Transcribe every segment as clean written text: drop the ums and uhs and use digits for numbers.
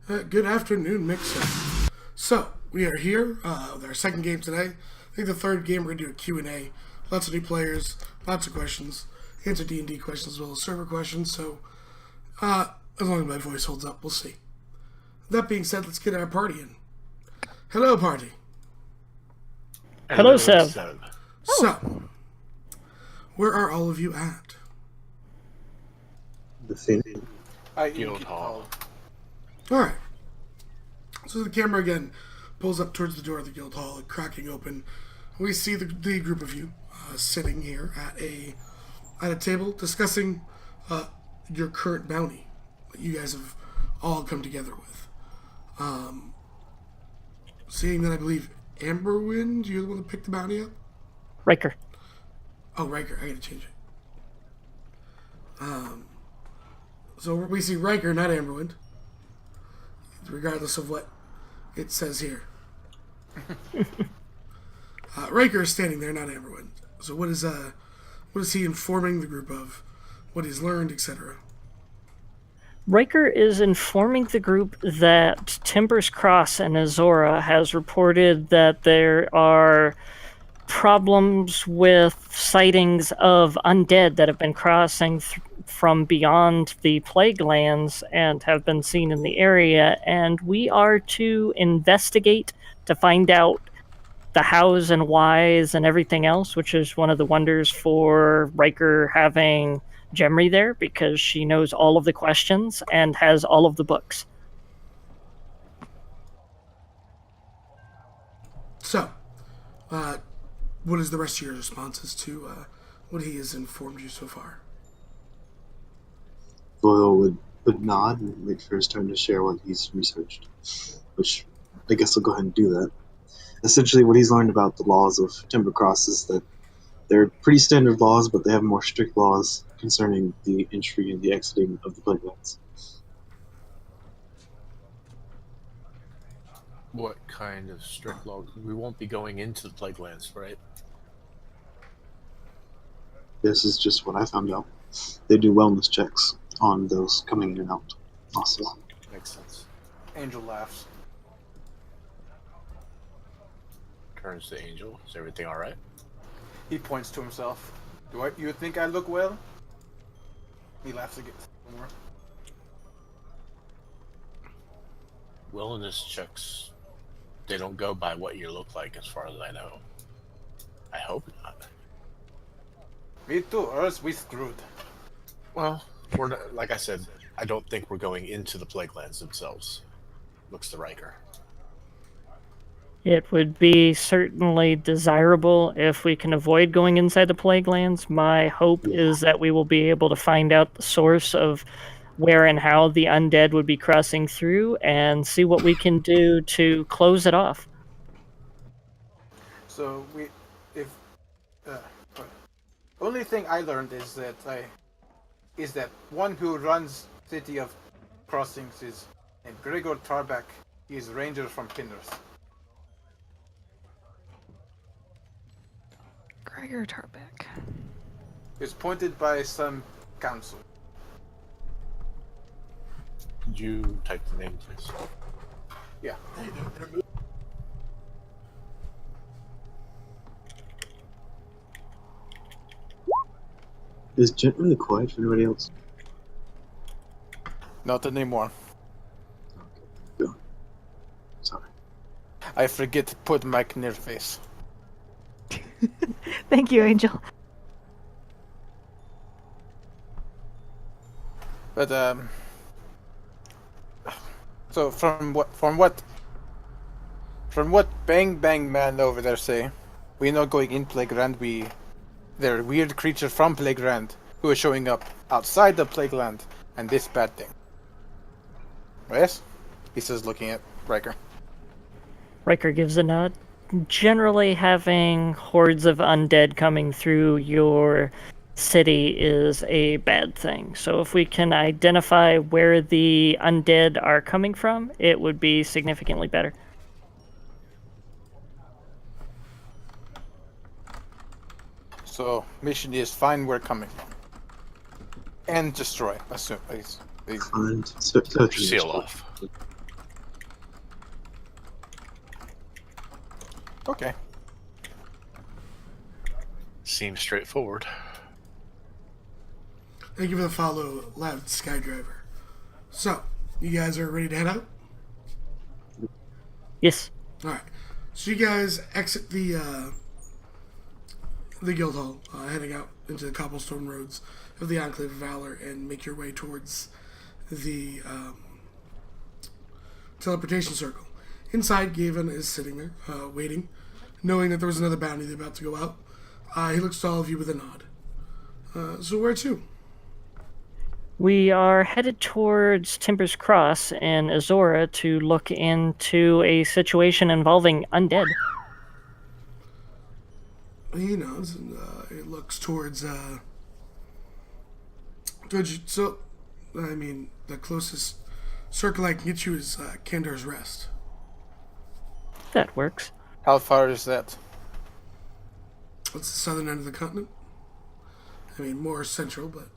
Good afternoon, Mixer. So, we are here with our second game today. I think the third game we're going to do a Q&A. Lots of new players, lots of questions, answer D&D questions as well as server questions, so as long as my voice holds up, we'll see. That being said, let's get our party in. Hello, party. Hello, Seb. So, where are all of you at? The thing. Guild Hall. Alright. So the camera again pulls up towards the door of the guild hall, cracking open. We see the group of you sitting here at a table discussing your current bounty that you guys have all come together with. Seeing that I believe Amberwind, you're the one that picked the bounty up? Riker. Oh, Riker, I gotta change it. So we see Riker, not Amberwind, regardless of what it says here. Riker is standing there, not Amberwind. So what is he informing the group of? What he's learned, etc. Riker is informing the group that Timbers Cross and Azora has reported that there are problems with sightings of undead that have been crossing from beyond the plague lands and have been seen in the area, and we are to investigate to find out the hows and whys and everything else, which is one of the wonders for Riker having Gemry there, because she knows all of the questions and has all of the books. So, what is the rest of your responses to what he has informed you so far? Doyle would nod and wait for his turn to share what he's researched, which I guess I'll go ahead and do that. Essentially, what he's learned about the laws of Timber Cross is that they're pretty standard laws, but they have more strict laws concerning the entry and the exiting of the Plaguelands. What kind of strict law? We won't be going into the Plaguelands, right? This is just what I found out. They do wellness checks on those coming in and out. Also, Makes sense. Angel laughs. Turns to Angel. Is everything alright? He points to himself. You think I look well? He laughs again. More. Wellness checks, they don't go by what you look like as far as I know. I hope not. Me too, or else we screwed. Well, we're not, like I said, I don't think we're going into the Plaguelands themselves. Looks to Riker. It would be certainly desirable if we can avoid going inside the Plaguelands. My hope is that we will be able to find out the source of where and how the undead would be crossing through and see what we can do to close it off. So only thing I learned is that one who runs City of Crossings is named Gregor Tarback. He is ranger from Pinner's. Gregor Tarbeck. He was appointed by some council. Could you type the name, please? Yeah. is Jet really quiet for anybody else? Not anymore. Okay, go. Sorry. I forget to put mic near face. Thank you, Angel. But so from what Bang Bang Man over there say, we know going in Plagueland there are weird creatures from Plagueland who are showing up outside the Plagueland, and this bad thing. Yes? He says, looking at Riker. Riker gives a nod. Generally, having hordes of undead coming through your city is a bad thing. So if we can identify where the undead are coming from, it would be significantly better. So, mission is find where coming from. And destroy, assume. And Seal off. Okay. Seems straightforward. Thank you for the follow, Loud Skydriver. So, you guys are ready to head out? Yes. Alright. So you guys exit the guild hall, heading out into the cobblestone roads of the Enclave of Valor and make your way towards the teleportation circle. Inside, Gavin is sitting there, waiting, knowing that there was another bounty about to go out. He looks to all of you with a nod. So where to? We are headed towards Timber's Cross and Azora to look into a situation involving undead. He nods and it looks towards you. So, I mean, the closest circle I can get you is Kandar's Rest. That works. How far is that? It's the southern end of the continent. I mean, more central, but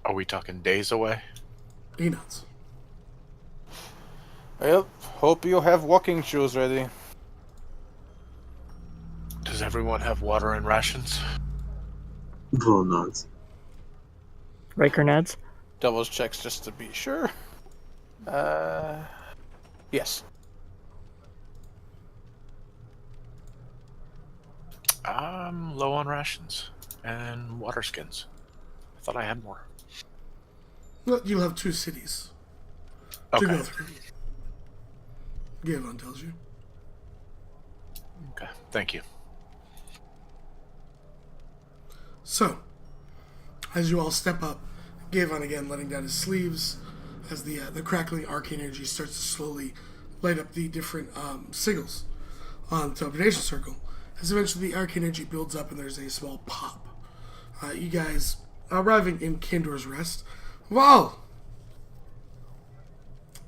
Are we talking days away? he nods. Well, hope you have walking shoes ready. Does everyone have water and rations? Bull nods. Riker nods. Double checks just to be sure. Yes. I'm low on rations and water skins. I thought I had more. Well, you'll have 2 cities to Okay. go through. Gavin tells you. Okay. Thank you. So, as you all step up, Gavin again letting down his sleeves as the crackling arcane energy starts to slowly light up the different sigils on the teleportation circle. As eventually the arcane energy builds up and there's a small pop. You guys arriving in Kandor's Rest. Wow!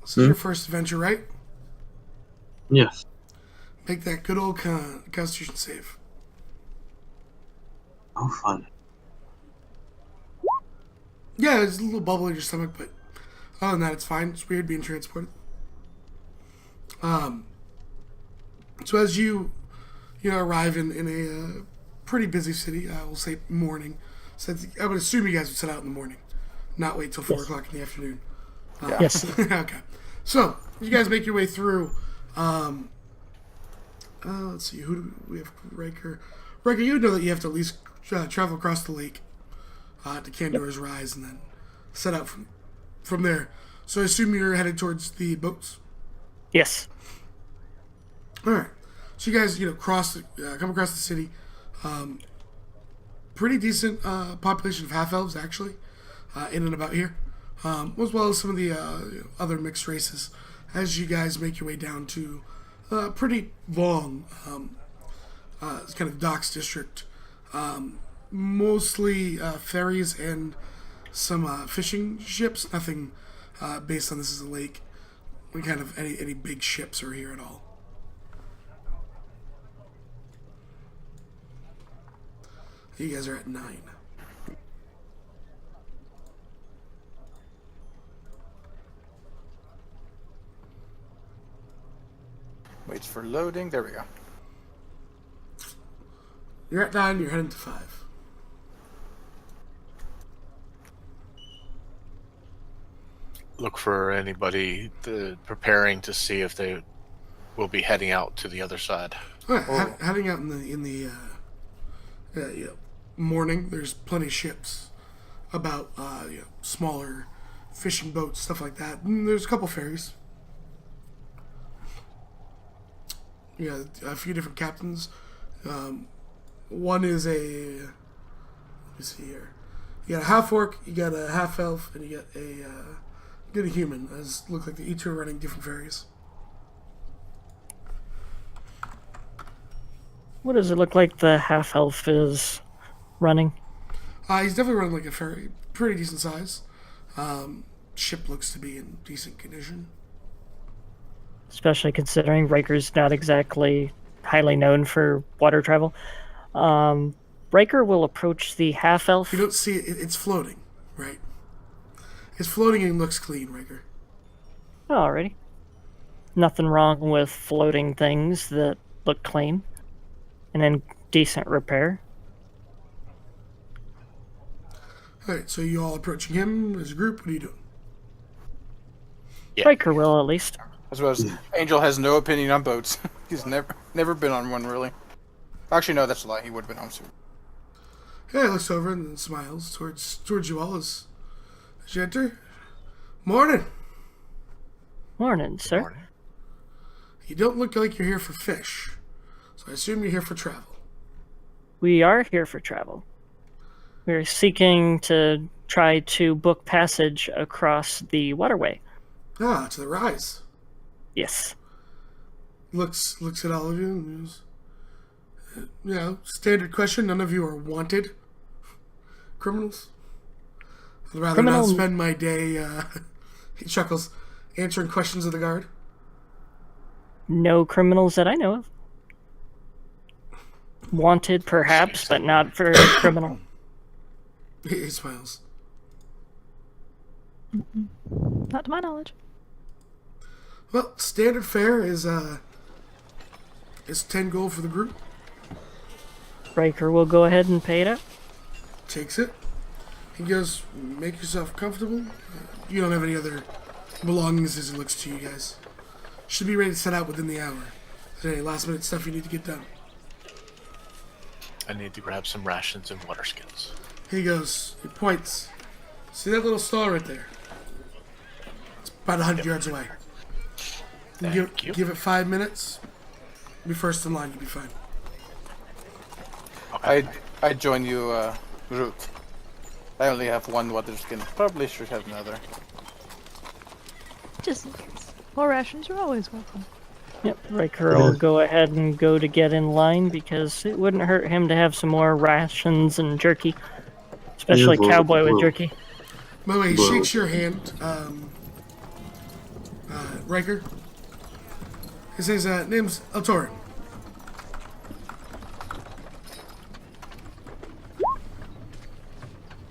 This is your first adventure, right? Yes. Make that good old Constitution save. Oh, fun. Yeah, there's a little bubble in your stomach, but other than that, it's fine. It's weird being transported. So as you arrive in a pretty busy city, I will say morning. So I would assume you guys would set out in the morning, not wait till 4 o'clock in the afternoon. Yes. Okay. So you guys make your way through. Let's see. Who do we have? Riker. Riker, you know that you have to at least travel across the lake to Kandor's Rise and then set out from there. So I assume you're headed towards the boats. Yes. All right. So you guys, come across the city. Pretty decent population of half-elves, actually, in and about here, as well as some of the other mixed races. As you guys make your way down to a pretty long kind of docks district, mostly ferries and some fishing ships. Nothing based on this as a lake. Kind of any big ships are here at all. You guys are at 9. Waits for loading. There we go. You're at 9, you're heading to 5. Look for anybody preparing to see if they will be heading out to the other side. All right, heading out in the morning, there's plenty of ships about, smaller fishing boats, stuff like that. And there's a couple ferries. Yeah, a few different captains. One is let me see here. You got a half orc, you got a half elf, and you got a human. As look like each are running different ferries. What does it look like the half elf is running? He's definitely running like a ferry, pretty decent size. Ship looks to be in decent condition. Especially considering Riker's not exactly highly known for water travel. Riker will approach the half elf. You don't see it; it's floating, right? It's floating and looks clean, Riker. Alrighty. Nothing wrong with floating things that look clean and in decent repair. Alright, so you all approaching him as a group? What are you doing? Yeah. Riker will, at least. As well as Angel has no opinion on boats. He's never been on one, really. Actually, no, that's a lie. He would have been on soon. Yeah, he looks over and then smiles towards you all as you enter. Morning! Morning, sir. Morning. You don't look like you're here for fish, so I assume you're here for travel. We are here for travel. We're seeking to try to book passage across the waterway. Ah, to the rise. Yes. Looks at all of you and goes, standard question. None of you are wanted criminals. I'd rather not spend my day, he chuckles, answering questions of the guard. No criminals that I know of. Wanted, perhaps, but not for criminal. He smiles. Not to my knowledge. Well, standard fare is 10 gold for the group. Riker will go ahead and pay it out. Takes it. He goes, make yourself comfortable. You don't have any other belongings as it looks to you guys. Should be ready to set out within the hour. Is there any last minute stuff you need to get done? I need to grab some rations and water skins. He goes, he points. See that little stall right there? It's about 100 yards away. Thank you. Give it 5 minutes. Be first in line, you'll be fine. Okay. I join you, Root. I only have one water skin. Probably should have another. Just in case. More rations are always welcome. Yep, Riker will go ahead and go to get in line because it wouldn't hurt him to have some more rations and jerky. Especially cowboy with jerky. By the way, he shakes your hand, Riker. He says, name's Eltorin.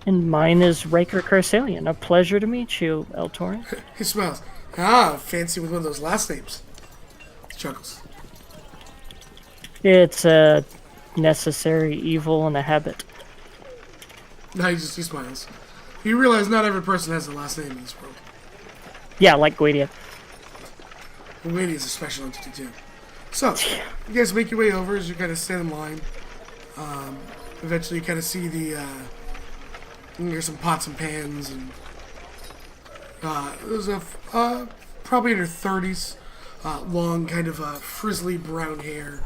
And mine is Riker Carsalian. A pleasure to meet you, Eltorin. He smiles. Ah, fancy with one of those last names. He chuckles. It's a necessary evil and a habit. No, he smiles. You realize not every person has a last name in this world. Yeah, like Guidia. And Lady is a special entity too. So, you guys make your way over as you kind of stand in line. Eventually you kind of see the, there's some pots and pans and, there's a, probably in her 30s, long kind of, frizzly brown hair.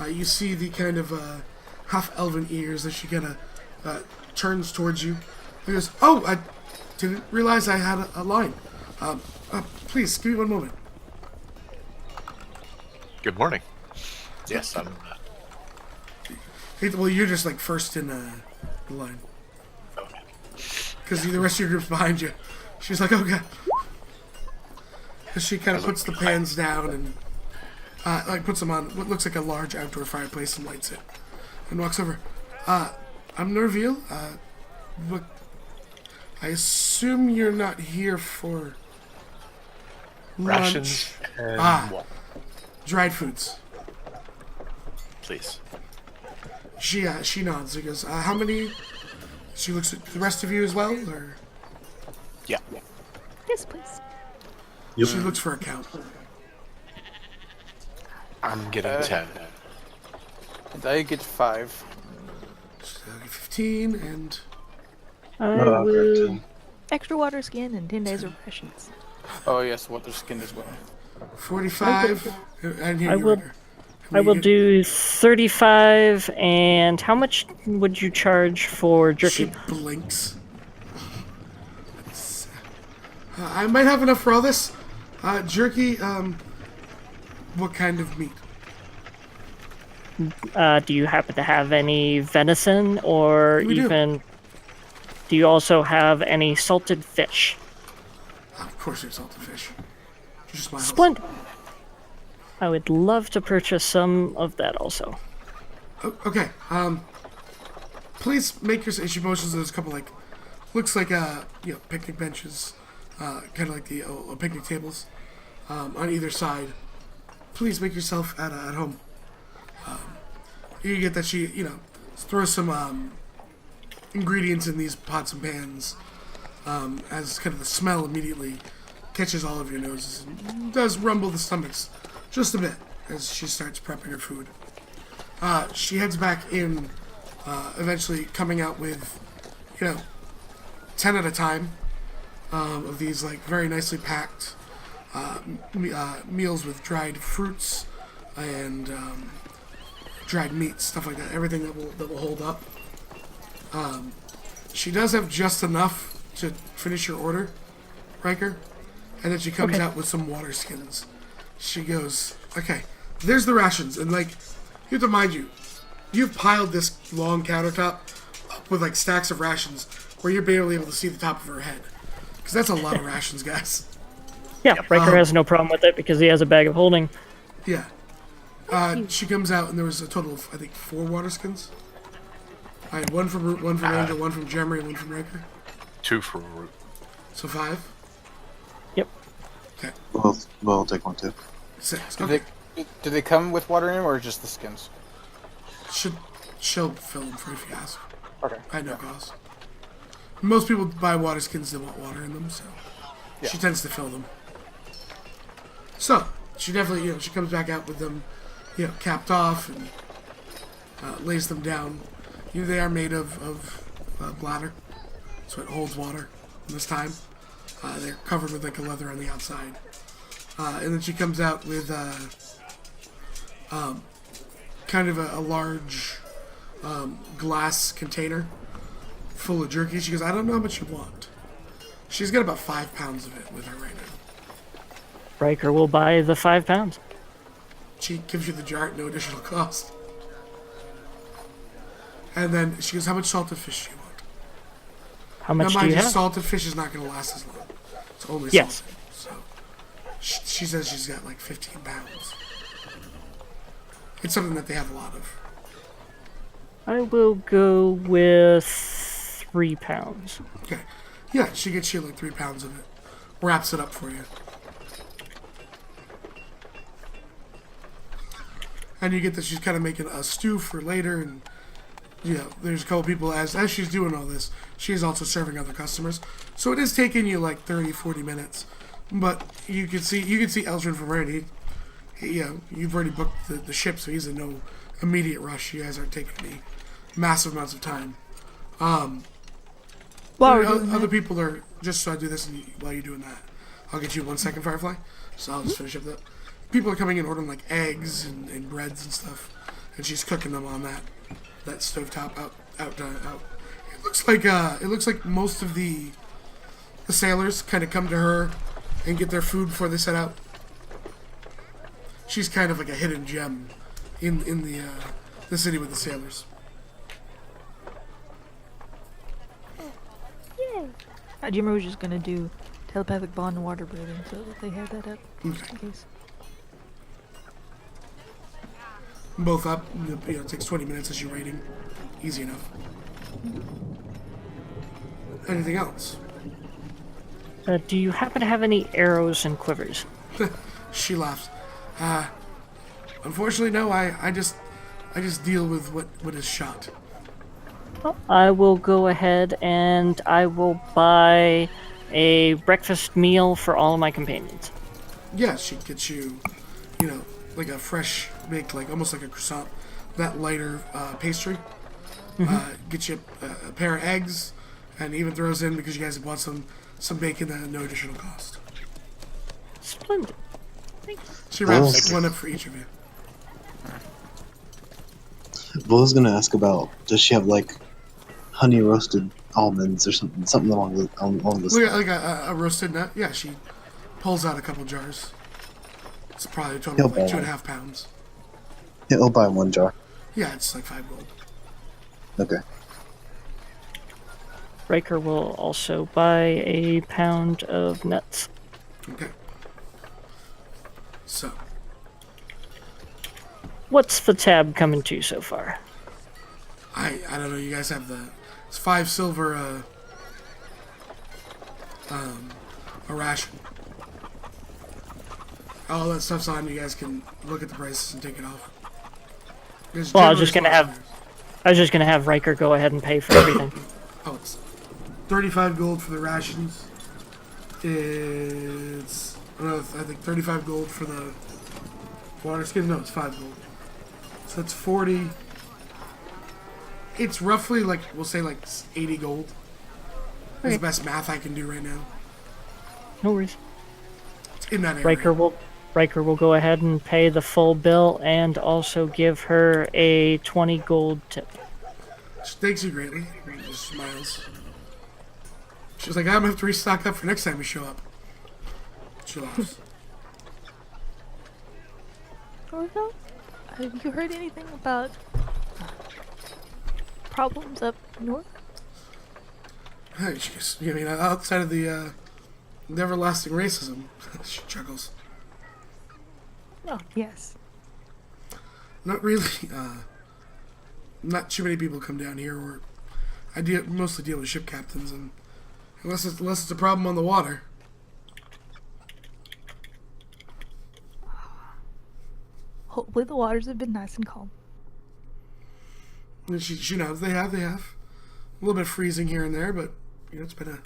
You see the kind of, half-elven ears as she kind of, turns towards you. He goes, oh, I didn't realize I had a line. Please, give me one moment. Good morning. Yes, I'm. Well, you're just like first in the line. Okay. Because the rest of your group's behind you. She's like, oh god. Because she kind of puts the pans down and like puts them on what looks like a large outdoor fireplace and lights it. And walks over. I'm Nerville. But I assume you're not here for lunch. Rations and water, Dried foods. please. She nods. She goes, how many? She looks at the rest of you as well, or Yeah. Yes, please. she looks for a count. I'm getting 10. And I get 5. So 15 and I will... Extra water skin and 10 days of rations. Oh yes, water skin as well. 45. And here I you will- are. I will do 35, and how much would you charge for She jerky? blinks. I might have enough for all this. Jerky, what kind of meat? Do you happen to have any venison, or We do. even... Do you also have any salted fish? Of course there's salted fish. She smiles. Splendid. I would love to purchase some of that also. Okay, please make your... She motions there's a couple, like... Looks like, picnic benches. Kind of like the picnic tables. on either side. Please make yourself at home. You get that she, throws some ingredients in these pots and pans, as kind of the smell immediately catches all of your noses and does rumble the stomachs just a bit as she starts prepping her food. She heads back in, eventually coming out with, 10 at a time of these like very nicely packed meals with dried fruits and dried meats, stuff like that. Everything that will hold up. She does have just enough to finish your order, Riker, and then she comes out with some water skins. She goes, "Okay, there's the rations," and like you have to mind you've piled this long countertop up with like stacks of rations where you're barely able to see the top of her head, because that's a lot of rations, guys. Yeah, Riker has no problem with it because he has a bag of holding. Yeah. She comes out, and there was a total of, I think, 4 water skins. I had one from Root, one from Angel, one from Jeremy, and one from Riker. 2 for Root. So 5? Yep. Okay. Well, I'll take one too. 6. Do Okay. they come with water in them or just the skins? She'll fill them for if you ask. Okay. At no cost. Most people buy water skins that want water in them, so she tends to fill them. So, she definitely, she comes back out with them, capped off and lays them down. They are made of bladder, so it holds water this time. They're covered with like a leather on the outside. And then she comes out with kind of a large glass container full of jerky. She goes, "I don't know how much you want." She's got about 5 pounds of it with her right now. Riker will buy the 5 pounds. She gives you the jar at no additional cost. And then she goes, "How much salted fish do you want?" How much now, do mind you you, have? salted fish is not going to last as long. It's only Yes. salted. So she says she's got like 15 pounds. It's something that they have a lot of. I will go with 3 pounds. Okay. Yeah, she gets you like 3 pounds of it. Wraps it up for you. And you get that she's kind of making a stew for later, and there's a couple people as she's doing all this, she's also serving other customers. So it is taking you like 30, 40 minutes. But you can see Eldrin from Randy. You've already booked the ship, so he's in no immediate rush. You guys aren't taking any massive amounts of time. Other people are, just so I do this while you're doing that, I'll get you 1 second, Firefly. So I'll just finish up that. People are coming in ordering like eggs and breads and stuff, and she's cooking them on that stovetop out. It looks like most of the sailors kind of come to her and get their food before they set out. She's kind of like a hidden gem in the city with the sailors. Jimmer was just gonna do telepathic bond and water breathing so that they have that up just in case. Both up. It takes 20 minutes as you're rating. Easy enough. Anything else? Do you happen to have any arrows and quivers? She laughs. Unfortunately, no. I just deal with what is shot. Well, I will go ahead and I will buy a breakfast meal for all of my companions. Yeah, she gets you, like a fresh baked, like almost like a croissant, that lighter pastry. Get you a pair of eggs, and even throws in, because you guys have bought some bacon at no additional cost. Splendid. She wraps one up for each of you. Well, I was gonna ask about, does she have like honey roasted almonds or something along this? Look at like a roasted nut. Yeah, she pulls out a couple jars. It's probably a total of like 2.5 pounds. Yeah, I'll buy 1 jar. Yeah, it's like 5 gold. Okay. Riker will also buy a pound of nuts. Okay. So, What's the tab coming to so far? I don't know. You guys have it's 5 silver a ration. all that stuff's on. You guys can look at the prices and take it off. There's Well, I was generally just gonna small have I was just gonna have Riker go ahead and pay for everything. players. Oh, it's 35 gold for the rations. It's I think 35 gold for the water skin. No, it's 5 gold. So that's 40. It's roughly like we'll say like 80 gold. That's the best math I can do right now. No worries. It's in that area. Riker will go ahead and pay the full bill and also give her a 20 gold tip. Thanks you greatly. He just smiles. She's like, I'm gonna have to restock up for next time we show up. She laughs. Orville, have you heard anything about problems up north? Hey, you mean outside of the everlasting racism? She chuckles. Oh, yes. Not really. Not too many people come down here. Or mostly deal with ship captains, and unless it's a problem on the water. Hopefully the waters have been nice and calm. And she knows they have a little bit of freezing here and there, but it's been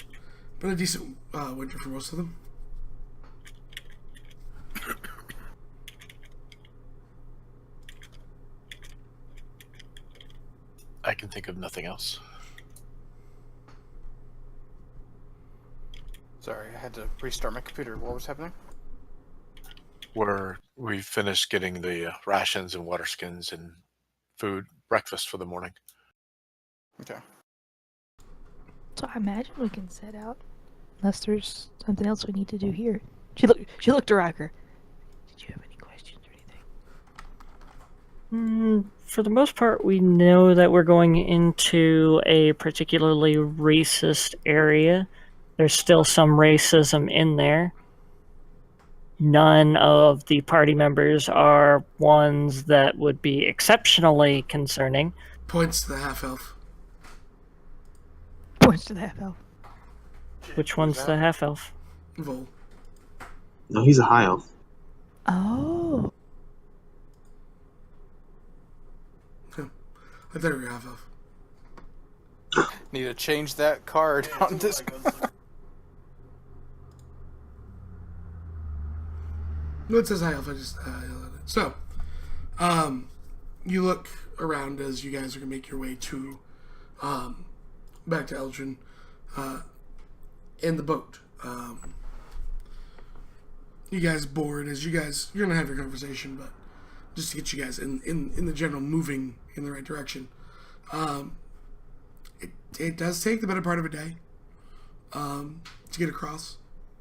a decent winter for most of them. I can think of nothing else. Sorry, I had to restart my computer. What was happening? We finished getting the rations and water skins and food, breakfast for the morning. Okay. So I imagine we can set out, unless there's something else we need to do here. She looked to Riker. Did you have any questions or anything? For the most part, we know that we're going into a particularly racist area. There's still some racism in there. None of the party members are ones that would be exceptionally concerning. Points to the half elf. Points to the half elf. Which one's the half-elf? Vol. No, he's a high elf. Oh. I thought you were half elf. Need to change that card on this. No, it says high elf. I just yelled at it. So, you look around as you guys are gonna make your way to, back to Eldrin, in the boat. You guys board as you're gonna have your conversation, but just to get you guys in the general moving in the right direction. It does take the better part of a day to get across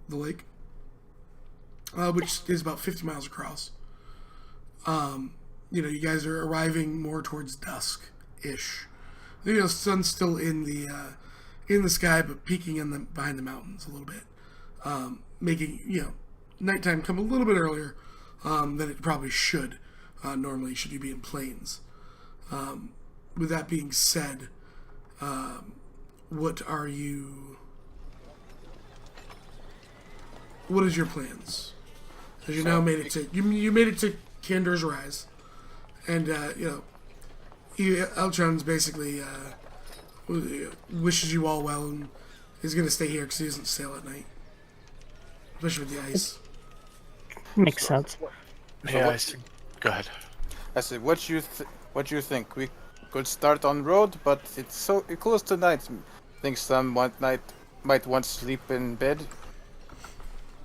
the lake, which is about 50 miles across. You guys are arriving more towards dusk-ish. The sun's still in the sky, but peeking behind the mountains a little bit, making nighttime come a little bit earlier than it probably should. Normally, should you be in plains. With that being said, what is your plans? As you now made it to you made it to Kandar's Rise, and Eltron's basically wishes you all well and is going to stay here because he doesn't sail at night, especially with the ice. Makes sense. Yeah, go ahead. I said, what you think? We could start on road, but it's so close to night. Think some might want to sleep in bed.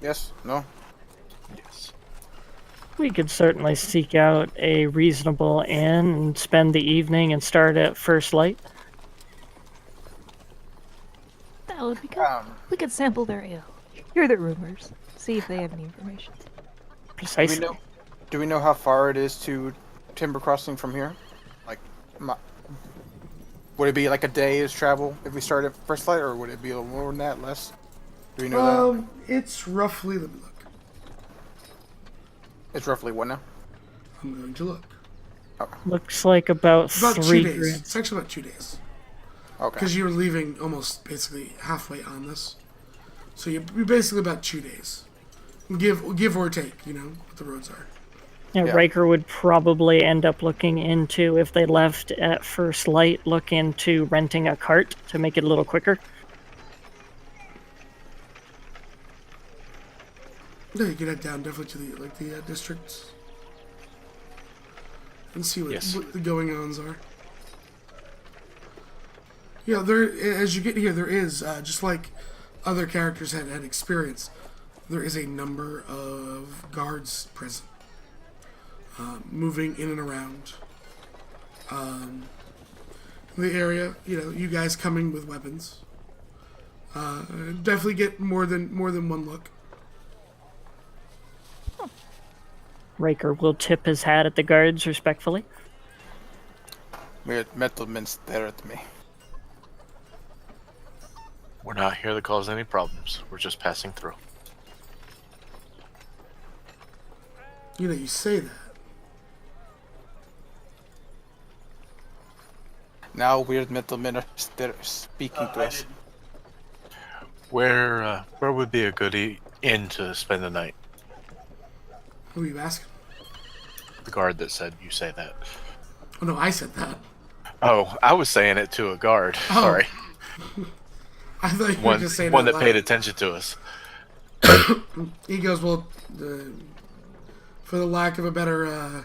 Yes? No? Yes. We could certainly seek out a reasonable inn and spend the evening and start at first light. That would be good. We could sample their ale. Hear the rumors. See if they have any information. Precisely. Do we know how far it is to Timber Crossing from here? Like, would it be like a day's travel if we start at first light, or would it be a little more than that, less? Do we know that? It's roughly. Let me look. It's roughly what now? I'm going to look. Looks like about About 3 2 days. grand. It's actually about 2 days. Okay. Because you're leaving almost basically halfway on this. So you're basically about 2 days. give or take, what the roads are. Yeah, Yeah. Riker would probably end up looking into, if they left at first light, look into renting a cart to make it a little quicker. Yeah, you can head down definitely to the districts and see Yes. what the going-ons are. Yeah, there as you get here, there is just like other characters had experience. There is a number of guards present, moving in and around the area. You guys coming with weapons. Definitely get more than one look. Riker will tip his hat at the guards respectfully. Weird metal men stare at me. We're not here to cause any problems. We're just passing through. You say that. Now weird metal men are speaking to us. Where would be a good inn to spend the night? Who are you asking? The guard that said you say that. Oh no, I said that. Oh, I was saying it to a guard. Oh. Sorry. I thought you were One, just saying one it that out paid loud. attention to us. He goes, well, for the lack of a better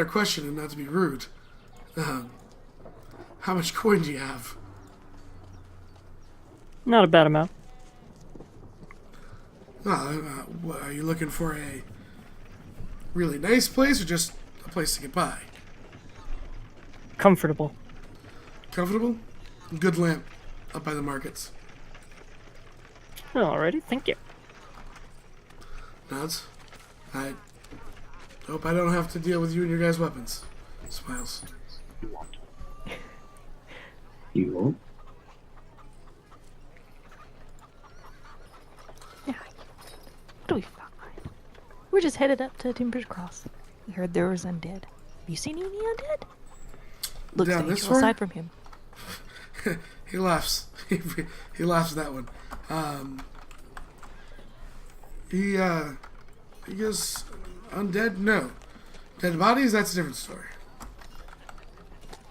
question, and not to be rude, how much coin do you have? Not a bad amount. What, are you looking for a really nice place or just a place to get by? Comfortable. Comfortable? Good lamp up by the markets. Alrighty, thank you. Nods. I hope I don't have to deal with you and your guys' weapons. Smiles. You won't? Yeah. It'll be fine. We're just headed up to Timber's Cross. We heard there was undead. Have you seen any undead? Looks Down this dangerous far? aside from him. He laughs. He laughs at that one. He goes, undead? No. Dead bodies? That's a different story.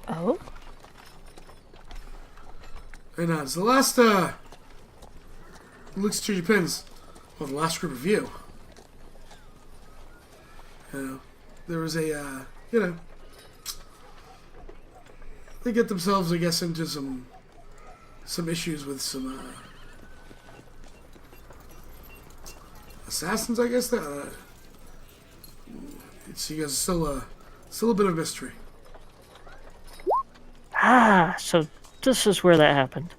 Oh? And it's the last, looks at your pins. Well, the last group of you. There was a, they get themselves, I guess, into some issues with some, assassins, I guess. It's, you guys, still a bit of mystery. Ah, so this is where that happened.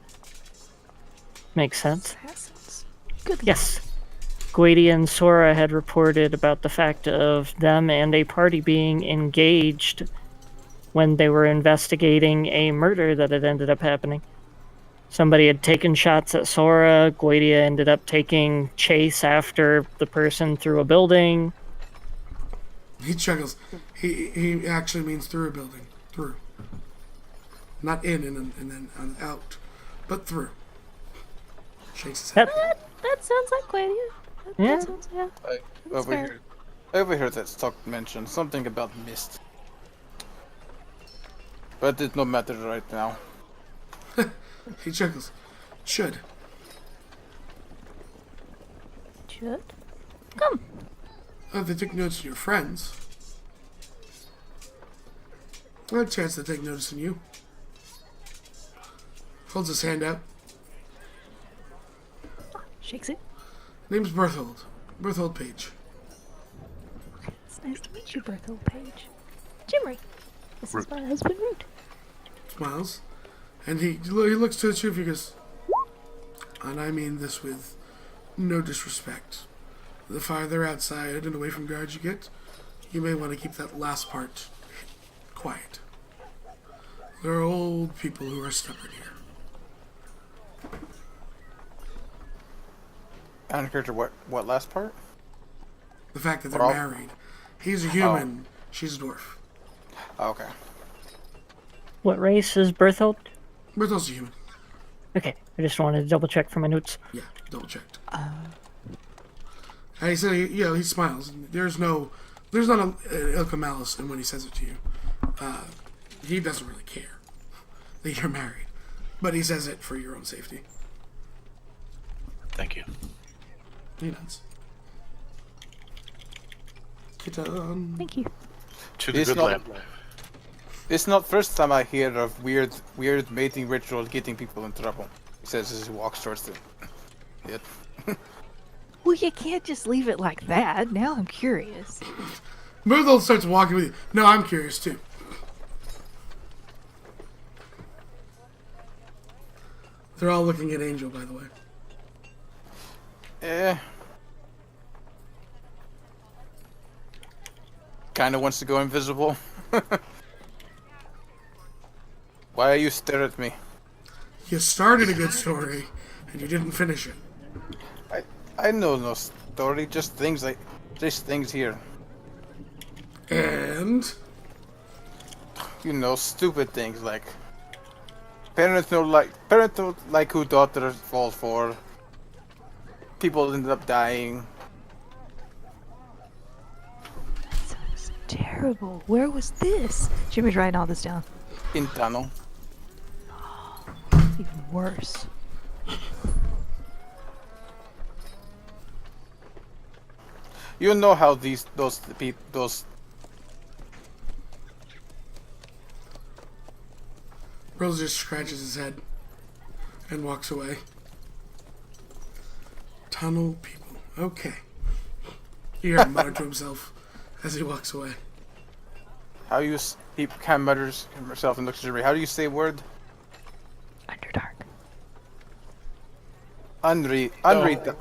Makes sense. Assassins? Good. Yes. Guadia and Sora had reported about the fact of them and a party being engaged when they were investigating a murder that had ended up happening. Somebody had taken shots at Sora. Guadia ended up taking chase after the person through a building. He chuckles. He actually means through a building. Through. Not in and then out, but through. Shakes his head. That sounds like Guadia. Yeah. That sounds, yeah. I That's fair. overheard that Stock mentioned something about mist. But it no matter right now. He chuckles. Should. Should. Come. If they took notice of your friends, I had a chance to take notice of you. Holds his hand out. Shakes it. Name's Berthold. Berthold Page. It's nice to meet you, Berthold Page. Jimry. This is my husband, Root. Smiles. And he looks to the two of you and goes, and I mean this with no disrespect. The farther outside and away from guards you get, you may want to keep that last part quiet. There are old people who are stubborn here. I don't care to what last part? The fact that they're Well- married. He's a human, she's a dwarf. Oh, okay. What race is Berthold? Berthold's a human. Okay, I just wanted to double check for my notes. Yeah, double checked. And he said, he smiles. There's not an ilk of malice in when he says it to you. He doesn't really care that you're married, but he says it for your own safety. Thank you. He does. Get on. Thank you. To the It's good not- lamp. It's not first time I hear of weird mating rituals getting people in trouble. He says as he walks towards it. Well, you can't just leave it like that. Now I'm curious. Myrtle starts walking with you. No, I'm curious too. They're all looking at Angel, by the way. Kinda wants to go invisible. Why are you staring at me? You started a good story, and you didn't finish it. I know no story, just things here. And You know, stupid things like parents don't like who daughter falls for. People ended up dying. Sounds terrible. Where was this? Jimmy's writing all this down. In tunnel. Even worse. You know how those Rose just scratches his head and walks away. Tunnel people. Okay. You hear him mutter to himself as he walks away. how you he kind of mutters himself and looks at Jimmy. How do you say word? Underdark. Unread.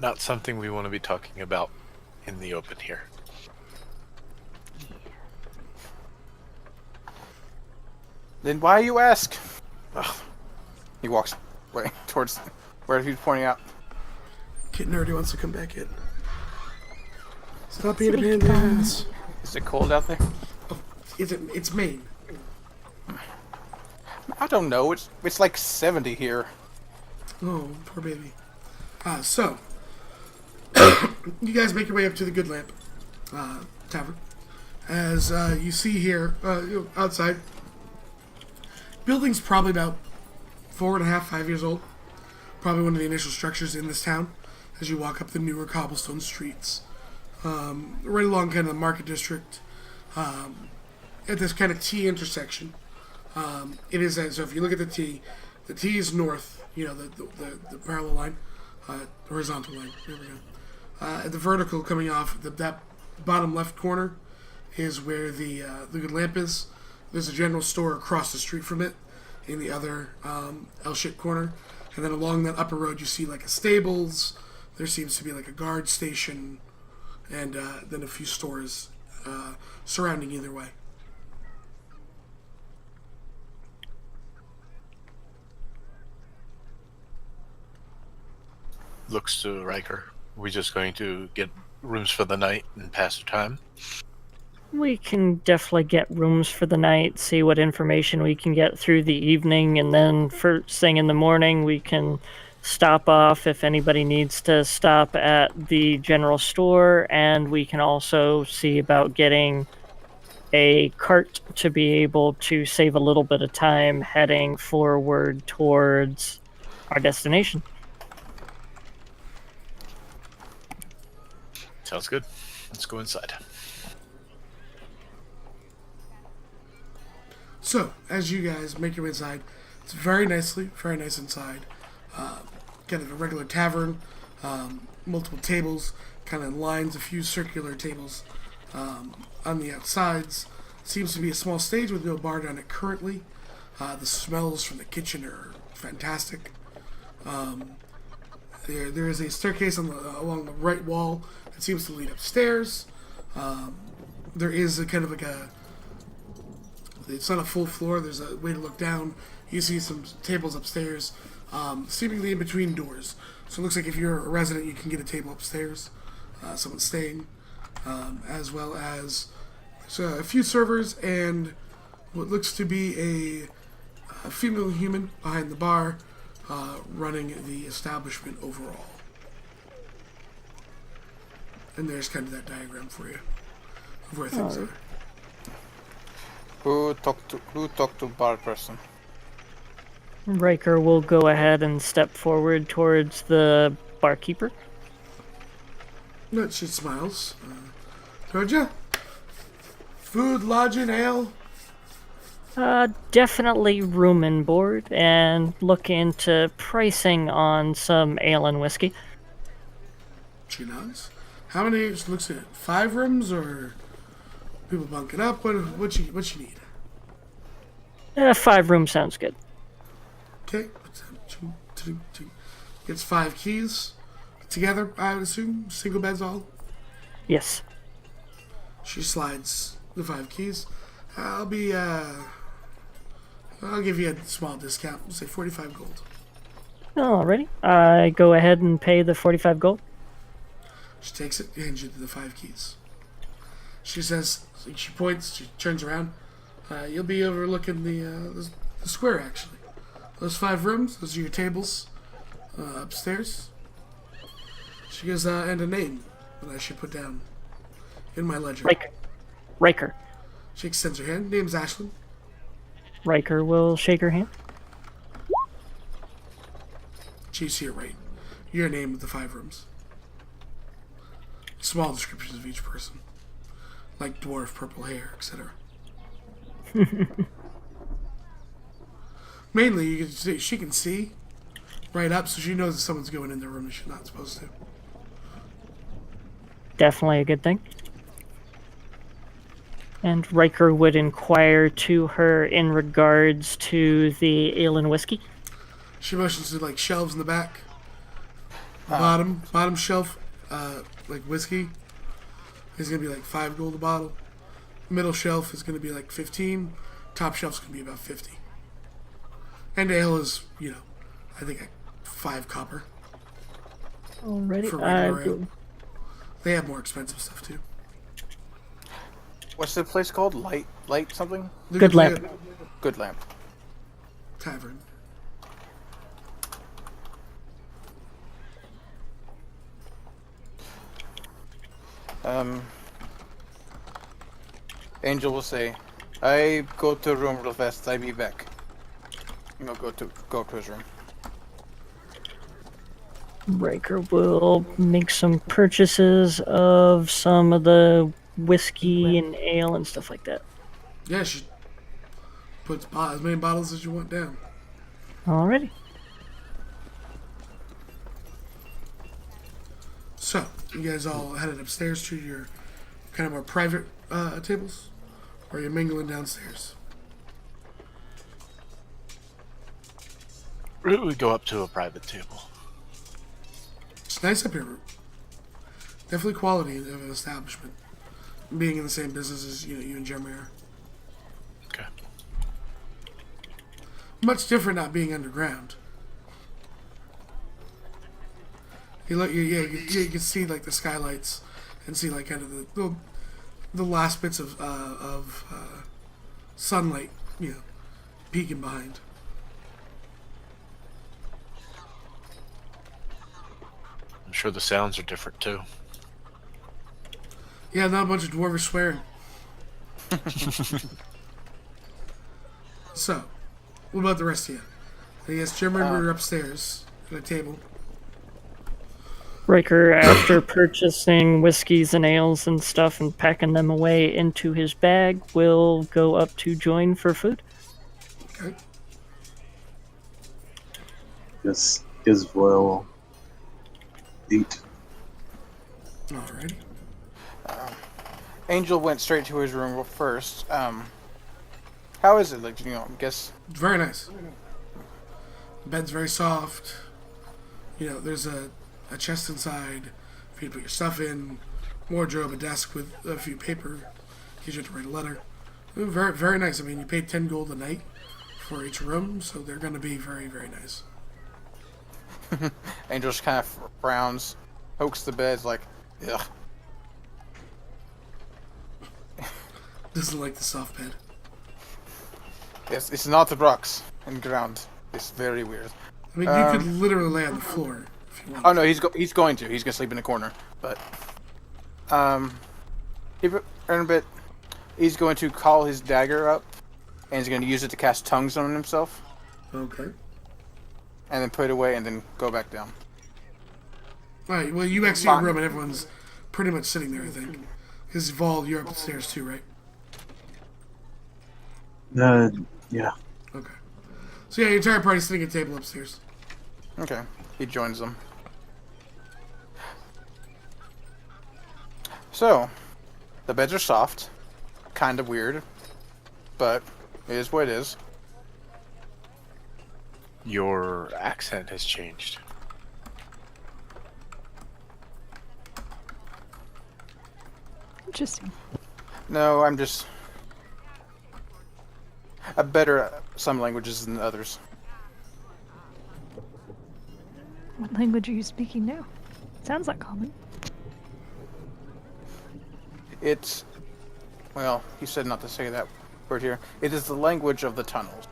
Not something we want to be talking about in the open here. Then why you ask? Ugh. He walks away towards where he's pointing out. Kid Nerdy wants to come back in. Stop being a pain in the ass. Is it cold out there? It's Maine. I don't know. It's like 70 here. Oh, poor baby. So, you guys make your way up to the Good Lamp Tavern. As you see here, outside, building's probably about 4.5, 5 years old. Probably one of the initial structures in this town as you walk up the newer cobblestone streets. Right along kind of the market district, at this kind of T intersection. It is, so if you look at the T is north, the parallel line, horizontal line, there we go. The vertical coming off, that bottom left corner is where the Good Lamp is. There's a general store across the street from it in the other L-shaped corner. And then along that upper road you see like a stables, there seems to be like a guard station, and then a few stores surrounding either way. Looks to Riker. We're just going to get rooms for the night and pass the time. We can definitely get rooms for the night, see what information we can get through the evening, and then first thing in the morning we can stop off if anybody needs to stop at the general store, and we can also see about getting a cart to be able to save a little bit of time heading forward towards our destination. Sounds good. Let's go inside. So, as you guys make your way inside, it's very nice inside. Kind of a regular tavern, multiple tables, kind of lines, a few circular tables on the outsides. Seems to be a small stage with no bar down it currently. The smells from the kitchen are fantastic. There is a staircase along the right wall that seems to lead upstairs. There is a kind of like it's not a full floor. There's a way to look down. You see some tables upstairs, seemingly in between doors. So it looks like if you're a resident, you can get a table upstairs. Someone's staying, as well as a few servers and what looks to be a female human behind the bar, running the establishment overall. And there's kind of that diagram for you of where things are. Who talked to bar person? Riker will go ahead and step forward towards the barkeeper. No, she smiles. Told ya? Food, lodging, ale. Definitely room and board, and look into pricing on some ale and whiskey. She nods. How many? She looks at 5 rooms or people bunking up. What you need? 5 room sounds good. Okay. Gets 5 keys together. I would assume single beds all. Yes. She slides the 5 keys. I'll give you a small discount. We'll say 45 gold. Alrighty. I go ahead and pay the 45 gold. She takes it, hands you the 5 keys. She says, she points, she turns around. You'll be overlooking the square, actually. Those 5 rooms, those are your tables upstairs. She goes, and a name that I should put down in my ledger. Riker. She extends her hand. Name's Ashlyn. Riker will shake her hand. She's here, right? Your name with the 5 rooms. Small descriptions of each person. Like dwarf, purple hair, etc. Mainly, you can see, she can see right up, so she knows that someone's going in the room that she's not supposed to. Definitely a good thing. And Riker would inquire to her in regards to the ale and whiskey. She motions to like shelves in the back. Bottom shelf, like whiskey, is gonna be like 5 gold a bottle. Middle shelf is gonna be like 15. Top shelf's gonna be about 50. And ale is, I think like 5 copper. Alrighty. For regular ale. They have more expensive stuff too. What's the place called? Light something? Good lamp. Good lamp. Tavern. Angel will say, "I go to a room real fast. I be back." And he'll go to his room. Riker will make some purchases of some of the whiskey and ale and stuff like that. Yeah, she puts as many bottles as you want down. Alrighty. So, you guys all headed upstairs to your kind of more private tables? Or are you mingling downstairs? We go up to a private table. It's nice up here. Definitely quality of an establishment. Being in the same business as you and Jeremy are. Okay. Much different not being underground. You can see like the skylights and see like kind of the last bits of sunlight, peeking behind. I'm sure the sounds are different too. Yeah, not a bunch of dwarves swearing. So, what about the rest of you? I guess Jim and we're upstairs at a table. Riker, after purchasing whiskeys and ales and stuff and packing them away into his bag, will go up to join for food. Okay. Yes, we'll eat. Alrighty. Angel went straight to his room first. How is it? Like, guess. It's very nice. The bed's very soft. There's a chest inside for you to put your stuff in. Wardrobe, a desk with a few paper. In case you have to write a letter. Very, very nice. I mean, you pay 10 gold a night for each room, so they're going to be very, very nice. Angel just kind of frowns, pokes the bed, like, ugh. Doesn't like the soft bed. It's not the rocks. and ground is very weird. I mean, you could literally lay on the floor if you want. Oh no, he's going to. He's gonna sleep in a corner. But Ernbit, he's going to call his dagger up, and he's going to use it to cast tongues on himself, Okay. and then put it away, and then go back down. Alright, well, you exit your room and everyone's pretty much sitting there, I think. Because Vol, you're upstairs too, right? Yeah. Okay. So yeah, your entire party's sitting at a table upstairs. Okay, he joins them. So, the beds are soft, kind of weird, but it is what it is. Your accent has changed. Interesting. No, I'm just better at some languages than others. What language are you speaking now? Sounds like common. It's, well, he said not to say that word here. It is the language of the tunnels.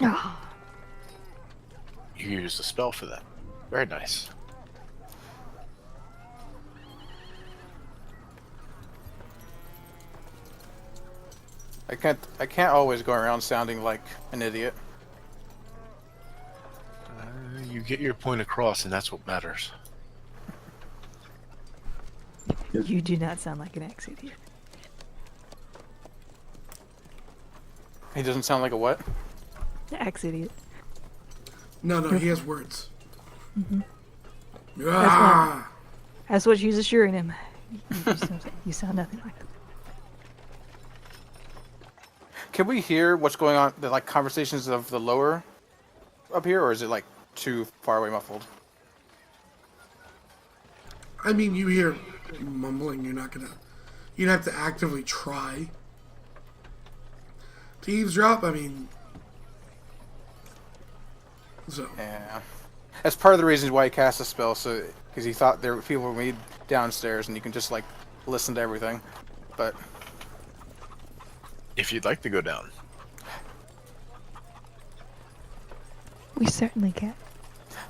Ah, You used a spell for that. Very nice. I can't always go around sounding like an idiot. You get your point across, and that's what matters. you do not sound like an axe idiot. He doesn't sound like a what? Axe idiot. No, he has words. Mm-hmm. Ah! That's what she's assuring him. You sound nothing like that. Can we hear what's going on, the like conversations of the lower up here, or is it like too far away muffled? I mean, you hear mumbling, you'd have to actively try to eavesdrop, I mean, so. Yeah. That's part of the reasons why he cast the spell, so because he thought there were people were made downstairs and you can just like listen to everything. But If you'd like to go down. We certainly can.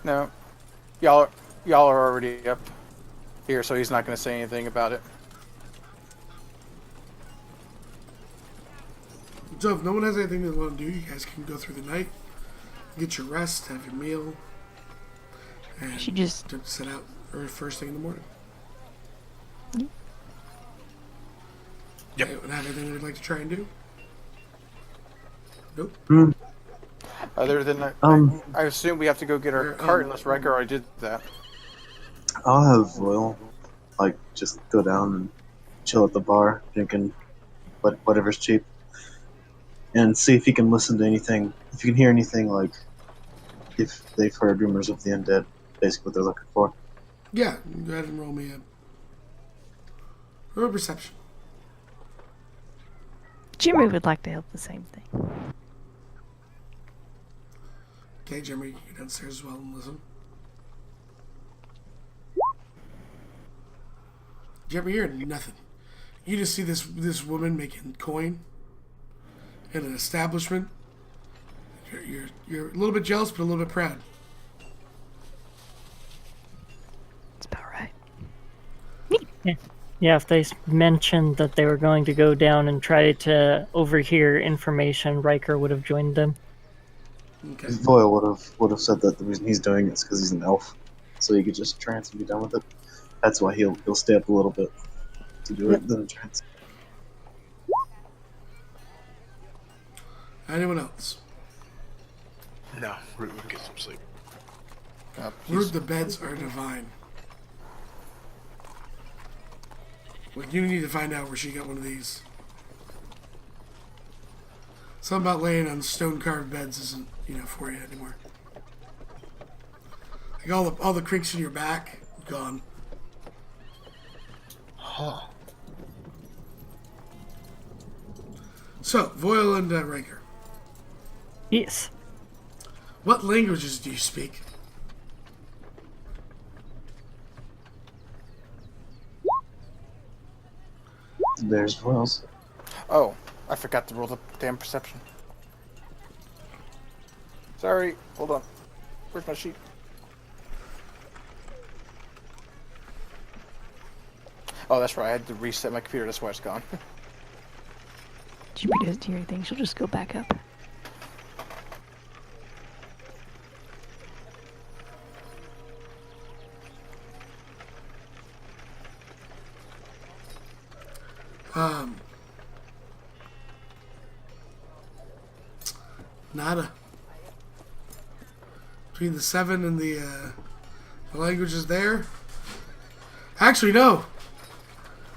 no, y'all are already up here, so he's not going to say anything about it. So if no one has anything they want to do, you guys can go through the night, get your rest, have your meal, and She just- set out early first thing in the morning. Yep. Anyone have anything they'd like to try and do? Nope. Other than that, I assume we have to go get our cart unless Riker already did that. I'll have Voil, like, just go down and chill at the bar, drinking whatever's cheap, and see if he can listen to anything. If you can hear anything, like, if they've heard rumors of the undead, basically what they're looking for. Yeah, go ahead and roll me a perception. Jimmy would like to help the same thing. Okay, Jeremy, you go downstairs as well and listen. Jeremy, you hear nothing. You just see this woman making coin in an establishment. You're a little bit jealous, but a little bit proud. That's about right. Yeah, if they mentioned that they were going to go down and try to overhear information, Riker would have joined them. Okay. Voil would have said that the reason he's doing it is because he's an elf, so he could just trance and be done with it. That's why he'll stay up a little bit to do it, then trance. Anyone else? No, Root would get some sleep. Root, the beds are divine. Well, you need to find out where she got one of these. Something about laying on stone-carved beds isn't, for you anymore. Like all the creaks in your back, gone. Huh. So, Voil and Riker, Yes. what languages do you speak? There's Voil's. Oh, I forgot to roll the damn perception. Sorry, hold on. Where's my sheet? Oh, that's right. I had to reset my computer. That's why it's gone. Jupiter doesn't hear anything. She'll just go back up. Nada. Between the 7 and the languages there. Actually, no.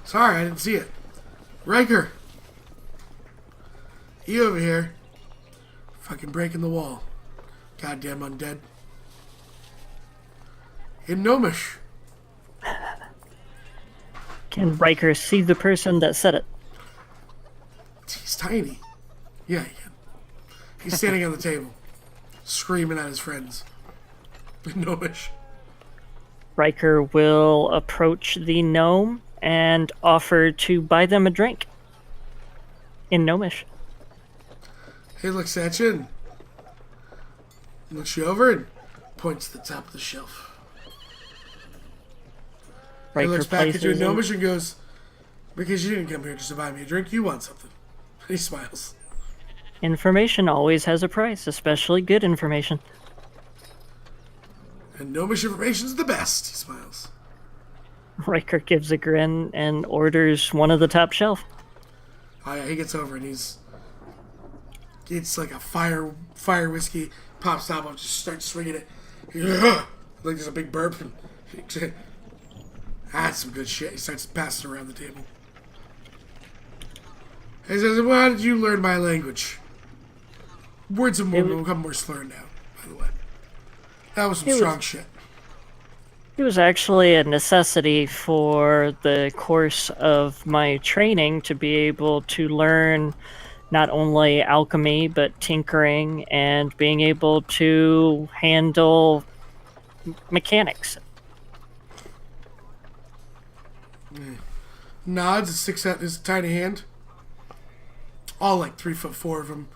Sorry, I didn't see it. Riker. You over here. Fucking breaking the wall. Goddamn undead. In Gnomish. Can Riker see the person that said it? He's tiny. Yeah, he can. He's standing on the table. Screaming at his friends. In Gnomish. Riker will approach the gnome and offer to buy them a drink. In Gnomish. He looks at you and looks you over and points to the top of the shelf. He Riker looks back at you in places Gnomish and goes, because you didn't come here just to buy me a drink, you want something. And he smiles. information always has a price, especially good information. And Gnomish information's the best, he smiles. Riker gives a grin and orders one of the top shelf. Oh yeah, he gets over and it's like a fire whiskey, pops top up, just starts swinging it. He's like there's a big burp. And that's some good shit. He starts passing around the table. He says, well, how did you learn my language? Words have become more slurred now, by the way. That was some strong shit. It was actually a necessity for the course of my training to be able to learn not only alchemy, but tinkering and being able to handle mechanics. Nods and sticks out his tiny hand. All like 3'4" of him.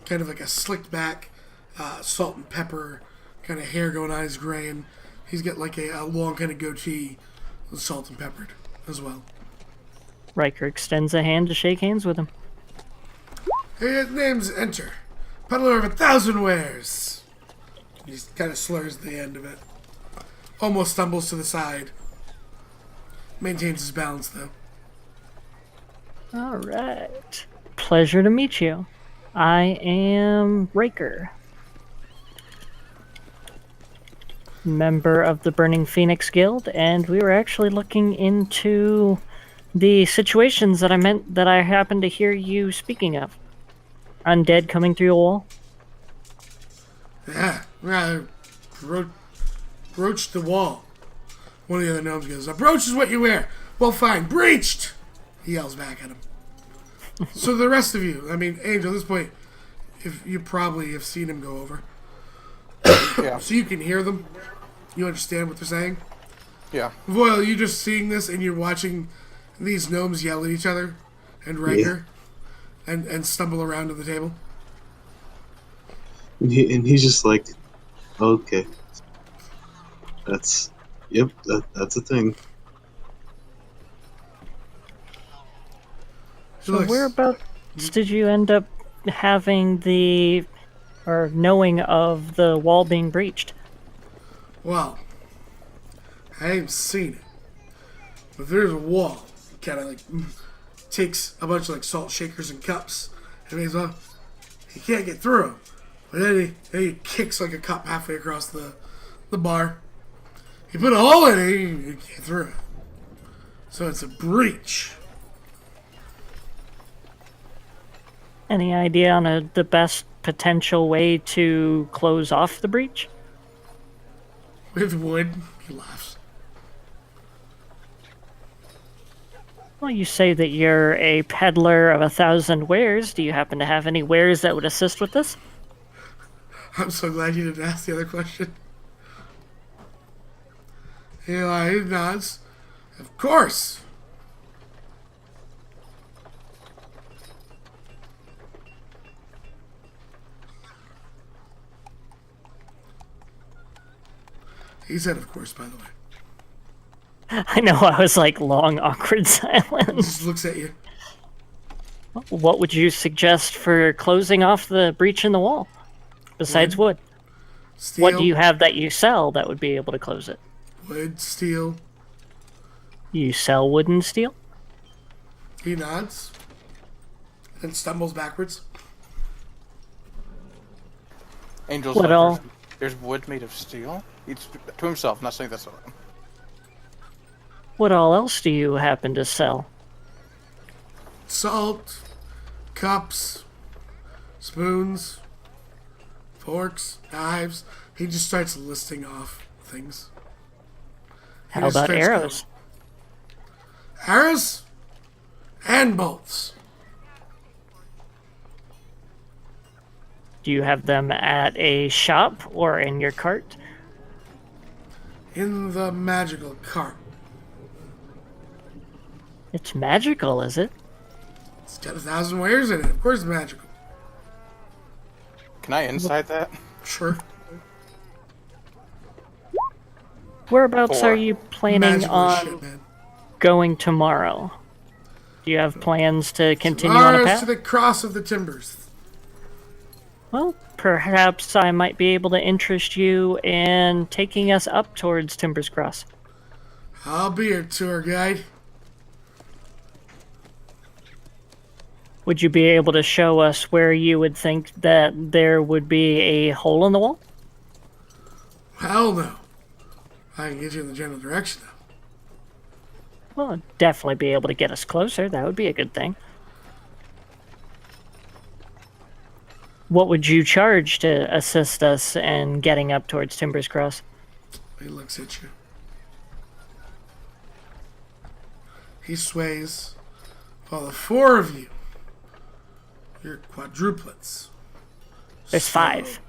Kind of like a slicked back, salt and pepper kind of hair going on his gray, and he's got like a long kind of goatee with salt and peppered as well. Riker extends a hand to shake hands with him. His name's Enter. Peddler of 1,000 wares. He kind of slurs the end of it. Almost stumbles to the side. Maintains his balance though. All right. Pleasure to meet you. I am Riker, member of the Burning Phoenix Guild, and we were actually looking into the situations that I happened to hear you speaking of. Undead coming through a wall. Yeah, rather broached the wall. One of the other gnomes goes, "A brooch is what you wear." "Well, fine, breached!" He yells back at him. So the rest of you, I mean, Angel, at this point, if you probably have seen him go over. Yeah. So you can hear them. You understand what they're saying. Yeah. Voyle, you just seeing this and you're watching these gnomes yell at each other and Riker and stumble around to the table. And he's just like, okay. That's a thing. So whereabouts did you end up having knowing of the wall being breached? Well, I haven't seen it, but there's a wall. Kind of like takes a bunch of like salt shakers and cups, and he's he can't get through them. But then he kicks like a cup halfway across the bar. He put a hole in it, he can't get through it. So it's a breach. Any idea on the best potential way to close off the breach? With wood, he laughs. Well, you say that you're a peddler of 1,000 wares. Do you happen to have any wares that would assist with this? I'm so glad you didn't ask the other question. He nods. Of course. He said, of course, by the way. I know, I was like, long, awkward He silence. just looks at you. What would you suggest for closing off the breach in the wall? Besides wood. Steel. What do you have that you sell that would be able to close it? Wood, steel. You sell wood and steel? He nods. And stumbles backwards. Angel's What like, all? there's wood made of steel? He's to himself, not saying that's all. What all else do you happen to sell? Salt. Cups. Spoons. Forks. Knives. He just starts listing off things. He How just about starts arrows? going, arrows? And bolts. Do you have them at a shop or in your cart? In the magical cart. It's magical, is it? It's got 1,000 wares in it. Of course it's magical. Can I inside that? Sure. Whereabouts Four. are you planning Magical as on shit, man. going tomorrow? Do you have plans to continue on a Mars path? to the cross of the timbers. Well, perhaps I might be able to interest you in taking us up towards Timbers Cross. I'll be your tour guide. Would you be able to show us where you would think that there would be a hole in the wall? Hell no. I can get you in the general direction though. Well, it'd definitely be able to get us closer. That would be a good thing. What would you charge to assist us in getting up towards Timbers Cross? He looks at you. He sways. Well, the four of you, you're quadruplets. There's So, 5.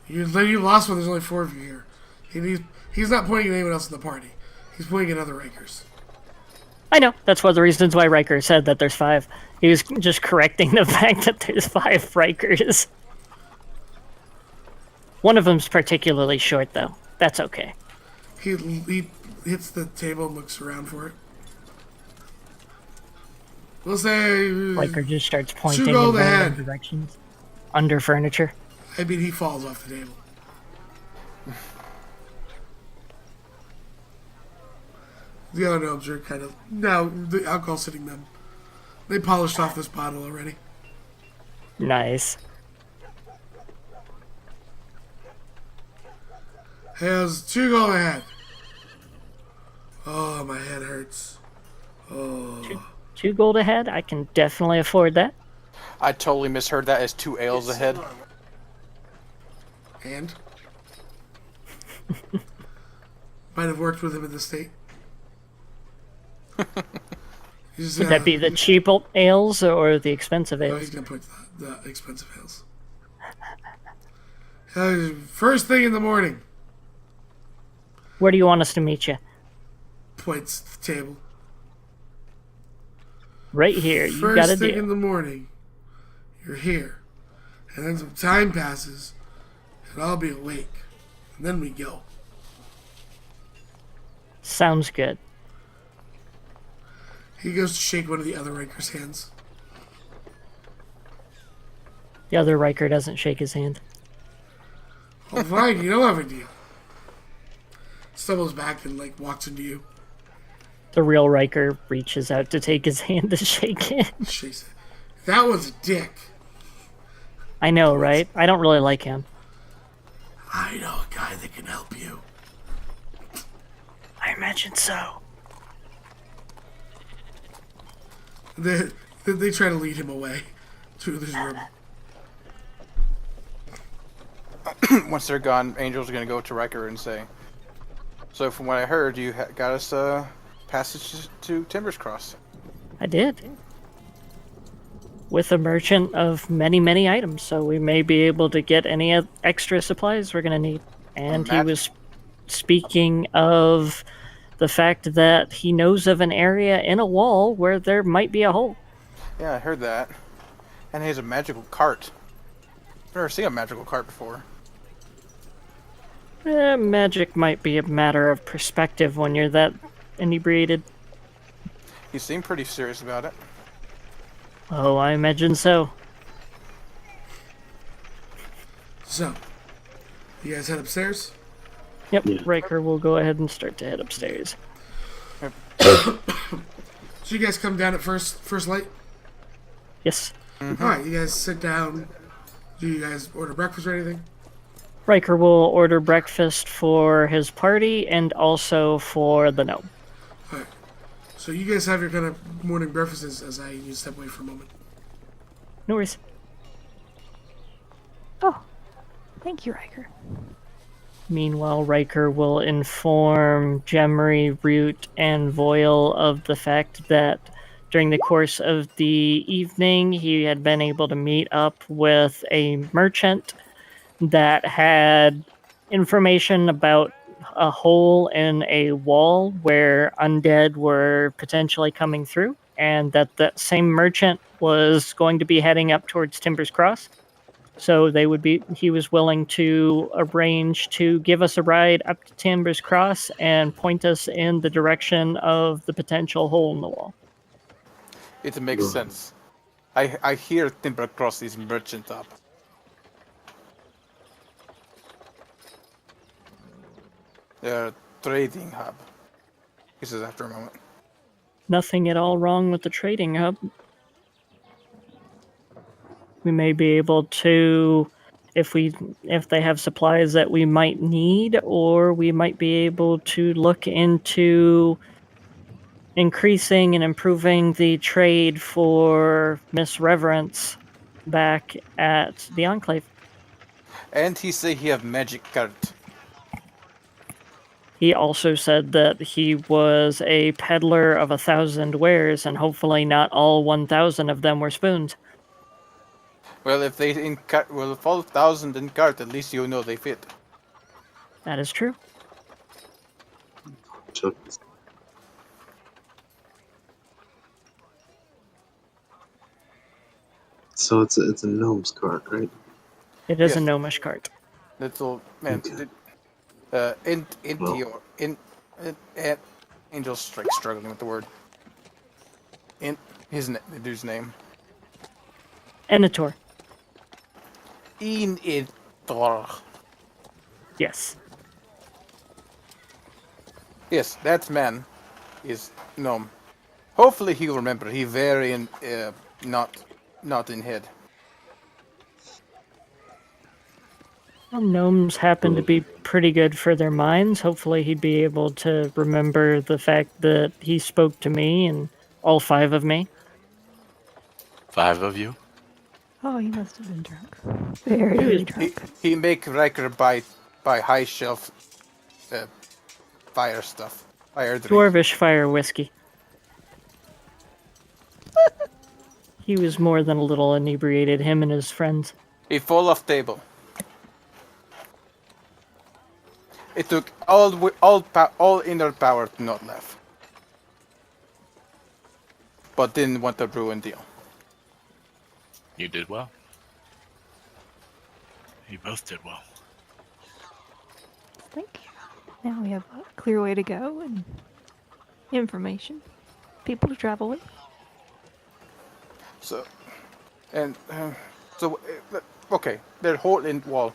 You lost one. There's only 4 of you here. He's not pointing at anyone else in the party. He's pointing at other Rikers. I know. That's one of the reasons why Riker said that there's 5. He was just correcting the fact that there's 5 Rikers. One of them's particularly short, though. That's okay. He hits the table and looks around for it. We'll say... Riker just starts pointing 2 in gold random ahead. directions. Under furniture. I mean, he falls off the table. The other gnomes are kind of... No, the alcohol's hitting them. They polished off this bottle already. Nice. Has 2 gold ahead. Oh, my head hurts. Oh. 2 gold ahead? I can definitely afford that. I totally misheard that as 2 ales ahead. And? Might have worked with him in the state. He's, Would that be the cheap ales or the expensive Oh, ales? he's gonna put the expensive ales. First thing in the morning. Where do you want us to meet you? Points to the table. Right here. You First got a thing deal. in the morning, you're here. And then some time passes, and I'll be awake. And then we go. Sounds good. He goes to shake one of the other Riker's hands. The other Riker doesn't shake his hand. Oh, fine, you don't have a deal. Stumbles back and, walks into you. The real Riker reaches out to take his hand to shake it. Shakes it. That was a dick. I know, right? I don't really like him. I know a guy that can help you. I imagine so. They try to lead him away to his room. Once they're gone, Angel's gonna go to Riker and say, "So from what I heard, you got us passage to Timbers Cross." I did. With a merchant of many, many items, so we may be able to get any extra supplies we're going to need. And he was speaking of the fact that he knows of an area in a wall where there might be a hole. Yeah, I heard that. And he has a magical cart. I've never seen a magical cart before. Magic might be a matter of perspective when you're that inebriated. He seemed pretty serious about it. Oh, I imagine so. So, you guys head upstairs? Yep, Yeah. Riker will go ahead and start to head upstairs. So you guys come down at first light? Yes. Alright, you guys sit down. Do you guys order breakfast or anything? Riker will order breakfast for his party and also for the gnome. Alright. So you guys have your kind of morning breakfast as I need to step away for a moment. No worries. Oh, thank you, Riker. Meanwhile, Riker will inform Gemry, Root, and Voyle of the fact that during the course of the evening, he had been able to meet up with a merchant that had information about a hole in a wall where undead were potentially coming through, and that same merchant was going to be heading up towards Timbers Cross. So he was willing to arrange to give us a ride up to Timbers Cross and point us in the direction of the potential hole in the wall. It makes sense. I hear Timber Cross is merchant up. Trading hub. He says after a moment. Nothing at all wrong with the trading hub. We may be able to, if they have supplies that we might need, or we might be able to look into increasing and improving the trade for Miss Reverence back at the Enclave. And he say he have magic card. He also said that he was a peddler of 1,000 wares, and hopefully not all 1,000 of them were spoons. Well, if they in cart, well, 4,000 in cart, at least you know they fit. That is true. Chuck. So it's a gnome's cart, right? It is Yes. a gnomish cart. Little man, Okay. Angel Strike struggling with the word. The dude's name. Enitor. Enitor. Yes. Yes, that man is gnome. Hopefully he'll remember. He very not in head. Well, gnomes happen to be pretty good for their minds. Hopefully he'd be able to remember the fact that he spoke to me and all 5 of me. 5 of you? Oh, he must have been drunk. Very drunk. He make Riker buy high shelf fire stuff. Fire drink. Dwarvish fire whiskey. He was more than a little inebriated, him and his friends. He fall off table. It took all inner power to not laugh. But didn't want to ruin deal. You did well. You both did well. Thank you. Now we have a clear way to go and information. People to travel with. So, and okay, their hole in wall.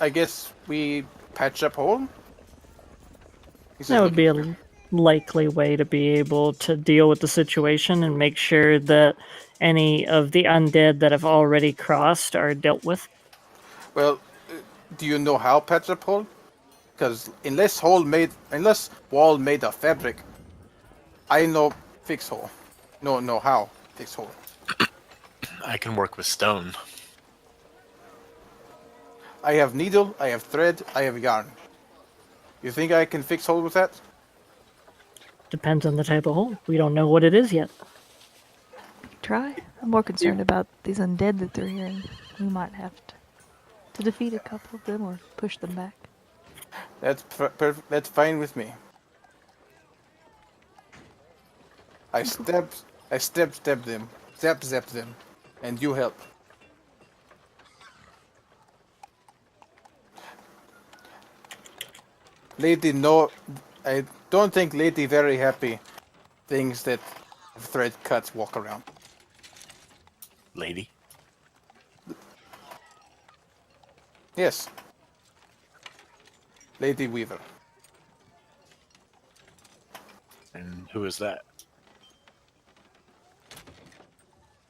I guess we patch up hole. That would be a likely way to be able to deal with the situation and make sure that any of the undead that have already crossed are dealt with. Well, do you know how patch up hole? Because unless wall made of fabric, I know fix hole. No, know how fix hole. I can work with stone. I have needle, I have thread, I have yarn. You think I can fix hole with that? Depends on the type of hole. We don't know what it is yet. Try. I'm more concerned about these undead that they're here, and we might have to defeat a couple of them or push them back. That's fine with me. I step them, zap them, and you help. Lady, no, I don't think Lady very happy things that thread cuts walk around. Lady. Yes. Lady Weaver. And who is that?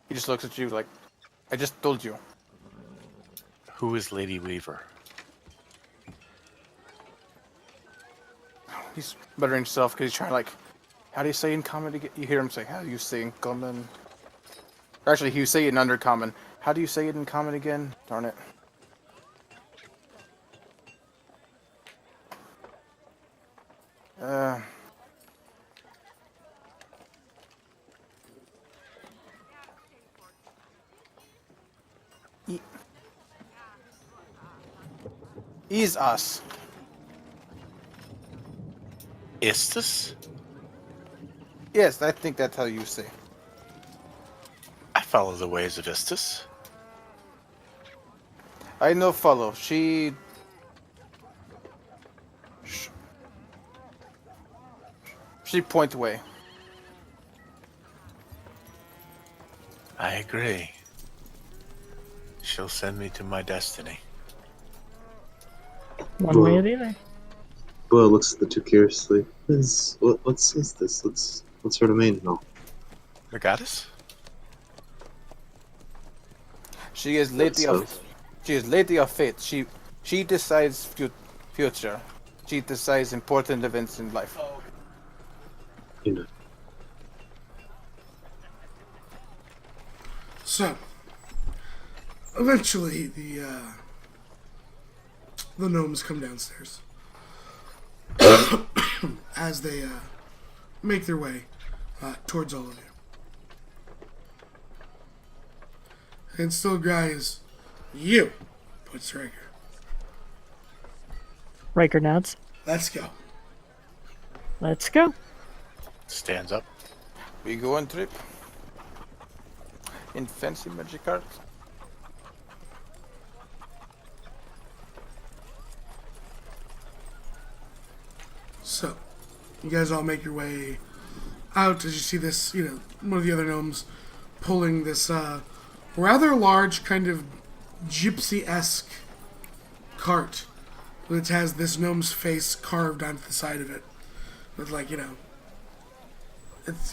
He just looks at you like, I just told you. Who is Lady Weaver? He's muttering himself because he's trying to like, how do you say in common again? You hear him say, how do you say in common? Or actually, he would say it in undercommon. How do you say it in common again? Darn it. Uh... Is us. Istus? Yes, I think that's how you say. I follow the ways of Istus. I know follow. She point away. I agree. She'll send me to my destiny. One way or the other. Boyle looks at the two curiously. What's this? What's her domain and all? The goddess? She is lady of. She is lady of fate. She decides future. She decides important events in life. You know. So, eventually, the gnomes come downstairs as they make their way towards all of you. And still Guy's, you, puts Riker. Riker nods. Let's go. Let's go. Stands up. We go on trip. In fancy magic cards. So, you guys all make your way out as you see this, one of the other gnomes pulling this rather large kind of gypsy-esque cart, which has this gnome's face carved onto the side of it. With it's,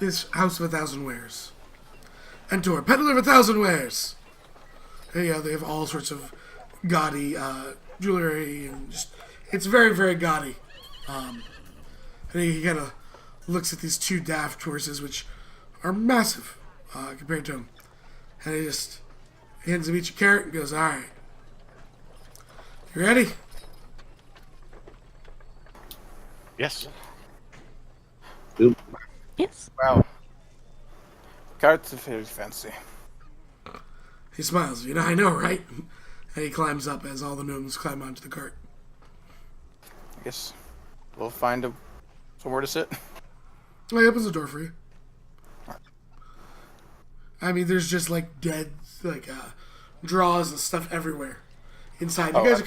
this house of 1,000 wares. Enter, peddler of 1,000 wares! And, they have all sorts of gaudy jewelry and just, it's very, very gaudy. And he kind of looks at these two daft horses, which are massive compared to him. And he just hands them each a carrot and goes, alright. You ready? Yes. Yes. Wow. Cards are very fancy. He smiles. I know, right? And he climbs up as all the gnomes climb onto the cart. I guess we'll find somewhere to sit. Well, he opens the door for you. I mean, there's just dead, draws and stuff everywhere inside. You guys are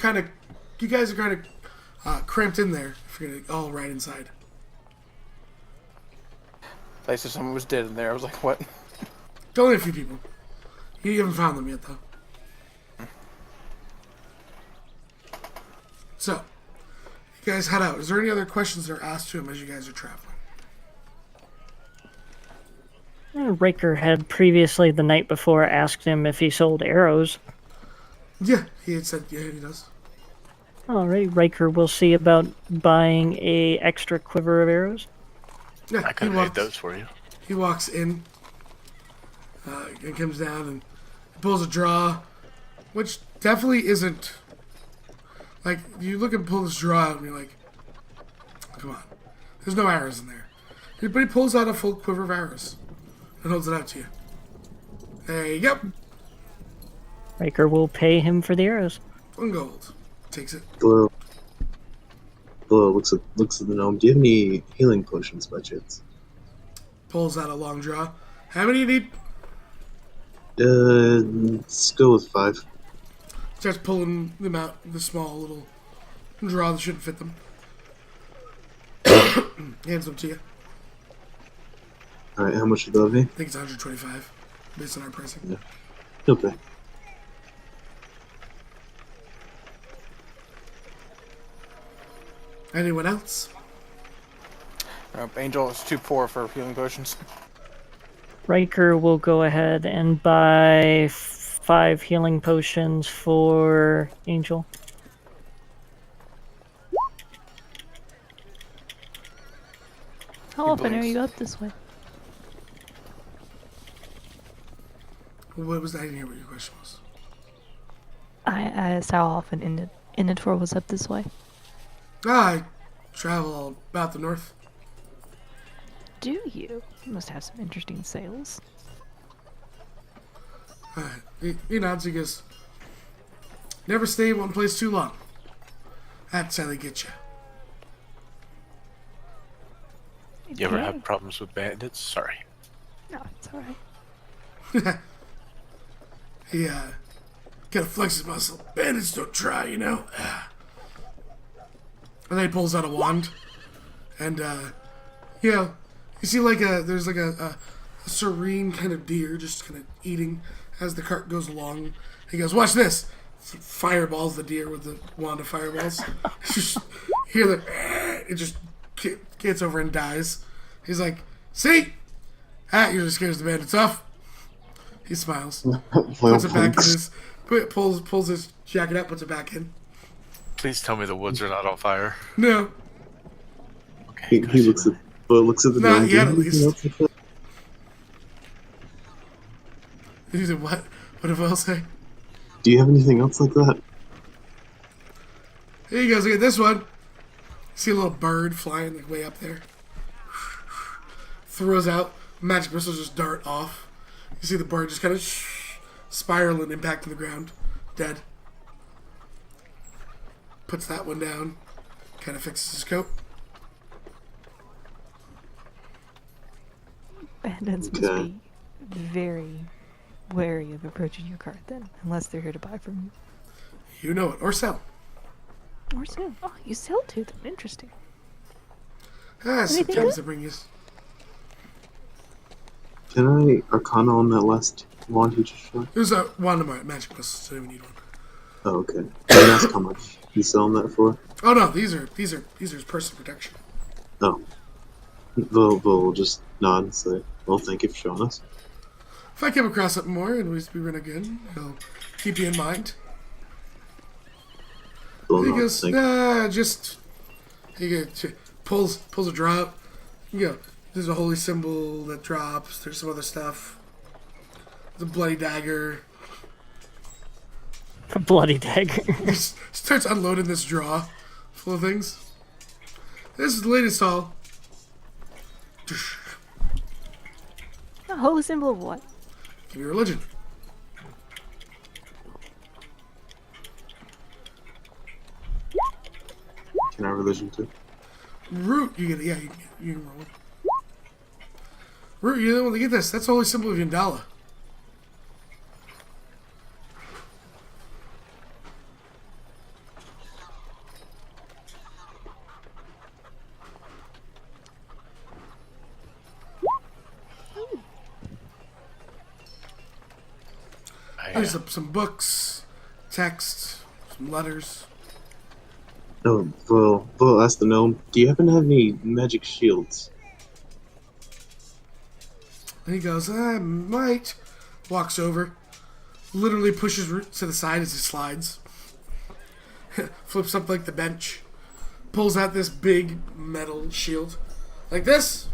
kind of cramped in there if you're gonna all right inside. I said someone was dead in there. I was like, what? Only a few people. You haven't found them yet, though. So, you guys head out. Is there any other questions that are asked to him as you guys are traveling? Riker had previously, the night before, asked him if he sold arrows. Yeah, he had said, yeah, he does. Alright, Riker will see about buying a extra quiver of arrows. Yeah, I could have made those for you. He walks in and comes down and pulls a draw, which definitely isn't... you look and pull this draw out and you're like, come on. There's no arrows in there. But he pulls out a full quiver of arrows and holds it out to you. There you go. Riker will pay him for the arrows. 1 gold. Takes it. Boyle looks at the gnome. Do you have any healing potions by chance? Pulls out a long draw. How many do you need? Let's go with 5. Starts pulling them out, the small little Draw that shouldn't fit them. Hands them to you. Alright, how much would that be? I think it's 125 based on our pricing. Yeah. Okay. Anyone else? Angel is too poor for healing potions. Riker will go ahead and buy 5 healing potions for Angel. How often are you up this way? What was that? I didn't hear what your question was. I asked how often Unnatural was up this way. I travel about the north. Do you? You must have some interesting sales. He nods. He goes, never stay in one place too long. That's how they get you. You ever Okay. have problems with bandits? Sorry. No, it's alright. He gotta flex his muscle. Bandits don't try, you know. And then he pulls out a wand, and you see like there's like a serene kind of deer just kind of eating as the cart goes along. He goes, "Watch this!" Fireballs the deer with the wand of fireballs. Just hear the it just gets over and dies. He's like, "See, that usually scares the bandits off." He smiles, puts it back in his pulls his jacket up, puts it back in. Please tell me the woods are not on fire. No, He looks at the Not gnome. yet, Do at you have anything least. else like that? he said, "What? What did Will say?" Do you have anything else like that? Here he goes. Look at this one. See a little bird flying like way up there. Throws out. Magic missiles just dart off. You see the bird just kind of spiral and impact on the ground. Dead. Puts that one down. Kind of fixes his coat. Bandits must Okay. be very wary of approaching your cart then, unless they're here to buy from You know it. Or sell. you. Or sell. Oh, you sell to them. Interesting. Ah, Anything sometimes good? they bring you. Can I Arcana on that last wand you just shot? There's a wand of my magic missiles, so we need one. Oh, okay. Can I ask how much you selling that for? Oh no, these are his personal protection. Oh. We'll just nod and say, well, thank you for showing us. If I come across something more and we run again, I'll keep you in mind. Well, He no, goes, thank you. nah, just pulls a drop. You know, there's a holy symbol that drops. There's some other stuff. There's a bloody dagger. A bloody dagger. Just starts unloading this drawer full of things. This is the latest haul. A holy symbol of what? Give me religion. Can I religion too? Root, you get it. Yeah, you can roll it. Root, you're the one to get this. That's the holy symbol of Yandala. There's some books, text, some letters. Oh, well, ask the gnome. Do you happen to have any magic shields? And he goes, I might. Walks over, literally pushes Root to the side as he slides. Flips up like the bench. Pulls out this big metal shield. Like this.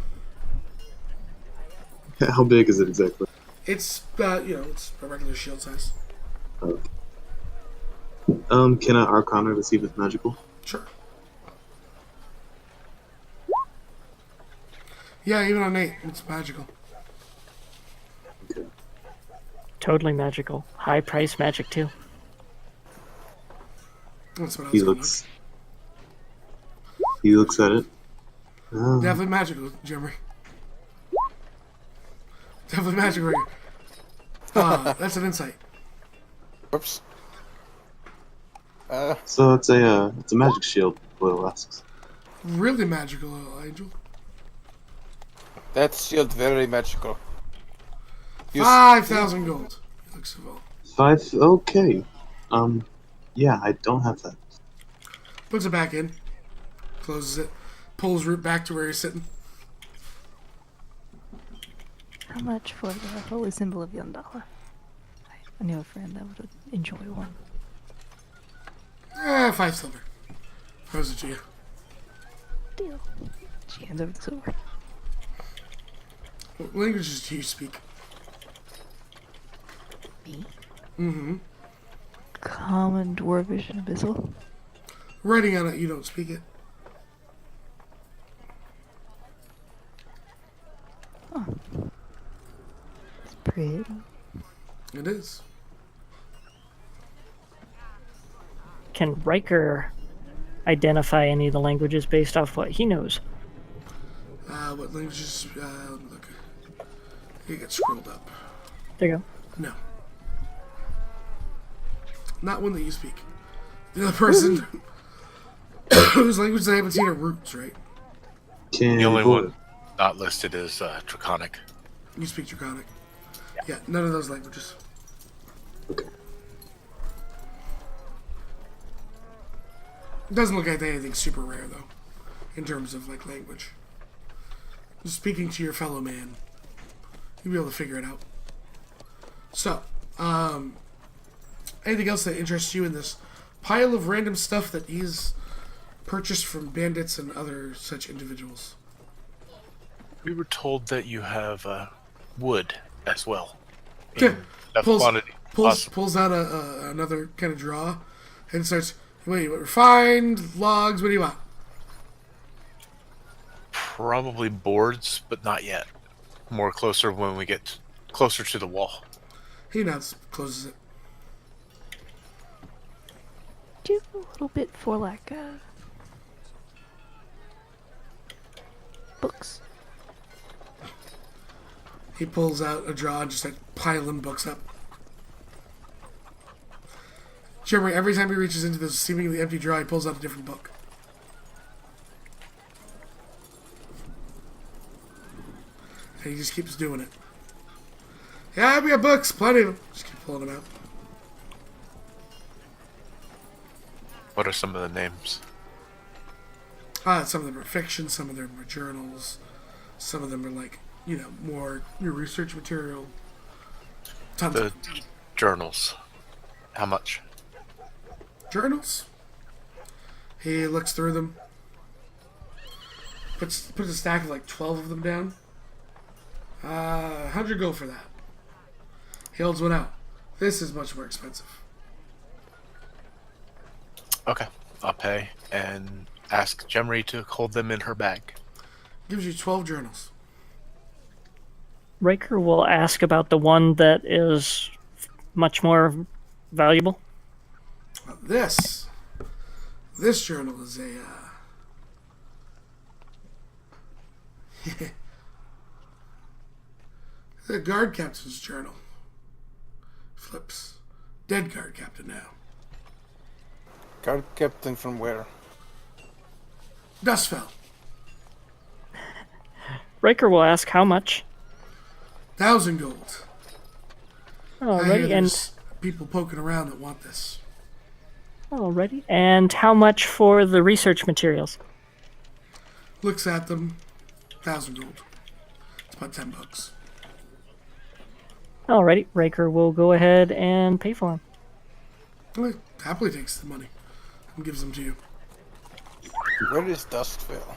How big is it exactly? It's, it's a regular shield size. Okay. Can I Arcana to see if it's magical? Sure. Yeah, even on 8, it's magical. Okay. Totally magical. High price magic too. That's what I He was going He looks at it. Oh, Definitely magical, Jimmy. Definitely magical. Ah, that's an insight. Whoops. So it's a magic shield. Will asks. Really magical, Angel. That shield very magical. You s- 5,000 gold. He looks at Vol. 5. Okay. Yeah, I don't have that. Puts it back in. Closes it. Pulls Root back to where he's sitting. How much for the holy symbol of Yondala? I knew a friend that would enjoy one. 5 silver. Throws it to you. Deal. She hands over the silver. What languages do you speak? Me? Mm-hmm. Common, Dwarvish, and Abyssal. Writing on it, you don't speak it. It's pretty. It is. Can Riker identify any of the languages based off what he knows? What languages? Let me look. You get scrolled up. There you go. No. Not one that you speak. The other person whose language they haven't seen are roots, right? Can The only Bull- one not listed is Draconic. You speak Draconic. Yeah, none of those languages. Okay. It doesn't look like anything super rare, though, in terms of, like, language. Just speaking to your fellow man, you'll be able to figure it out. So, anything else that interests you in this pile of random stuff that he's purchased from bandits and other such individuals? We were told that you have wood as well. Yeah. Enough Pulls, quantity. pulls out another kind of draw and starts, what do you want? Refined logs, what do you want? Probably boards, but not yet. More closer when we get closer to the wall. He nods, closes it. Do you have a little bit for like books? He pulls out a drawer and just like piling books up. Jeremy, every time he reaches into this seemingly empty drawer, he pulls out a different book. And he just keeps doing it. Yeah, we got books, plenty of them. Just keep pulling them out. What are some of the names? Some of them are fiction, some of them are journals, some of them are like, more your research material. Tons The of journals. How much? journals. He looks through them. Puts a stack of like 12 of them down. 100 gold for that. He holds one out. This is much more expensive. Okay, I'll pay and ask Gemry to hold them in her bag. Gives you 12 journals. Riker will ask about the one that is much more valuable. This journal is the guard captain's journal. Flips. Dead guard captain now. Guard captain from where? Dustfell. Riker will ask how much. 1,000 gold. I hear Alrighty, and there's people poking around that want this. alrighty, and how much for the research materials? Looks at them. 1,000 gold. It's about 10 bucks. Alrighty, Riker will go ahead and pay for them. Well, he happily takes the money and gives them to you. Where is Duskville?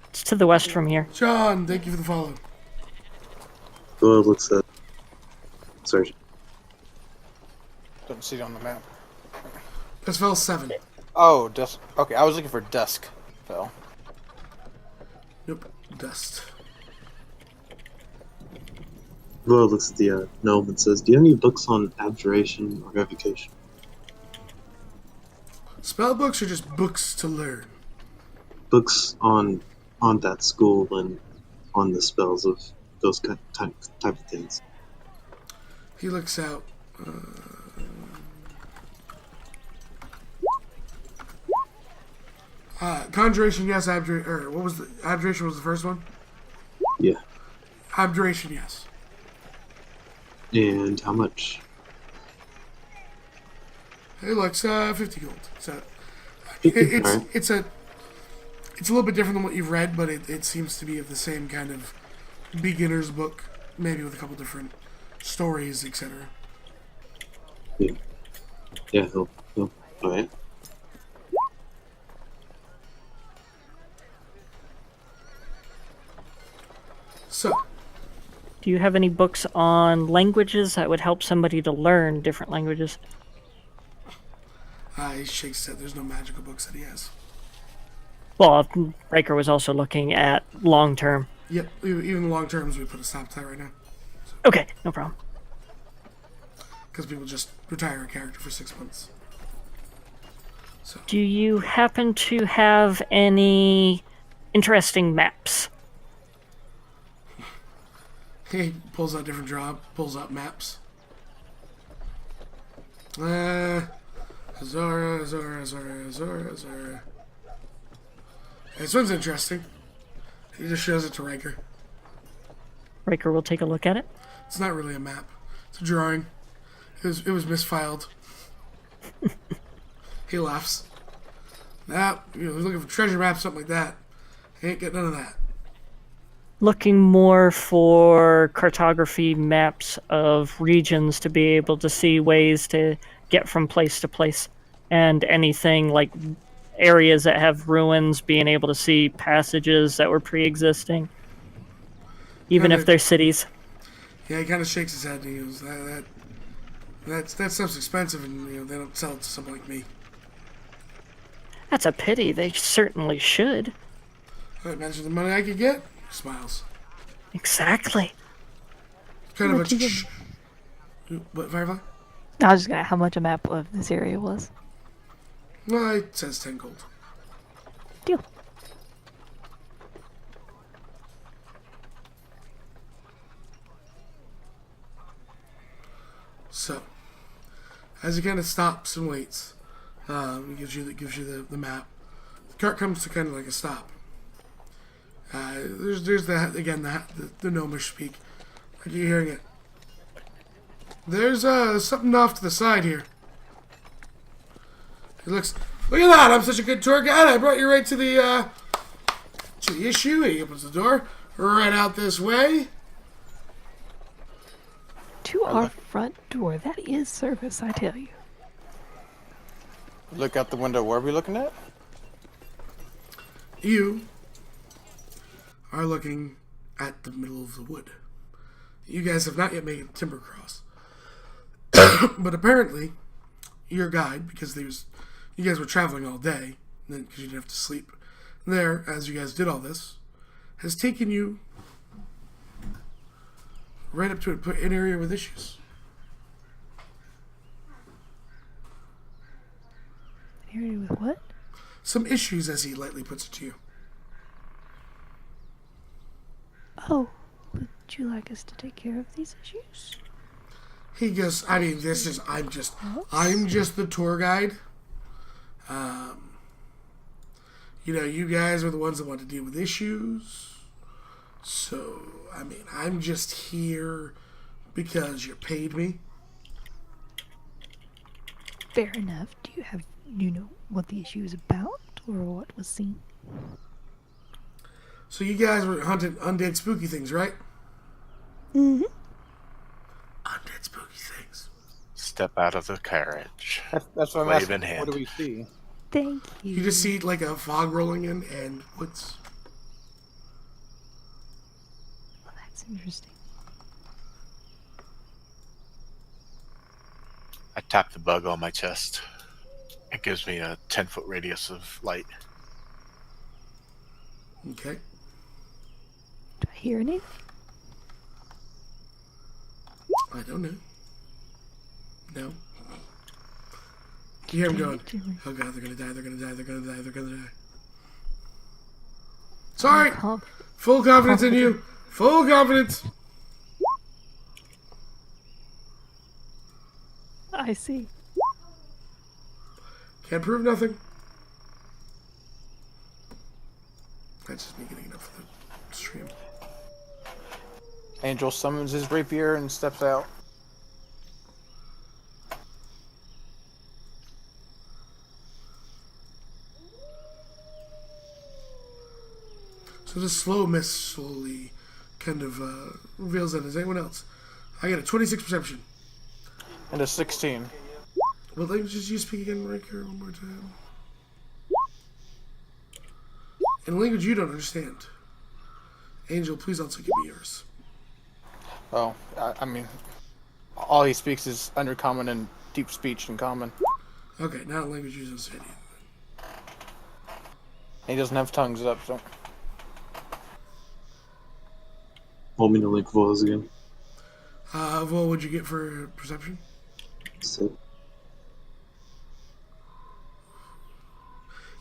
It's to the west from here. John, thank you for the follow. Will looks at Sergeant. Don't see it on the map. Dustfell 7. Oh, Dusk. Okay, I was looking for Duskville. Nope. Dust. Will looks at the gnome and says, "Do you have any books on abjuration or revocation?" Spell books are just books to learn. Books on that school and on the spells of those type of things. He looks out. Conjuration, yes. What was the abjuration? Was the first one? Yeah. Abjuration, yes. And how much? It looks 50 gold. So 50. All right. it's a little bit different than what you've read, but it seems to be of the same kind of beginner's book, maybe with a couple different stories, etc. Yeah. Yeah. He'll. All right. So Do you have any books on languages that would help somebody to learn different languages? he shakes his head. There's no magical books that he has. Well, Riker was also looking at long term. Yep, even long terms we put a stop to that right now Okay, no problem. because people just retire a character for 6 months. So Do you happen to have any interesting maps? he pulls out pulls out maps. Zora. This one's interesting. He just shows it to Riker. Riker will take a look at it. It's not really a map. It's a drawing. It was misfiled. He laughs. Nah, looking for treasure maps, something like that. Ain't got none of that. Looking more for cartography maps of regions to be able to see ways to get from place to place. And anything like areas that have ruins, being able to see passages that were pre-existing. Even if they're cities. Yeah, he kind of shakes his head and he goes, that stuff's expensive and they don't sell it to someone like me. That's a pity. They certainly should. I imagine the money I could get. He smiles. Exactly. Kind of much a... you get? What, Firefly? I was just gonna how much a map of this area was. No, it says 10 gold. Deal. So, as he kind of stops and waits, he gives you the map. The cart comes to kind of like a stop. There's the gnomish speak. Are you hearing it? There's something off to the side here. He looks. Look at that! I'm such a good tour guide. I brought you right to the issue. He opens the door right out this way. To our front door. That is service, I tell you. Look out the window. What are we looking at? You are looking at the middle of the wood. You guys have not yet made it to Timber Cross. But apparently, your guide, because you guys were traveling all day, because you didn't have to sleep there, as you guys did all this, has taken you right up to an area with issues. An area with what? Some issues, as he lightly puts it to you. Oh, would you like us to take care of these issues? He goes, I mean, I'm just the tour guide. You guys are the ones that want to deal with issues. So, I mean, I'm just here because you paid me. Fair enough. Do you know what the issue is about, or what was seen? So you guys were hunting undead spooky things, right? Mm-hmm. Undead spooky things. Step out of the carriage. That's what I'm Wave asking. in hand. What do we see? Thank you. You just see like a fog rolling in and woods. Well, that's interesting. I tap the bug on my chest. It gives me a 10-foot radius of light. Okay. Do I hear anything? I don't know. No. You hear him going, oh god, they're gonna die, they're gonna die, they're gonna die, they're gonna die. Sorry! Full confidence in you! Full confidence! I see. Can't prove nothing. That's just me getting enough for the stream. Angel summons his rapier and steps out. So this slow mist slowly kind of reveals that as anyone else. I got a 26 perception. And a 16. What languages do you speak again, Riker? One more time. In a language you don't understand. Angel, please also give me yours. Oh, I mean, all he speaks is undercommon and deep speech in common. Okay, not a language you don't understand either. And he doesn't have tongues up, so. Want me to link Vols again? Well, what'd you get for perception? So,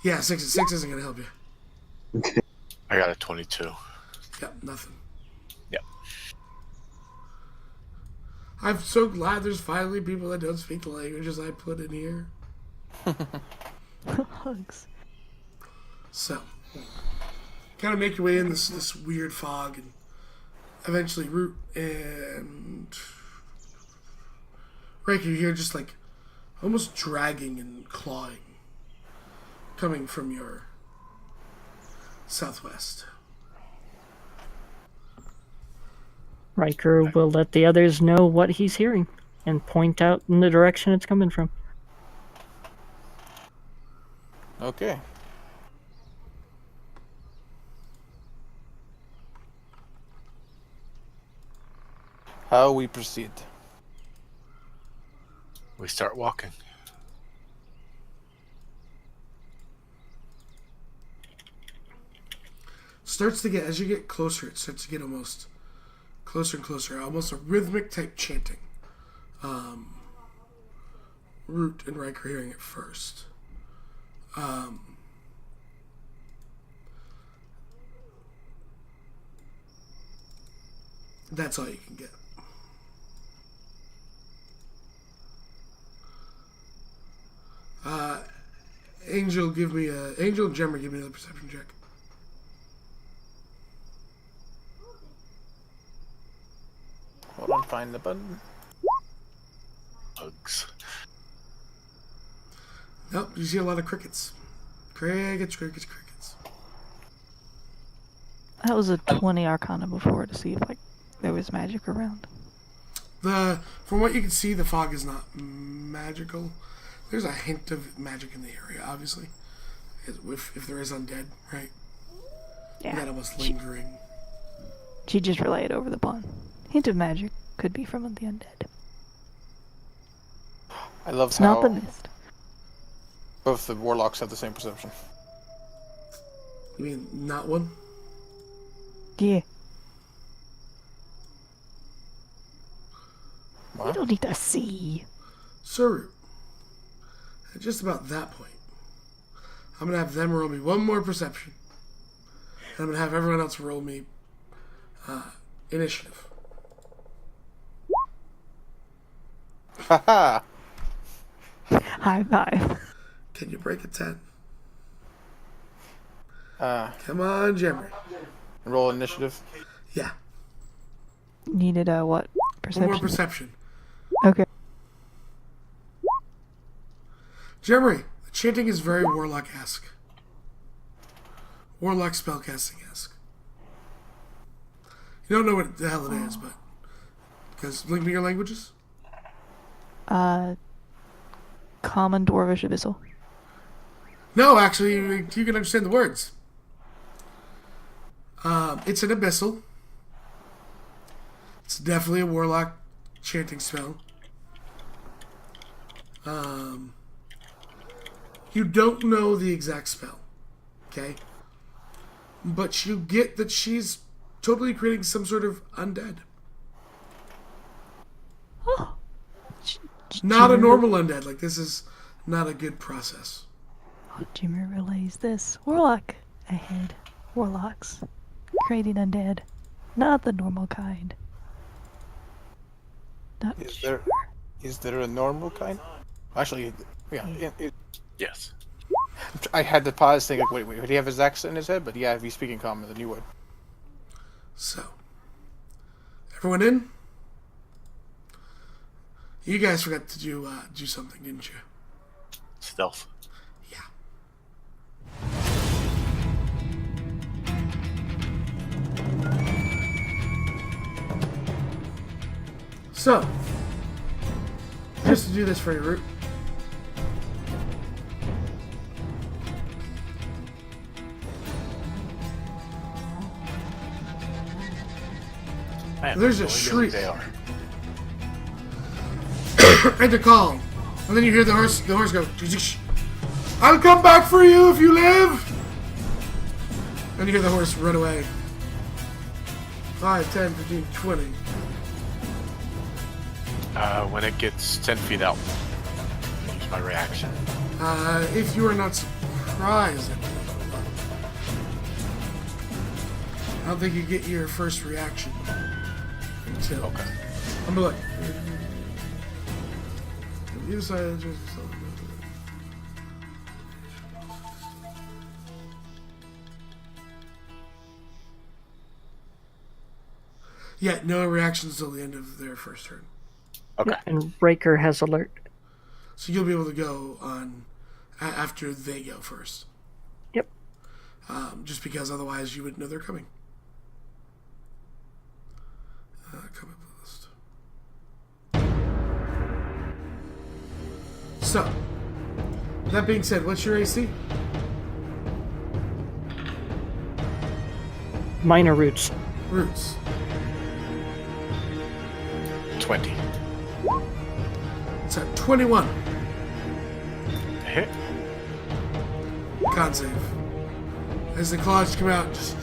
Yeah, 6. 6 isn't gonna help you. okay. I got a 22. Yep, nothing. Yep. I'm so glad there's finally people that don't speak the languages I put in here. Hugs. So, kind of make your way in this weird fog and eventually Root and Riker, you hear just like almost dragging and clawing coming from your southwest. Riker will let the others know what he's hearing and point out in the direction it's coming from. Okay. How we proceed? We start walking. Starts to get, as you get closer, it starts to get almost closer and closer, almost a rhythmic type chanting. Root and Riker hearing it first. That's all you can get. Angel and Gemma give me another perception check. Hold on, find the button. Bugs. Nope, you see a lot of crickets. Crickets. That was a 20 Arcana before to see if like there was magic around. From what you can see, the fog is not magical. There's a hint of magic in the area, obviously. If there is undead, right? Yeah. That almost lingering. She just relayed over the pond. Hint of magic could be from the undead. I love It's how not the mist. both the warlocks have the same perception. You mean not one? Yeah. What? You don't need to see. Sir, at just about that point, I'm going to have them roll me one more perception. And I'm going to have everyone else roll me initiative. Haha! High five. Can you break a 10? Roll Come on, Jeffrey. initiative. Yeah, Needed a what? one Perception. more perception. Okay. Jeremy, the chanting is very warlock-esque. Warlock spellcasting-esque. You don't know what the hell it is, but... Because, link me your languages? Common Dwarvish Abyssal. No, actually, you can understand the words. It's an abyssal. It's definitely a warlock chanting spell. You don't know the exact spell, okay? But you get that she's totally creating some sort of undead. Oh. Not a normal undead. Like, this is not a good process. Jimmy relays this. Warlock ahead. Warlocks. Creating undead. Not the normal kind. Not Is there a normal kind? Actually, yeah. Yes. I had the pause thing. Like, wait, did he have his accent in his head? But yeah, if he's speaking common, then you would. So, everyone in? You guys forgot to do something, didn't you? Stealth. Yeah. So, just to do this for your route. Man, There's a what shriek. They are. And to call. And then you hear the horse go, I'll come back for you if you live! And you hear the horse run away. 5, 10, 15, 20. When it gets 10 feet out, use my reaction. If you are not surprised at me, I don't think you get your first reaction until. Okay. I'm gonna look. You decided to Yeah, no reactions until the end of their first turn. Okay. And Riker has alert. So you'll be able to go on after they go first. Yep. Just because otherwise you wouldn't know they're coming. Come up with a list. So, that being said, what's your AC? Minor roots. Roots. 20. It's at 21. Hit. Con save. As the claws come out, just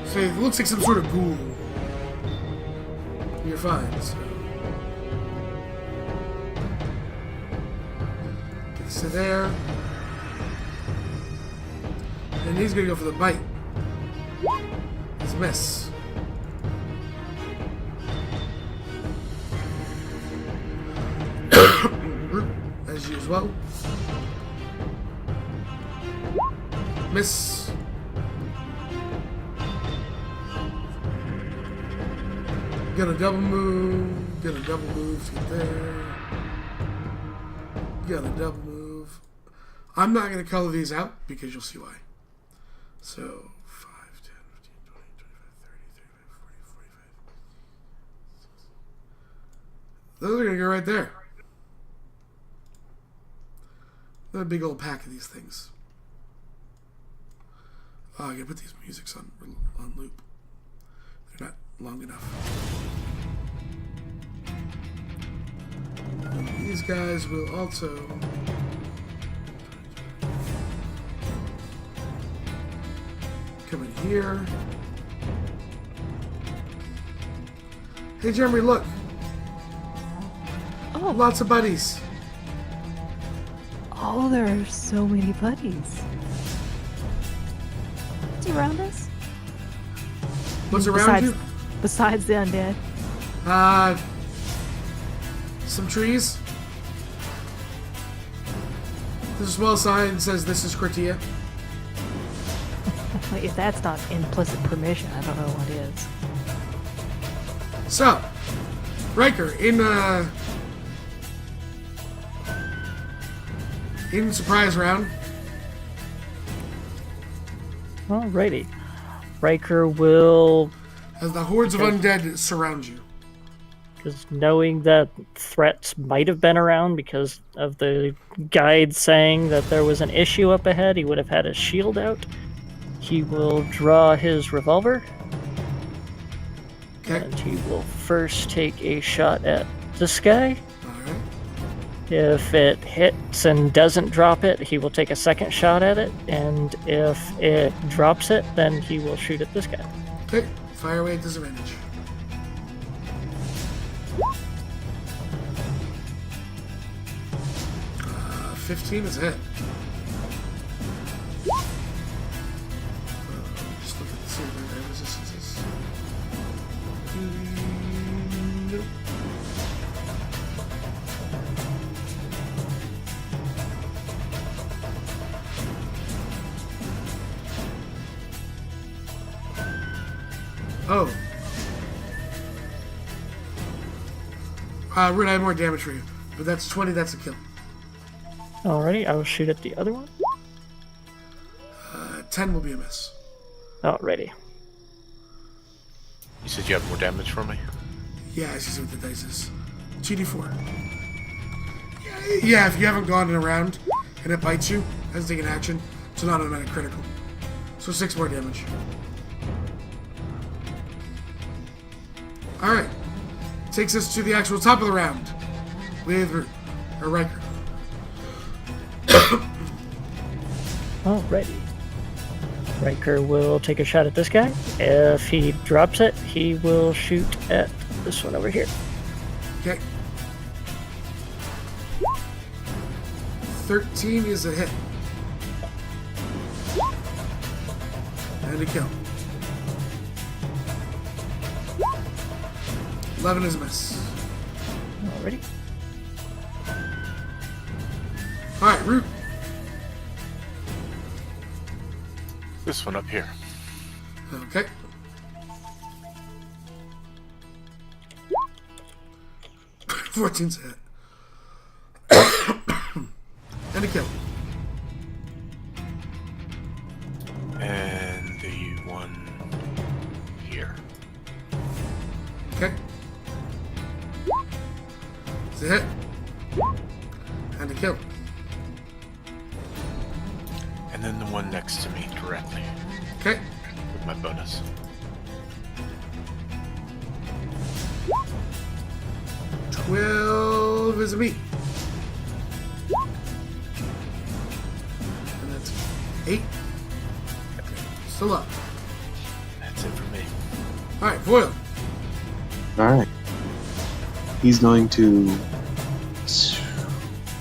so it looks like some sort of ghoul. You're fine. So. Gets to there. And he's gonna go for the bite. It's a miss. As you as well. Miss. Get a double move. Get a double move to get there. Get a double move. I'm not going to color these out because you'll see why. So, 5, 10, 15, 20, 25, 30, 35, 40, 45. Those are going to go right there. A big old pack of these things. Oh, I gotta put these musics on loop. They're not long enough. And these guys will also come in here. Hey Jeremy, look. Oh, Lots of buddies. oh, there are so many buddies. What's around us? What's around you? Besides the undead. Some trees. There's a small sign that says this is Kratia. Like, if that's not implicit permission, I don't know what is. So, Riker, in surprise round, Alrighty. Riker will, as the hordes of undead surround you. because knowing that threats might have been around because of the guide saying that there was an issue up ahead, he would have had his shield out. He will draw his revolver. Okay. And he will first take a shot at this guy. Alright. If it hits and doesn't drop it, he will take a second shot at it. And if it drops it, then he will shoot at this guy. Okay. Fire away at disadvantage. Uh, 15 is a hit. Just look at the see what their resistance is. Nope. Oh. We're gonna have more damage for you. But that's 20, that's a kill. Alrighty, I will shoot at the other one. 10 will be a miss. Alrighty. You said you have more damage for me? Yeah, I see what the dice is. 2d4. Yeah, if you haven't gone in a round and it bites you, it has to take an action. It's an automatic critical. So 6 more damage. Alright. Takes us to the actual top of the round. With Riker. Alrighty. Riker will take a shot at this guy. If he drops it, he will shoot at this one over here. Okay. 13 is a hit. And a kill. 11 is a miss. Alrighty. Alright, Root. This one up here. Okay. Fourteen's a hit. And a kill. And the one here. Okay. It's a hit. And a kill. And then the one next to me directly Okay. with my bonus. 12 is a beat. And that's 8. Okay. Still up. That's it for me. Alright, Voil. Alright. He's going to...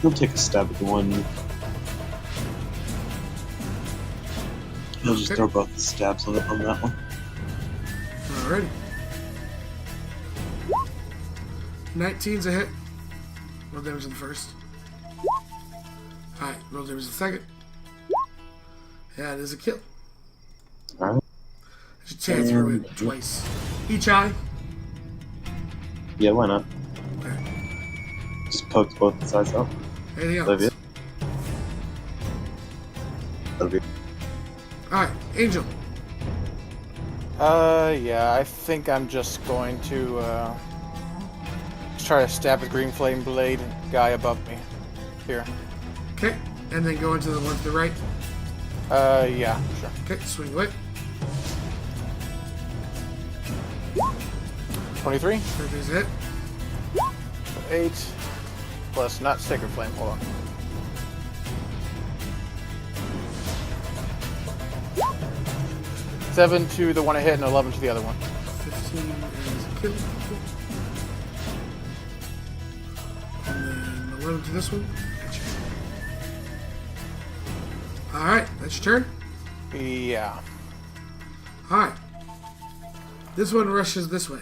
He'll take a stab at the one. He'll just Okay. throw both the stabs on that one. Alrighty. 19's a hit. Roll damage in the first. Alright, roll damage in the second. Yeah, it is a kill. Alright. There's a chance through it twice. Each eye. Yeah, why not? Okay. Just poke both sides out. Anything else? That'll be it. That'll be it. Alright, Angel. Yeah, I think I'm just going to, try to stab the green flame blade guy above me. Here. Okay, and then go into the one to the right. Yeah, sure. Okay, swing away. 23, There's a hit. 8, plus not sacred flame, hold on. 7 to the one I hit and 11 to the other one. 15 is a kill. And then 11 to this one. Gotcha. Alright, that's your turn. Yeah. Alright. This one rushes this way.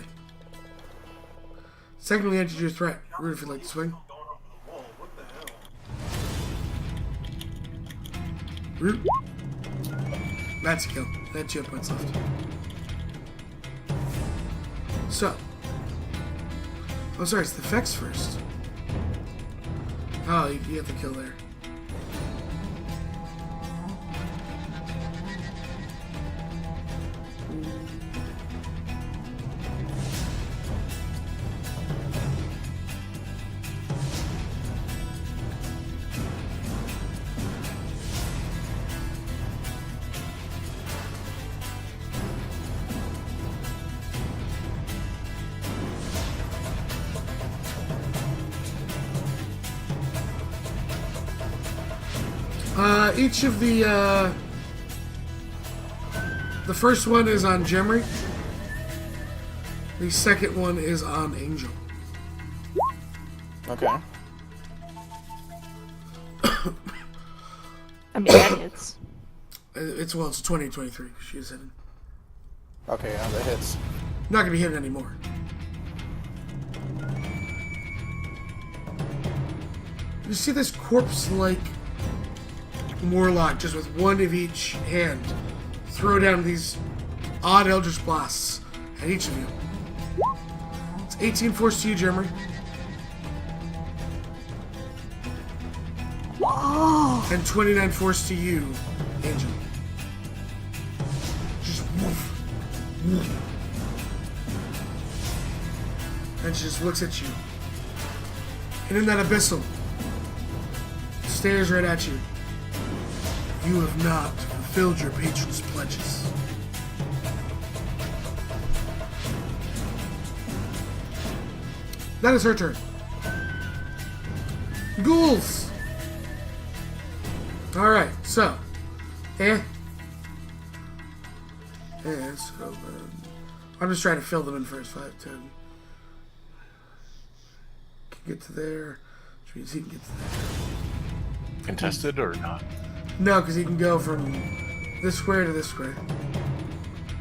Second, we entered your threat. Root if you'd like to swing. Root. That's a kill. That's 2 points left. So. Oh, sorry, it's the effects first. Oh, you have to kill there. Each of the first one is on Gemry. The second one is on Angel. Okay. I mean, that hits. It's a 20 and 23. She is hitting. Okay, yeah, that hits. Not gonna be hitting anymore. You see this corpse-like warlock just with one of each hand throw down these odd eldritch blasts at each of you. It's 18 force to you, Jeremy. Oh, And 29 force to you, Angel. Just woof. Woof. And she just looks at you. And in that abyssal, stares right at you. You have not fulfilled your patron's pledges. That is her turn. Ghouls! Alright, so. So, I'm just trying to fill them in first. 5, 10. Can get to there. Which means he can get to there. Contested or not? No, because he can go from this square to this square.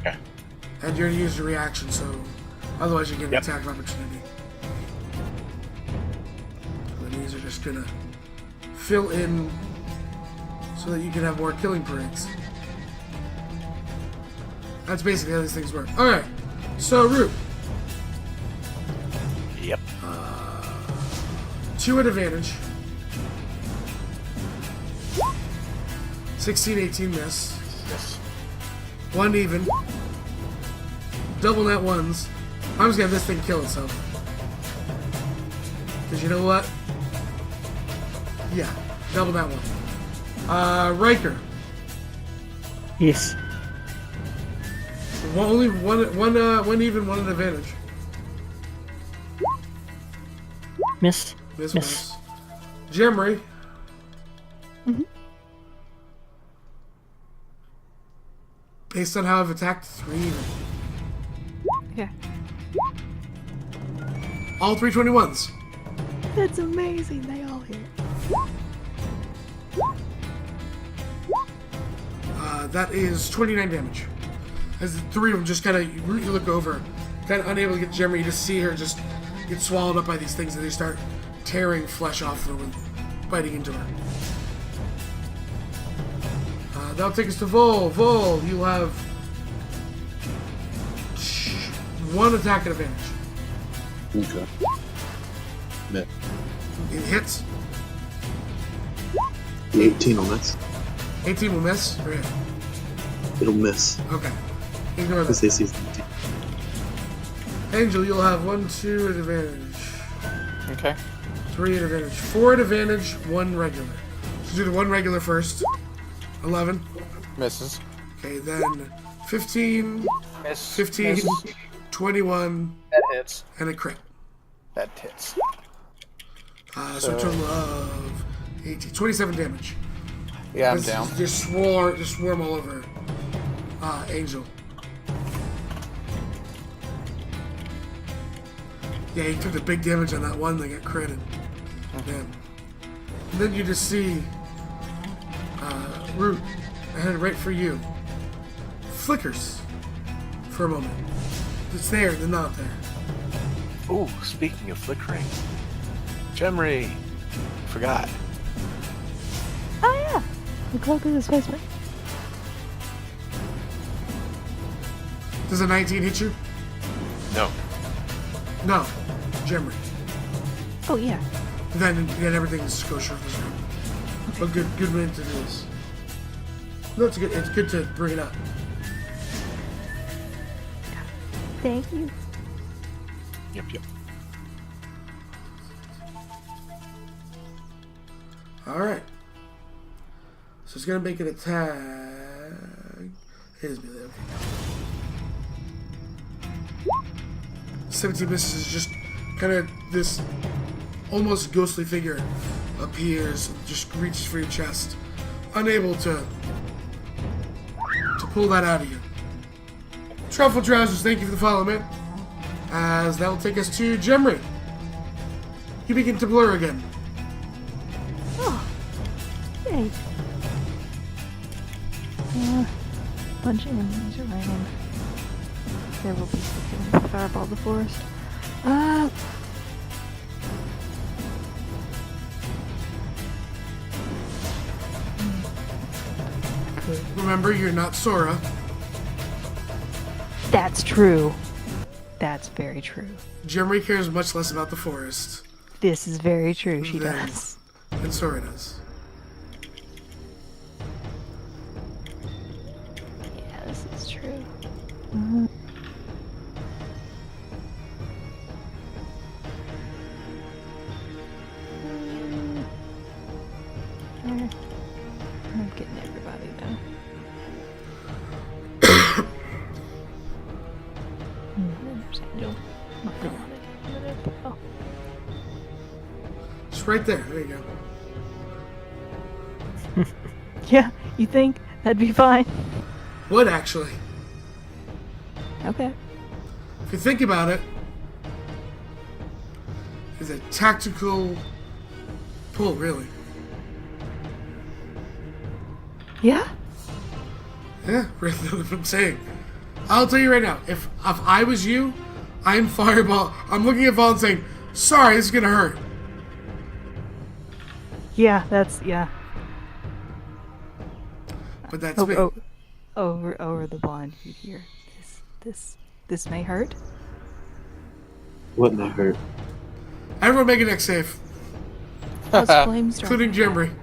Okay. And you're going to use your reaction, so otherwise you get an Yep. attack of opportunity. So these are just going to fill in so that you can have more killing parades. That's basically how these things work. Alright, so Root. Yep. 2 at advantage. 16, 18 miss. Yes. 1 even. Double net ones. I'm just gonna have this thing kill itself. Because you know what? Yeah, double that one. Riker. Yes. Only one even, one at advantage. Miss. Miss. Gemry. Based on how I've attacked 3 even. okay. All 3 21s. That's amazing. They all hit. That is 29 damage. As the 3 of them just kind of, you look over, kind of unable to get Gemry, you just see her just get swallowed up by these things and they start tearing flesh off her and biting into her. That'll take us to Vol. Vol, you'll have 1 attack at advantage. Okay. Miss. It hits. The 18 will miss. 18 will miss. Or hit. It'll miss. Okay. Ignore Because that. they see 18. Angel, you'll have 1, 2 at advantage. Okay. 3 at advantage. 4 at advantage, 1 regular. So do the 1 regular first. 11. Misses. Okay, then 15, Miss. 15, Miss. 21, That hits. and a crit. That hits. So a total of 18, 27 damage. Yeah, I'm This down. is just swarm all over Angel. Yeah, he took the big damage on that one that got critted. Damn. And then you just see Root headed right for you. Flickers for a moment. It's there, then not there. Ooh, speaking of flickering. Gemry. Forgot. Oh yeah. The cloak is displacement. Does a 19 hit you? No. No. Gemry. Oh yeah. Then everything's kosher for sure. But good way to do this. No, it's good. It's good to bring it up. Thank you. Yep. All right. So it's gonna make an attack. It is melee. Okay. 17 misses. Is just kind of this almost ghostly figure appears, and just reaches for your chest, unable to pull that out of you. Truffle Trousers, thank you for the follow, man. As that will take us to Gemry. You begin to blur again. Oh. Yay. Bunch of enemies around. Several people killing fireball the forest. Remember, you're not Sora. That's true. That's very true. Jimmy cares much less about the forest This is very true. She Then- does. than Sora does. Yeah, this is true. I'm getting everybody done. There's Angel. Nothing on it. Oh. Just right there. There you go. Yeah, you think that'd be fine? Would actually. Okay. If you think about it, it's a tactical pull, really. Yeah? Yeah, right. That's what I'm saying. I'll tell you right now. If I was you, I'm fireball. I'm looking at Vaughn saying, "Sorry, this is gonna hurt." Yeah, yeah. But that's me. Over the bond you hear. This may hurt. What may hurt? Everyone make a next save, How's flames including Jimry.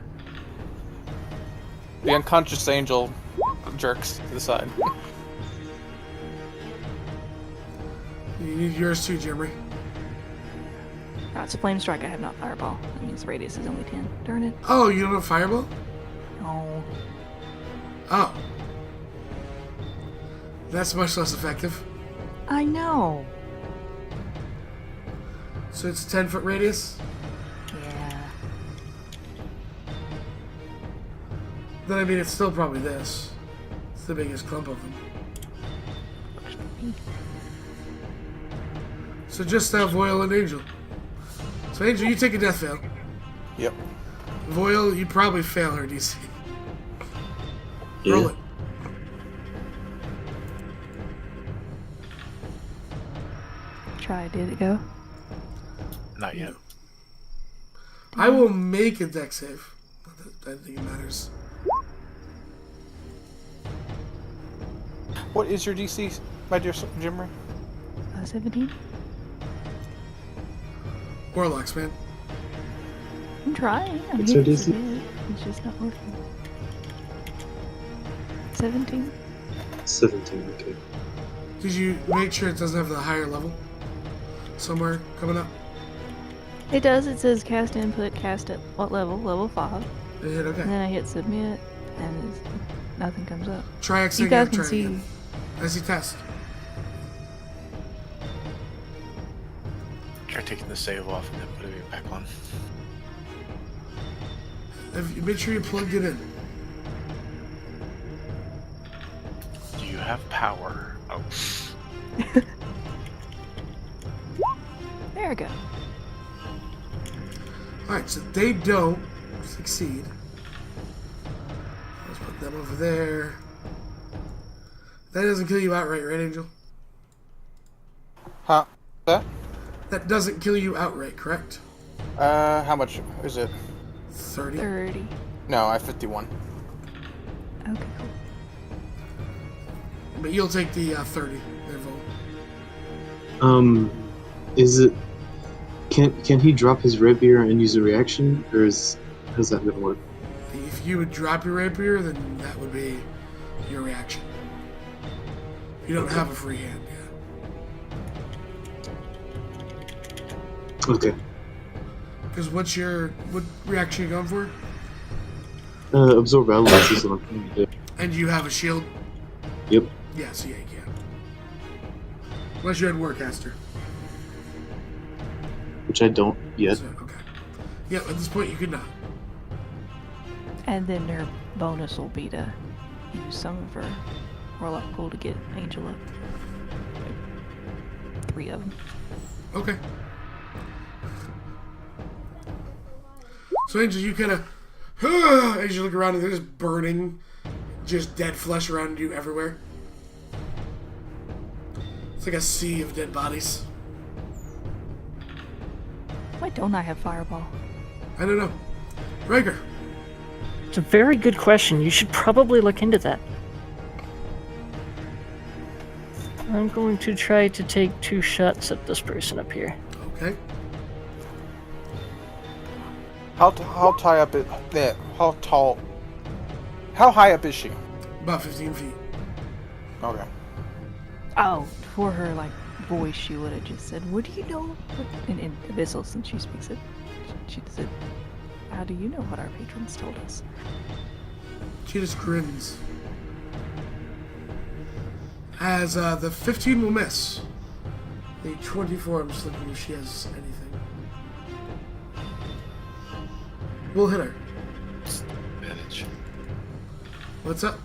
The unconscious angel jerks to the side. You need yours too, Jimry. Oh, it's a flame strike. I have not fireball. That means the radius is only 10. Darn it. Oh, you don't have fireball? Oh. Oh. That's much less effective. I know. So it's a 10-foot radius? Yeah. Then I mean, it's still probably this. It's the biggest clump of them. So just Voil and Angel. So Angel, you take a death fail. Yep. Voil, you probably fail her DC. Yeah. Roll it. Try. Did it go? Not yet. I will make a deck save. I don't think it matters. What is your DC, my dear Jimry? 17? Warlocks, man. I'm trying. I'm What's your hitting DC? for it. It's just not working. 17? 17, okay. Did you make sure it doesn't have the higher level? Somewhere coming up? It does. It says cast input, cast at what level? Level 5. You hit okay. And then I hit submit, and nothing comes up. Try X again. You guys can Try see. again. I see test. Try taking the save off and then putting it back on. Make sure you plugged it in. Do you have power? Oh. There we go. Alright, so they don't succeed. Let's put them over there. That doesn't kill you outright, right, Angel? Huh? That? That doesn't kill you outright, correct? How much is it? 30. 30. No, I have 51. Okay, cool. But you'll take the 30, their vote. Is it... Can he drop his rapier and use a reaction, or how's that gonna work? If you would drop your rapier, then that would be your reaction. You don't have a free hand yet. Okay. Because what reaction you going for? Absorb elements is what I'm trying to do. And you have a shield? Yep. Yeah, so yeah, you can. Unless you had Warcaster. Which I don't yet. So, okay. Yeah, at this point you could not. And then their bonus will be to use some of her Warlock pool to get Angel up. 3 of them. Okay. So Angel, you kind of, as you look around and there's burning, just dead flesh around you everywhere. It's like a sea of dead bodies. Why don't I have Fireball? I don't know. Riker. It's a very good question. You should probably look into that. I'm going to try to take 2 shots at this person up here. Okay. How high up is there? How tall? How high up is she? About 15 feet. Okay. Oh, for her like voice, she would have just said, "What do you know?" In Abyssal, since she speaks it, she said, "How do you know what our patrons told us?" She just grins. As the 15 will miss. The 24, I'm just looking if she has anything. We'll hit her. Advantage. What's up?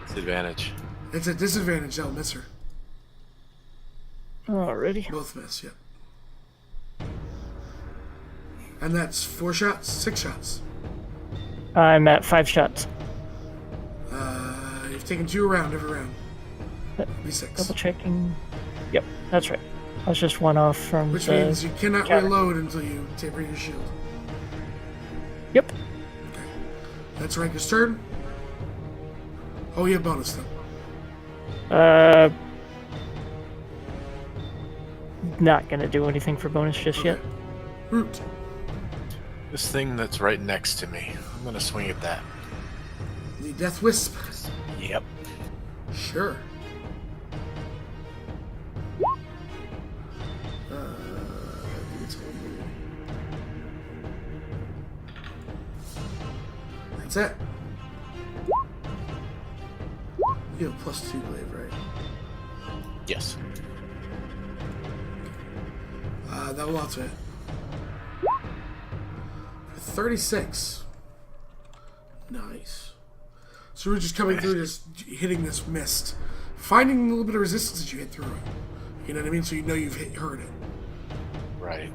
Disadvantage. It's a disadvantage. I'll miss her. Alrighty. Both miss, yep. And that's 4 shots, 6 shots. I'm at 5 shots. You've taken 2 around every round. Be 6. Double checking. Yep, that's right. I was just 1 off from Which the means you cannot counter. reload until you taper your shield. Yep. Okay. That's Ranker's turn. Oh, you have bonus though. Not gonna do anything for bonus just yet. Okay. Root. This thing that's right next to me. I'm gonna swing at that. The Death Wisp. Yep. Sure. That's it. You have +2 glaive, right? Yes. That will also hit. 36. Nice. So we're just coming through, just hitting this mist, finding a little bit of resistance as you hit through it. You know what I mean? So you know you've heard it. Right.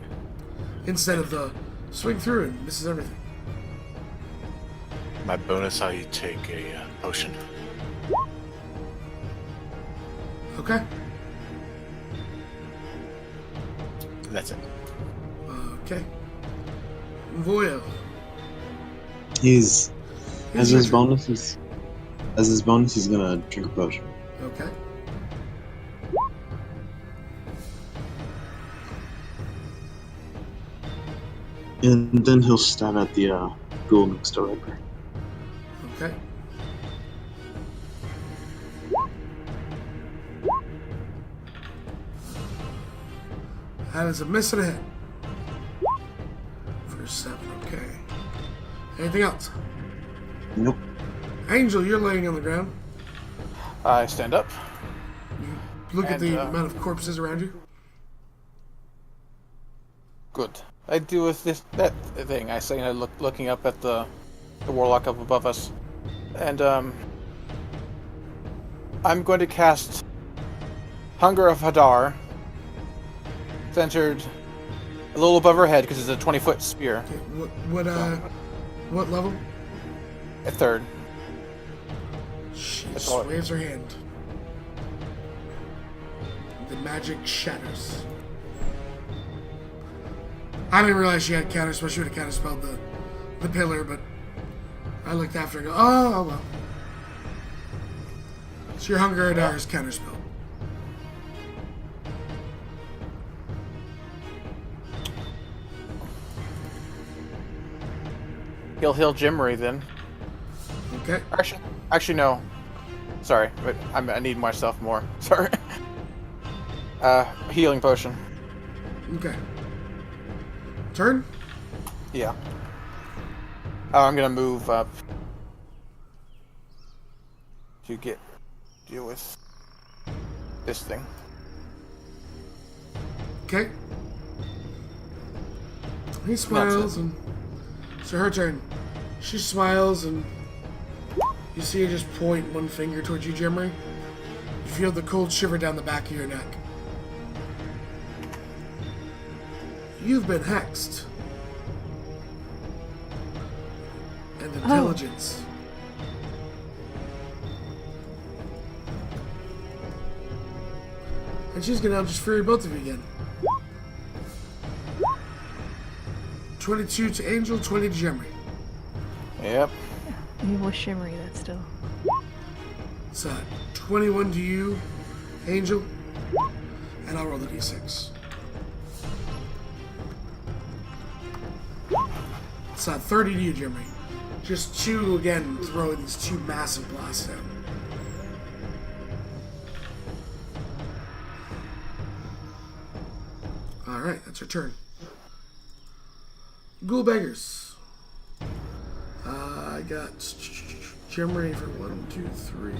Instead of the swing through and misses everything. My bonus, I take a potion. Okay. And that's it. Okay. Voyo. He's as your his turn. bonus. He's gonna drink a potion, Okay. and then he'll stab at the ghoul next to Riker. Okay. That is a miss and a hit. For 7, okay. Anything else? Nope. Angel, you're laying on the ground. I stand up. Look at And, the amount of corpses around you. Good. I do with that thing. I say, looking up at the warlock up above us, and I'm going to cast Hunger of Hadar, centered a little above her head because it's a 20-foot spear. Okay, what level? At 3rd. She That's all it- waves her hand. The magic shatters. I didn't realize she had counterspell. She would have counterspelled the pillar, but I looked after and go, oh well. So your Hunger Hadar is counterspell. He'll heal Jimmery then. Okay. Actually no. Sorry, but I need myself more. Sorry. Healing potion. Okay. Turn? Yeah. I'm gonna move up to deal with this thing. Okay. He smiles and so her turn. She smiles and you see her just point one finger towards you, Jimmery. You feel the cold shiver down the back of your neck. You've been hexed. And intelligence. And she's gonna just fury both of you again. 22 to Angel, 20 to Jimmery. Yep. Even with Shimmery, that's still. So 21 to you, Angel, and I'll roll the d6. It's 30 to you, Jimmy. Just two again, throwing these two massive blasts down. Alright, that's your turn. Ghoul Beggars. I got Jimry for 1, 2, 3.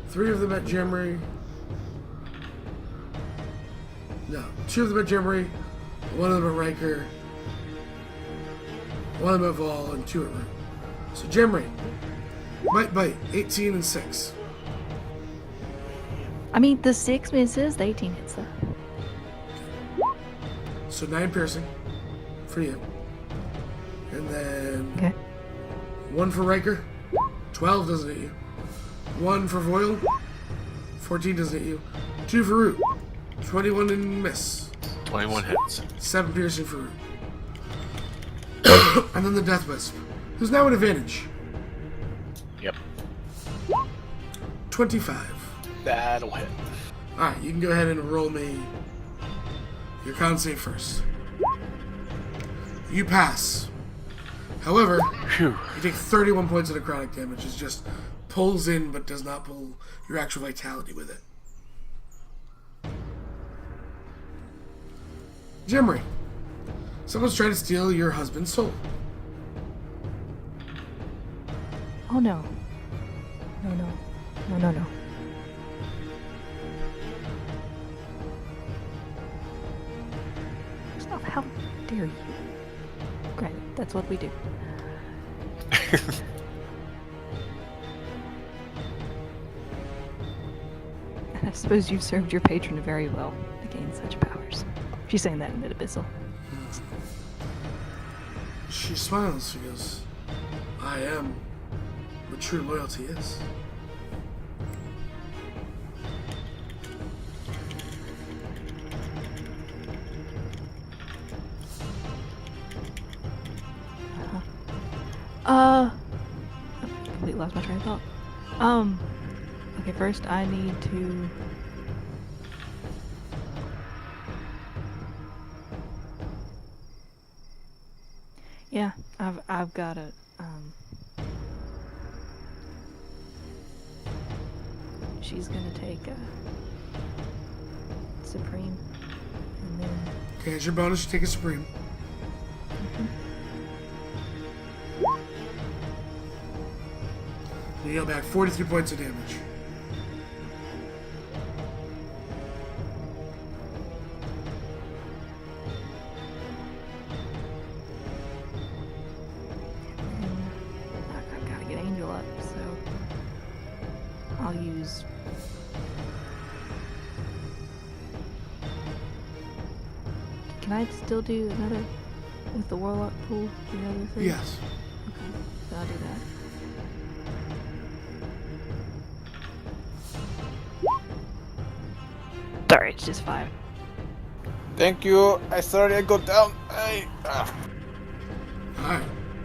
3 of them at Jimry. No, 2 of them at Jimry. 1 of them at Riker. 1 of them at Vol, and 2 at Root. So Jimry. Might bite. 18 and 6. I mean, the 6 misses, the 18 hits though. So 9 piercing for you. And then Okay. 1 for Riker. 12 doesn't hit you. 1 for Voil. 14 doesn't hit you. 2 for Root. 21 and miss. 21 hits. 7 piercing for Root. And then the Death Wisp, who's now at advantage. Yep. 25. That'll hit. Alright, you can go ahead and roll me your con save first. You pass. However, Phew. you take 31 points of necrotic damage. It just pulls in but does not pull your actual vitality with it. Jimry. Someone's trying to steal your husband's soul. Oh no. No. Stop, how dare you? Granted, that's what we do. And I suppose you've served your patron very well to gain such powers. She's saying that in mid-abyssal. She smiles. She goes, I am what true loyalty is. I completely lost my train of thought. Okay, first I need to... Yeah, I've got a, she's gonna take a Supreme, and then... Okay, as your bonus, you take a Supreme. You heal back 43 points of damage. I've got to get Angel up, so I'll use... Can I still do another with the Warlock pool? The other thing? Yes. Okay, so I'll do that. Sorry, it's just 5. Thank you. I go down. Alright.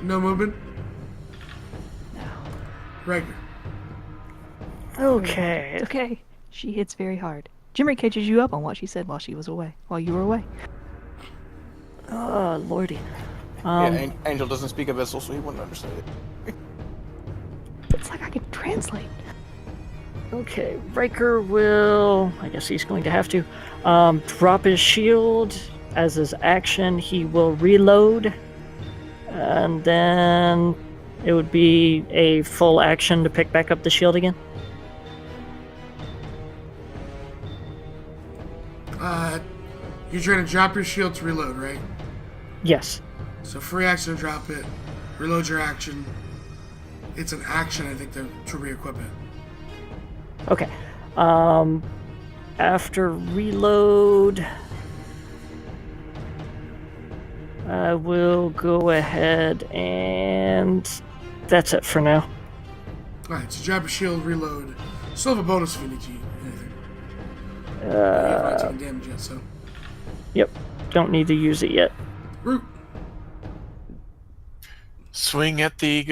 No movement. No. Riker. Okay. It's okay. She hits very hard. Jimmy catches you up on what she said while she was away, while you were away. Oh, lordy. Angel doesn't speak Abyssal, so he wouldn't understand it. It's like I can translate. Okay, Riker will... I guess he's going to have to drop his shield. As his action, he will reload. And then it would be a full action to pick back up the shield again. You're trying to drop your shield to reload, right? Yes. So free action to drop it, reload your action. It's an action, I think, to re-equip it. Okay. After reload, I will go ahead and that's it for now. Alright, so drop your shield, reload. Still have a bonus if you need to eat anything. You've not taken damage yet, so. Yep. Don't need to use it yet. Root. Swing at the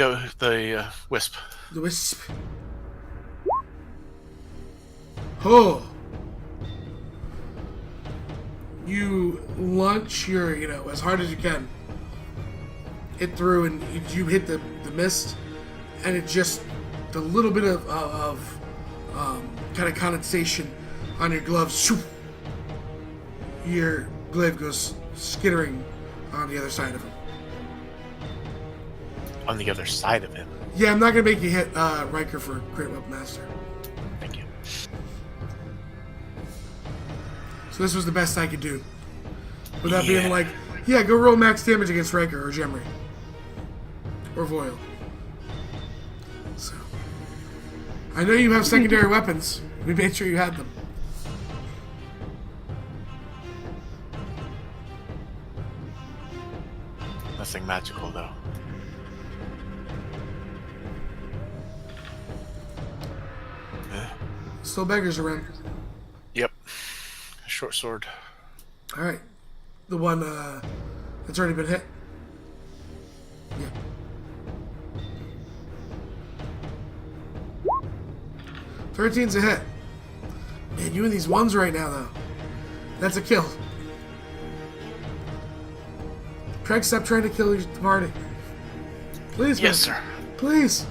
wisp. The wisp. Oh. You launch your, as hard as you can. Hit through and you hit the mist, and it just a little bit of kind of condensation on your gloves. Shoo! Your glaive goes skittering on the other side of him. On the other side of him. Yeah, I'm not gonna make you hit Riker for Great Weapon Master. Thank you. So this was the best I could do. Without being like, yeah, go roll max damage against Riker or Gemry. Or Voil. So. I know you have secondary weapons. We made sure you had them. Nothing magical, though. Still beggars around. Yep. Short sword. Alright. The one that's already been hit. Yeah. "13's a hit. Man, you and these ones right now, though. That's a kill. Craig, stop trying to kill your party. Please, Yes, man. sir. Please.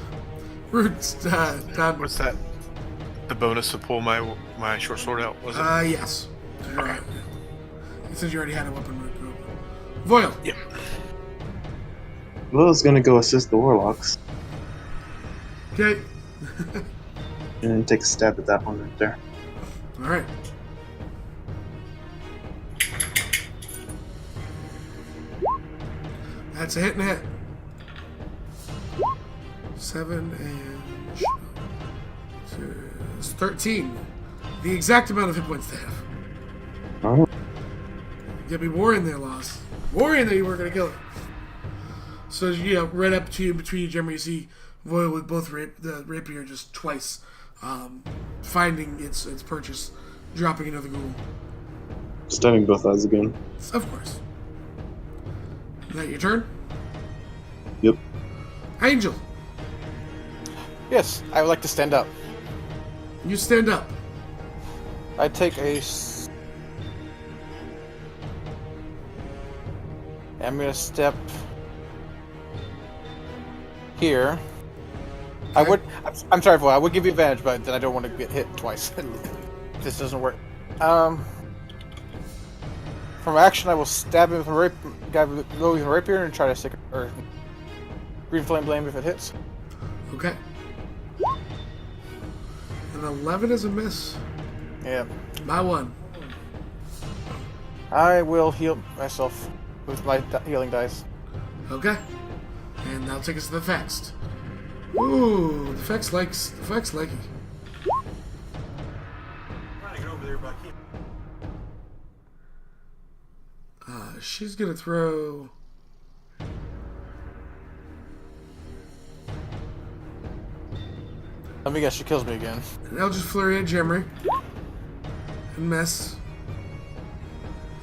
Rude's done. What's that? The bonus to pull my short sword out, was it? Yes. Okay. It says you already had a weapon. Voil. Yep. Well, it's gonna go assist the warlocks Okay. and take a stab at that one right there. Alright. That's a hit and a hit. 7 and 2 is 13. The exact amount of hit points they have. Oh, You'll be worrying there, Loss. Worrying that you weren't going to kill it. So, yeah, right up to you, between you, Gemma, you see Voil with both the rapier just twice, finding its purchase, dropping another ghoul. stunning both eyes again. Of course. Is that your turn? Yep. Angel, Yes, I would like to stand up. you stand up. I take I'm gonna step here. I Okay. would. I'm sorry, Voy. I would give you advantage, but then I don't want to get hit twice. This doesn't work. From action, I will stab him with a guy with a rapier and try to stick or green flame blame if it hits. Okay. An 11 is a miss. Yeah. My one. I will heal myself with my healing dice. Okay. And that'll take us to the Fext. Ooh, the Fext likes it. She's gonna throw. Let me guess, she kills me again. And I'll just flurry at Gemry. And miss.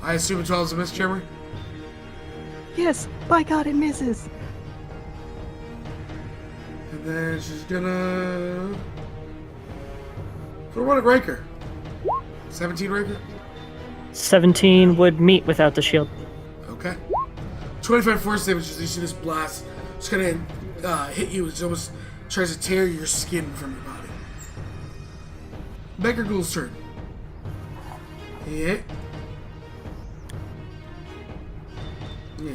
I assume a 12 is a miss, Gemry? Yes, by God, it misses. And then she's gonna throw one at Riker. 17 Riker? 17 would meet without the shield. Okay. 25 force damage as you see this blast. It's gonna hit you. It almost tries to tear your skin from your body. Beggar Ghoul's turn. Yeah. Yeah.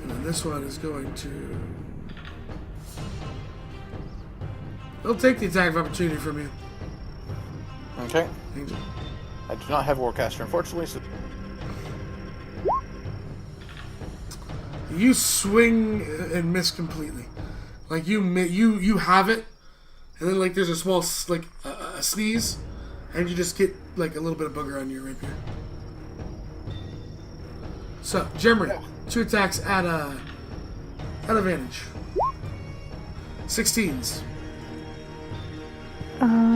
And then this one is going to. They'll take the attack of opportunity from you. Okay. Angel. I do not have Warcaster, unfortunately. So You swing and miss completely. Like you have it, and then like there's a small a sneeze, and you just get like a little bit of booger on your rapier. So Gemry, 2 attacks at advantage. 16s.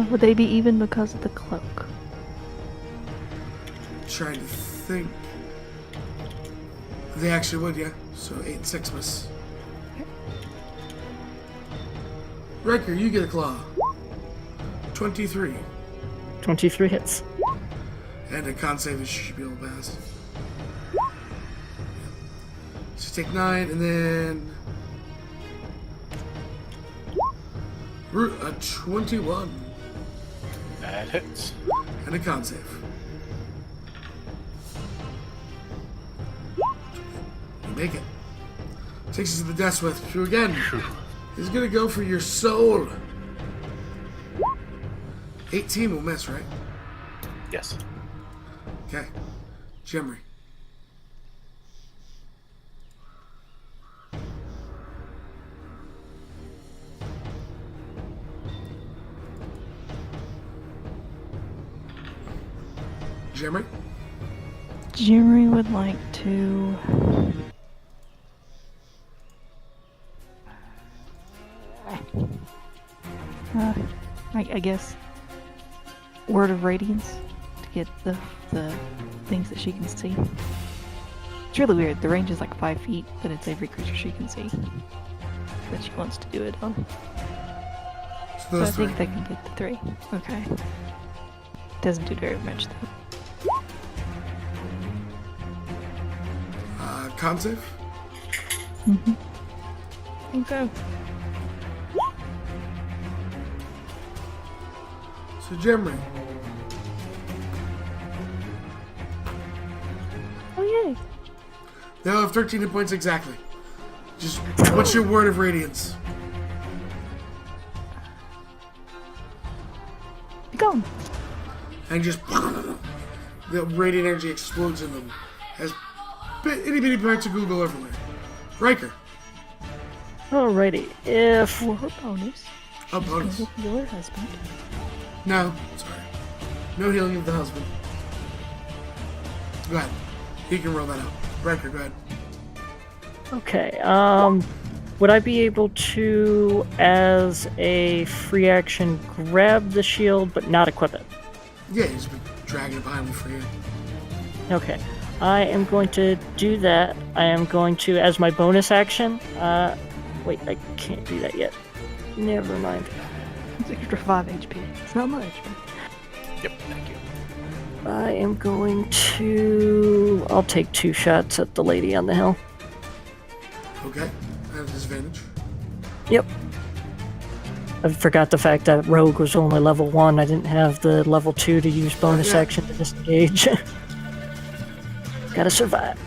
Would they be even because of the cloak? Trying to think. They actually would, yeah. So 8 and 6 miss. Riker, you get a claw. 23. 23 hits. And a con save that she should be able to pass. So take 9, and then a 21 That hits. and a con save. You make it. Takes you to the death with you again. He's gonna go for your soul. 18 will miss, right? Yes. Okay. Jimry. Jimry? Jimmy would like to. I guess Word of Radiance to get the things that she can see. It's really weird. The range is like 5 feet, but it's every creature she can see that she wants to do it on. So So I those three. think they can get the 3. Okay. Doesn't do very much though. Con save? Mm-hmm. I think so. So Jimry. Oh yay! They'll have 13 hit points exactly. Just, what's your word of radiance? Be gone. And just, the radiant energy explodes in them. Has itty bitty parts of Google everywhere. Riker. Alrighty. If For her bonus, A bonus. she's gonna heal her husband. No, sorry. No healing of the husband. Go ahead. You can roll that out. Riker, go ahead. okay, would I be able to, as a free action, grab the shield but not equip it? Yeah, he's been dragging it behind me for you. Okay. I am going to do that. I am going to, as my bonus action, wait, I can't do that yet. Never mind. It's extra 5 HP. It's not much, but Yep, thank you. I am going to... I'll take 2 shots at the lady on the hill. Okay. At a disadvantage. Yep. I forgot the fact that Rogue was only level 1. I didn't have the level 2 to use bonus Yeah. action to disengage. Gotta survive.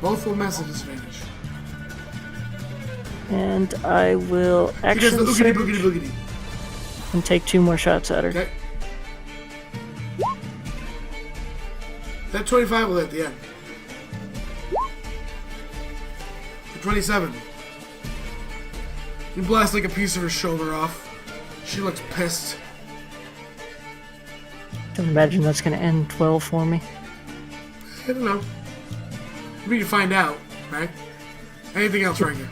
Both will miss at disadvantage. And I will He does action the oogity surge boogity boogity. and take 2 more shots at her. Okay. That 25 will hit the end. For 27. You blast like a piece of her shoulder off. She looks pissed. Don't imagine that's gonna end well for me. I don't know. We can find out, right? Anything else, Riker?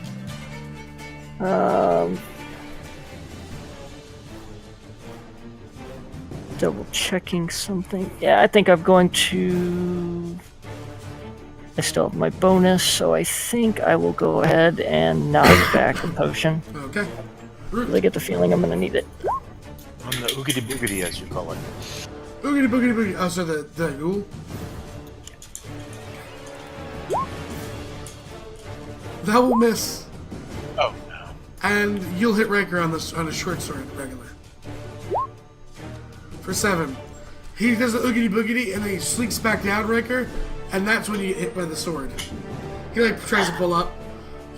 Double checking something. Yeah, I think I'm going to... I still have my bonus, so I think I will go ahead and knock back a potion. Okay. I get the feeling I'm gonna need it. On the oogity boogity, as you call it. Boogity boogity boogity. Oh, so the ghoul? That will miss. Oh, no. And you'll hit Riker on a short sword, regular. For 7. He does the oogity boogity and then he slinks back down, Riker, and that's when you get hit by the sword. He like tries to pull up,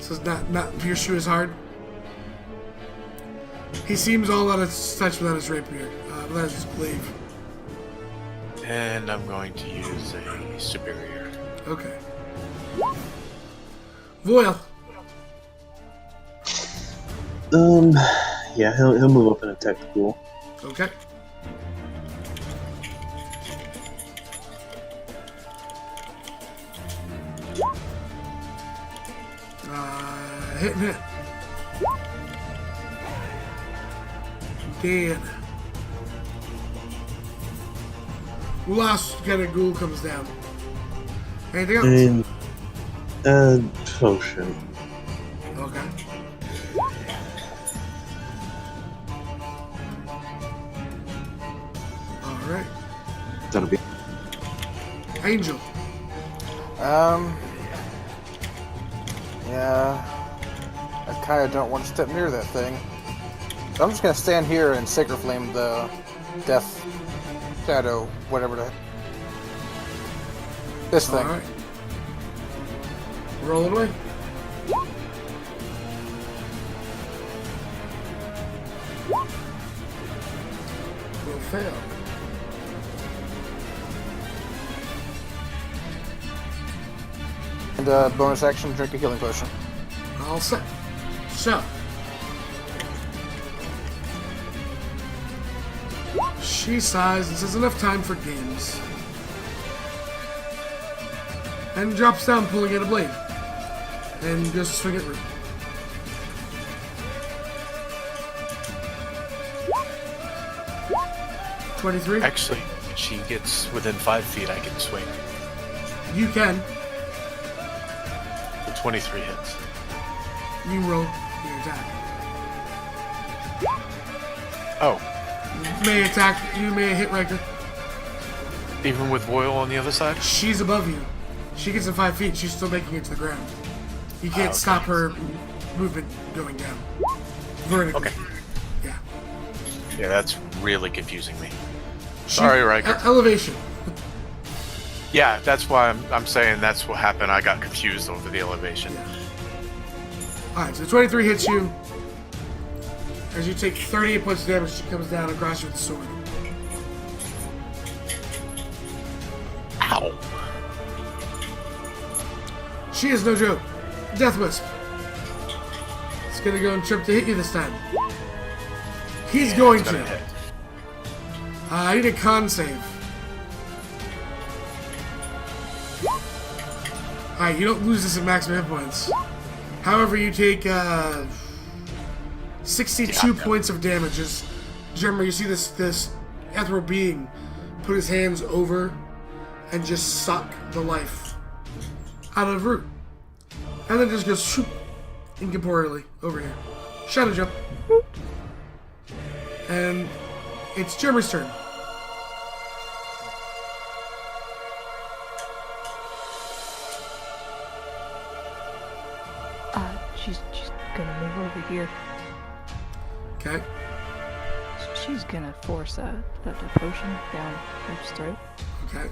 so it's not pierce you as hard. He seems all out of touch without his rapier, without his glaive. And I'm going to use a superior. Okay. Voil. Yeah, he'll move up and attack the ghoul. Okay. Hit and hit. Dan. Last kind of ghoul comes down. Anything else? And potion. Okay. right. That'll be. Angel. Yeah. I kind of don't want to step near that thing. So I'm just going to stand here and Sacred Flame the Death Shadow, whatever the... This thing. Alright. Roll it away. Will fail. And bonus action, drink a healing potion. All set. So. She sighs and says enough time for games. And drops down, pulling at a blade. And goes to swing at Root. $23. Actually, if she gets within 5 feet, I can swing. You can. The 23 hits. You roll your attack. Oh, May attack. You may hit Riker. even with Voil on the other side? She's above you. She gets to 5 feet. She's still making it to the ground. You can't Okay. stop her movement going down. Vertically. Okay. Yeah. Yeah, that's really confusing me. Sorry, Riker. Elevation. Yeah, that's why I'm saying that's what happened. I got confused over the elevation. Alright, so 23 hits you. As you take 38 points of damage, she comes down across you with the sword. Ow. She is no joke. Death Wisp. It's gonna go and trip to hit you this time. He's going It's to. gonna hit. I need a con save. Alright, you don't lose this at maximum hit points. However, you take 62 points of damage. As Jeremy, you see this ethereal being put his hands over and just suck the life out of Root. And then just goes shoop, incorporeally over here. Shadow jump. And it's Jeremy's turn. She's gonna move over here. Okay. She's gonna force the potion down her throat. Okay.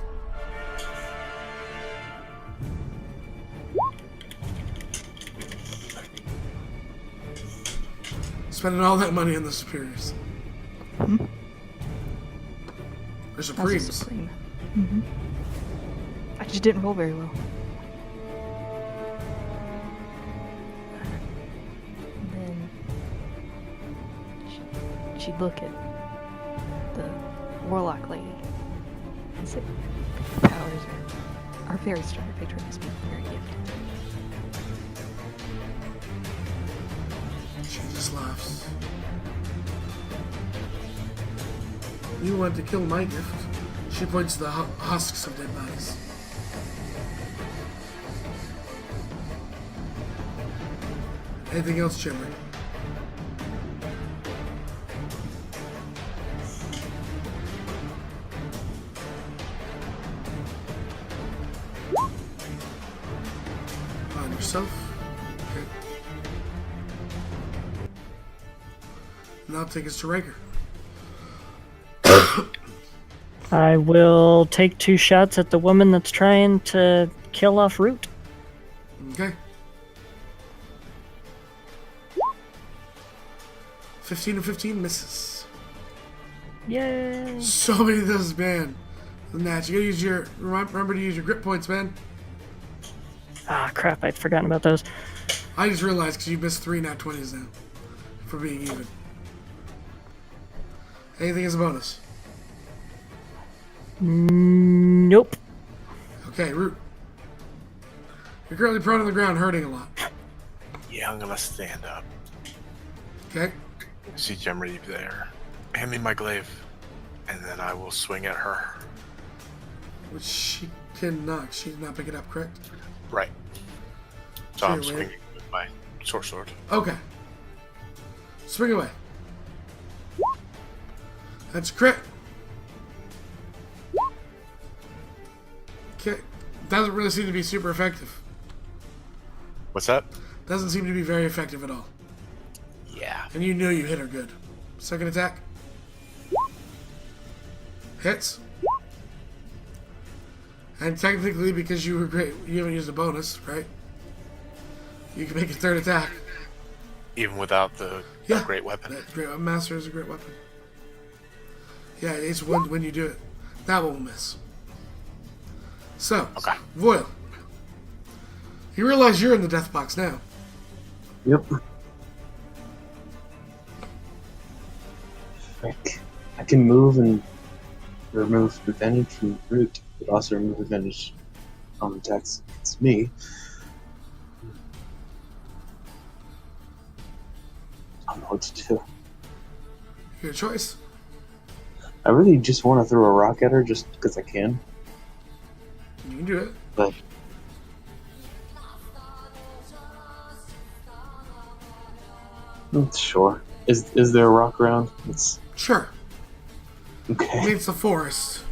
Spending all that money on the superiors. Or That's a supremes. supreme. Mm-hmm. I just didn't roll very well. And then she'd look at the warlock lady and say, "Your powers are very strong. Your patron must be very gifted." She just laughs. You want to kill my gift? She points to the husks of dead bodies. Anything else, Chandler? On yourself. Okay. Now take us to Riker. I will take 2 shots at the woman that's trying to kill off Root. Okay. 15 and 15 misses. Yay! So many of those, man. The match. You gotta use your remember to use your grip points, man. Ah, crap, I'd forgotten about those. I just realized because you missed 3 nat 20s now for being even. Anything as a bonus? Nope. Okay, Root. You're currently prone on the ground, hurting a lot. Yeah, I'm gonna stand up. Okay. See Gemry there. Hand me my glaive, and then I will swing at her. Which she cannot. She did not pick it up, correct? Right. So I'm Sure, wait. swinging with my sword. Okay. Swing away. That's a crit. Doesn't really seem to be super effective. What's that? Doesn't seem to be very effective at all. Yeah. And you know you hit her good. Second attack. Hits. And technically, because you were great, you haven't used a bonus, right? You can make a third attack. Even without the Yeah. great weapon. That great master is a great weapon. Yeah, it's when you do it. That one will miss. So, Okay. Voil. You realize you're in the death box now. Yep. Frick. I can move and remove advantage from root, but also remove advantage on attacks against me. I don't know what to do. Your choice. I really just want to throw a rock at her just because I can, You can do it. but sure. Is there a rock around? It's Sure. I mean, okay. it's the forest.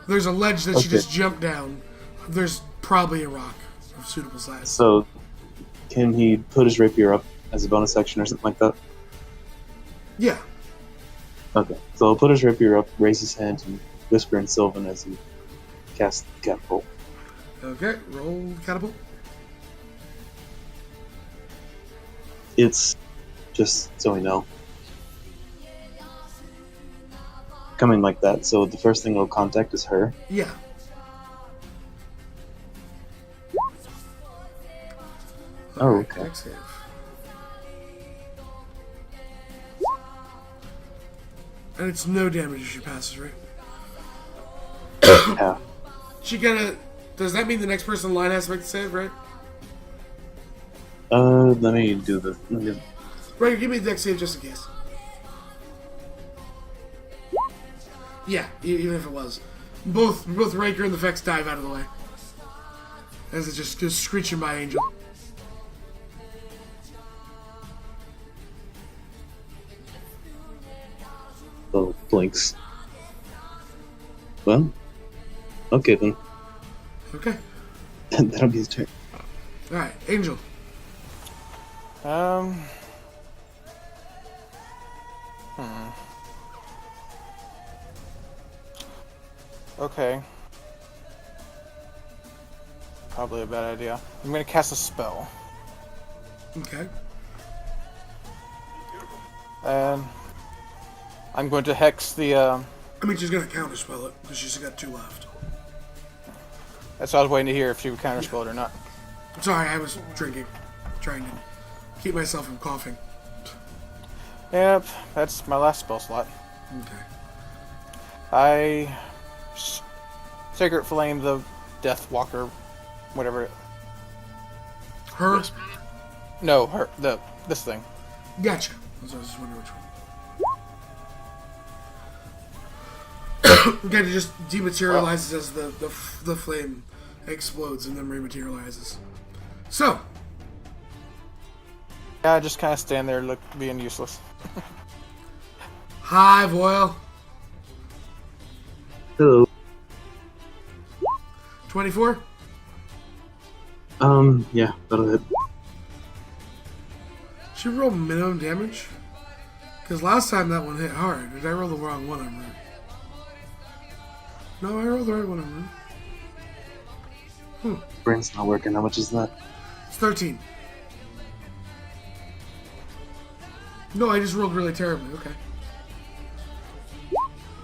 There's a ledge that you Okay. just jump down. There's probably a rock of suitable size. So, can he put his rapier up as a bonus action or something like that? Yeah. Okay. So he'll put his rapier up, raise his hand, and whisper in Sylvan as he casts the catapult. Okay, roll catapult. It's just so we know. Coming like that, so the first thing it'll contact is her. Yeah. Oh, Alright, okay. next save. And it's no damage if she passes, right? Yeah. She gotta. Does that mean the next person in line has to make the save, right? Let me do the. Right, give me the next save just in case. Yeah, even if it was. Both Raker and the Vex dive out of the way. As it just goes screeching by Angel. Oh, blinks. Well, okay then. Okay. That'll be his turn. Alright, Angel. Okay. Probably a bad idea. I'm gonna cast a spell. Okay. And I'm going to hex the, I mean, she's gonna counterspell it, because she's got 2 left. that's what I was waiting to hear if she would counterspell it or not. Sorry, I was drinking. Trying to keep myself from coughing. Yep, that's my last spell slot. Okay. I Sacred Flame the Death Walker, whatever. Her? No, her this thing. Gotcha. I was just wondering which one. Okay, it just dematerializes as the flame explodes and then rematerializes. So, Yeah, I just kind of stand there, being useless. hi, Voil. Hello. 24? Yeah, that'll hit. Should we roll minimum damage? Because last time that one hit hard. Did I roll the wrong one on root? No, I rolled the right one on root. Brain's not working. How much is that? It's 13. No, I just rolled really terribly. Okay.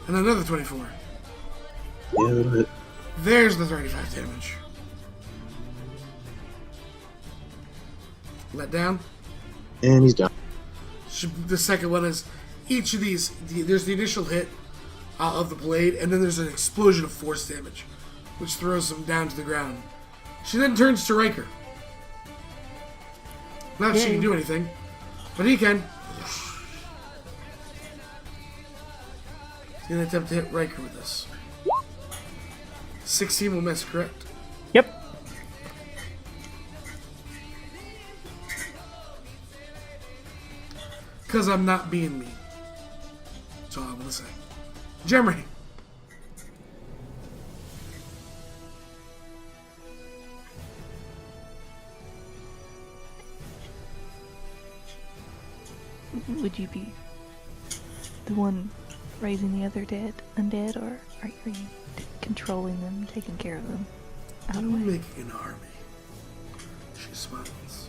And another 24. Yeah, that'll hit. There's the 35 damage. Let down. And he's down. The second one is each of these. There's the initial hit of the blade, and then there's an explosion of force damage, which throws him down to the ground. She then turns to Riker. Not that she can do anything, but he can. He's gonna attempt to hit Riker with this. 16 will miss, correct? Yep. Because I'm not being mean. That's all I'm gonna say. Gemry. would you be the one raising the other undead, or are you controlling them, taking care of them? Out of the way? I'm making an army. She smiles.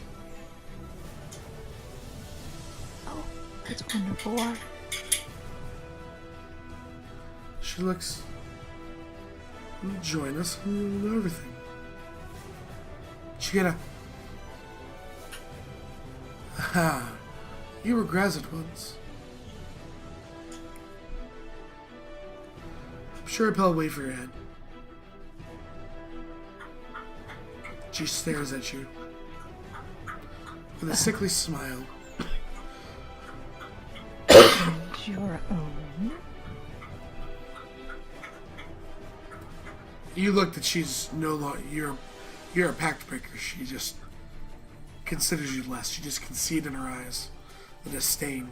Oh, that's wonderful. Why? She looks. Join us and you'll know everything. She gonna. Aha. You were Grazit once. I'm sure I'll wait for your head. She stares at you with a sickly smile. It's your own. You look that she's no longer. You're a pact breaker. She just considers you less. She just can see it in her eyes, the disdain.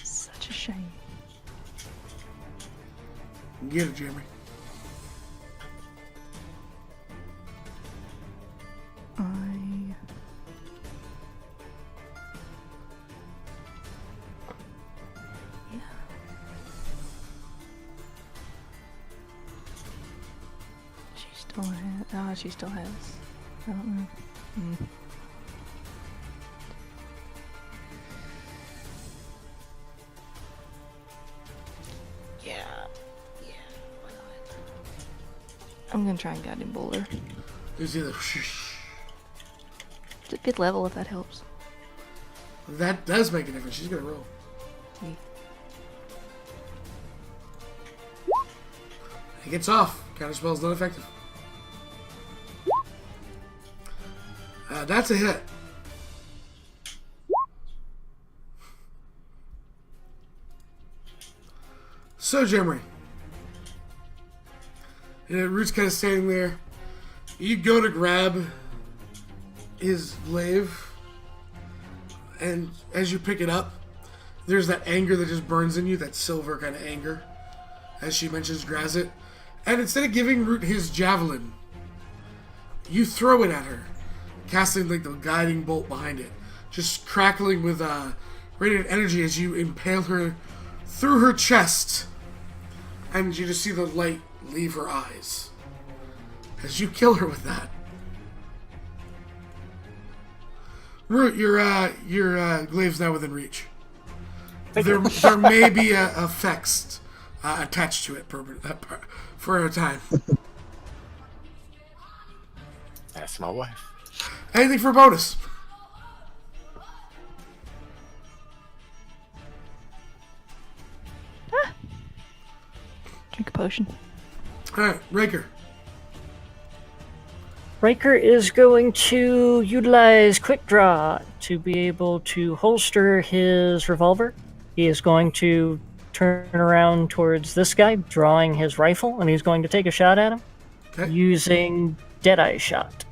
Such a shame. Get it, Jeremy. She still has. I don't know. Yeah. Why not? I'm gonna try and guide him boulder. There's either. It's a good level if that helps. That does make a difference. She's gonna roll. He gets off. Counterspell is not effective. That's a hit. So, Jeremy. Root's kind of standing there. You go to grab his glaive, and as you pick it up, there's that anger that just burns in you, that silver kind of anger, as she mentions Grazit. And instead of giving Root his javelin, you throw it at her, casting like the guiding bolt behind it, just crackling with radiant energy as you impale her through her chest, and you just see the light leave her eyes as you kill her with that. Root, your glaive's now within reach. There may be effects attached to it for a time. That's my wife. Anything for a bonus? Drink a potion. Alright, Raker. Riker is going to utilize Quick Draw to be able to holster his revolver. He is going to turn around towards this guy, drawing his rifle, and he's going to take a shot at him using Deadeye Shot.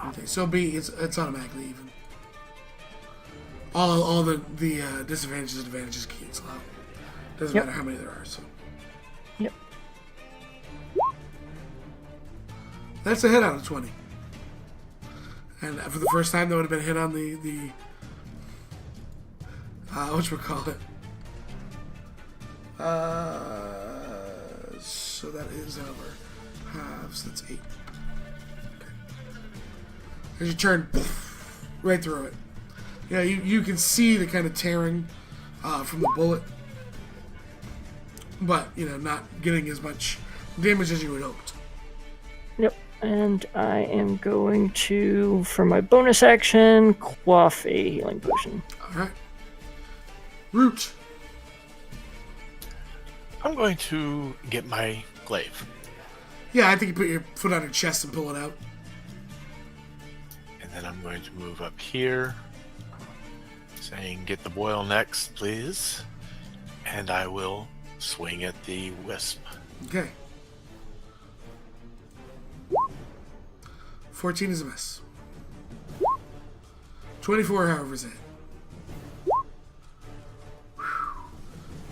Okay, so B, it's automatically even. All the disadvantages and advantages cancel out. Doesn't matter how many there are. So. Yep. That's a hit out of 20. And for the first time, that would have been a hit on the whatchamacallit. So that is our halves. That's 8. Okay. As you turn right through it. Yeah, you can see the kind of tearing from the bullet. But, not getting as much damage as you had hoped. Yep. And I am going to, for my bonus action, quaff a healing potion. Alright. Root. I'm going to get my glaive. Yeah, I think you put your foot on her chest and pull it out. And then I'm going to move up here, saying, get the boil next, please. And I will swing at the wisp. Okay. 14 is a miss. 24, however, is a hit.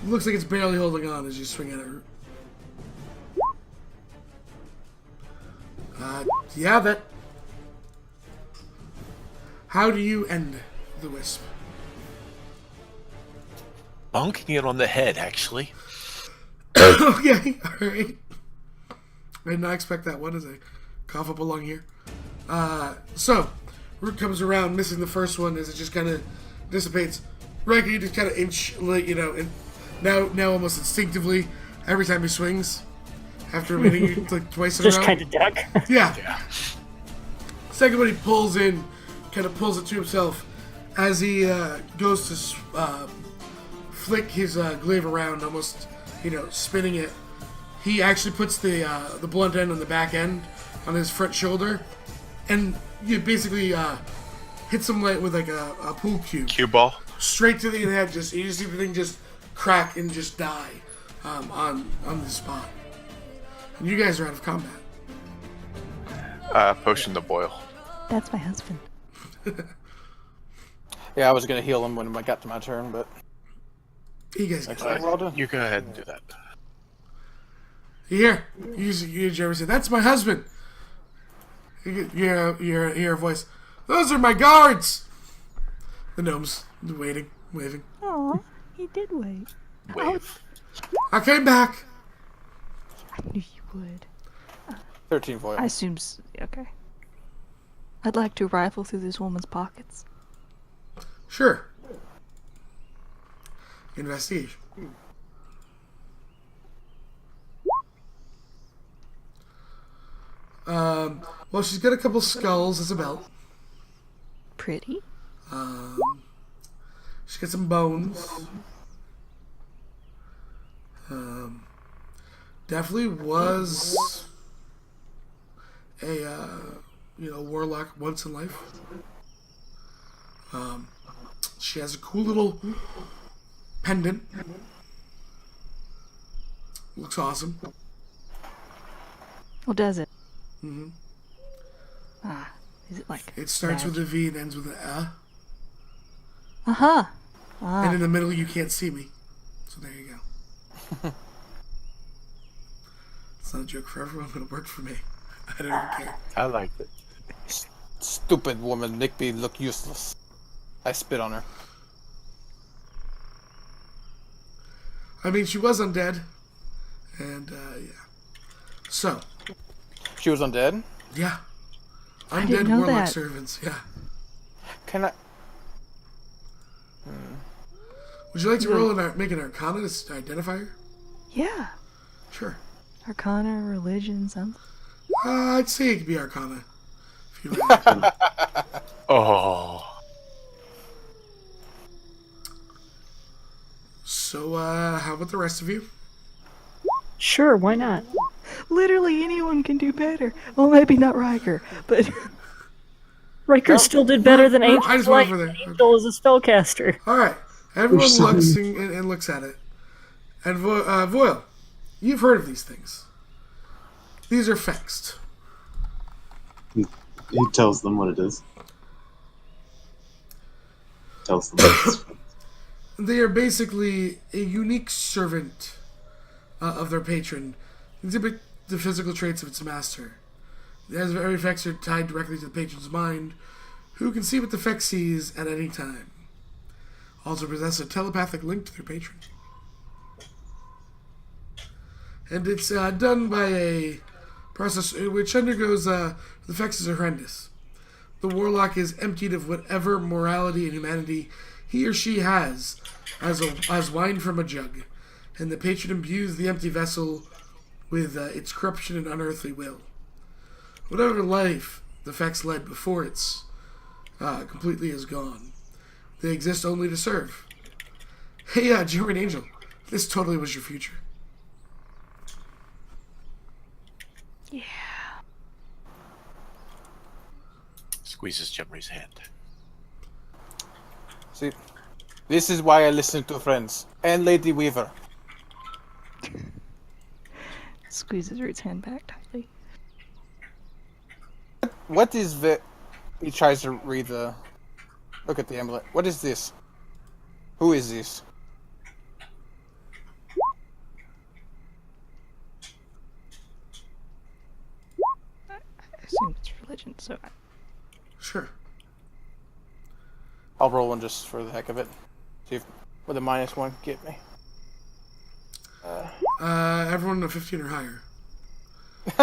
looks like it's barely holding on as you swing at it. Yeah, that... How do you end the wisp? Bonking it on the head, actually. Okay, alright. I did not expect that one as I cough up a lung here. So, Root comes around, missing the first one as it just kind of dissipates. Riker, you just kind of inch, you know, and now almost instinctively, every time he swings, after hitting you like twice in a row. Just kind of duck. Yeah. Second one, he pulls in, kind of pulls it to himself as he goes to flick his glaive around, almost, you know, spinning it. He actually puts the blunt end on the back end on his front shoulder, and you basically hits him with like a pool cue. Cue ball. Straight to the head. You just see the thing just crack and just die on the spot. And you guys are out of combat. Potion to boil. That's my husband. Yeah, I was gonna heal him when I got to my turn, but You guys got it. well done. You go ahead and do that. You hear Jeremy say, "That's my husband." You hear a voice. "Those are my guards." The gnome's waving. Aw, he did wait. Wave. I came back. I knew you would. 13 foil. I assume. Okay. I'd like to rifle through this woman's pockets. Sure. Investigation. Well, she's got a couple skulls as a belt. Pretty. She's got some bones. Definitely was a warlock once in life. She has a cool little pendant. Looks awesome. Well, does it? Mm-hmm. Ah, is it like? It starts with a V and ends with an A. Uh-huh. And in the middle, you can't see me. So there you go. It's not a joke for everyone, but it worked for me. I don't even care. I liked it. Stupid woman make me look useless. I spit on her. I mean, she was undead. And, yeah. So, She was undead? yeah. I didn't Undead know warlock that. servants, yeah. Can I... Would you like to roll make an arcana to identify her? Yeah. Sure. Arcana, religion, something. I'd say it could be arcana. If you really Oh. So, how about the rest of you? Sure, why not? Literally anyone can do better. Well, maybe not Riker, but Riker still did better than I Angel. just went over there. Angel is a spellcaster. All right. Everyone There's looks something- and looks at it. And Voyle, you've heard of these things. These are fexed. He tells them what it is. Tells them what it is. They are basically a unique servant of their patron. Exhibit the physical traits of its master. As very effects are tied directly to the patron's mind, who can see what the fex sees at any time. Also possess a telepathic link to their patron. And it's done by a process which undergoes the effects are horrendous. The warlock is emptied of whatever morality and humanity he or she has as wine from a jug, and the patron imbues the empty vessel with its corruption and unearthly will. Whatever life the effects led before it's completely is gone, they exist only to serve. Hey, German Angel, this totally was your future. yeah. Squeezes Jemry's hand. See, this is why I listen to friends. And Lady Weaver. Squeezes Root's hand back tightly. What is the... He tries to read the... Look at the amulet. What is this? Who is this? agent, so Sure. I'll roll one just for the heck of it. See if what the -1 get me. Everyone a 15 or higher.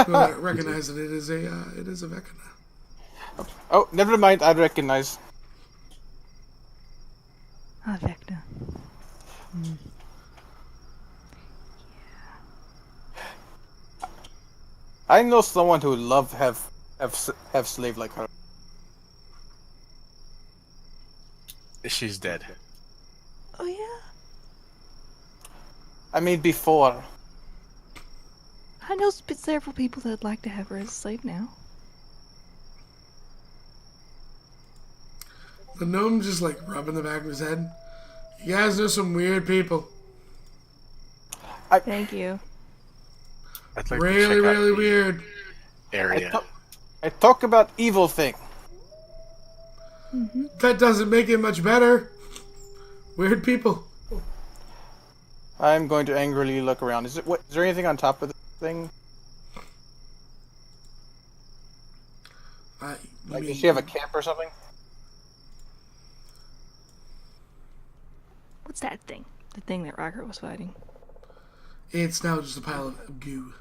Will recognize that it is a Vecna. Oh, never mind. I recognize. ah, Vecna. I know someone who would love to have slave like her. She's dead. Oh yeah, I mean, before. I know several people that'd like to have her as a slave now. The gnome just like rubbing the back of his head. You guys know some weird people. Thank you. I'd like to Really, check out really the weird. area. I talk about evil thing. That doesn't make it much better. Weird people. I'm going to angrily look around. Is there anything on top of this thing? Like, does she have a camp or something? What's that thing? The thing that Rocker was fighting. It's now just a pile of goo.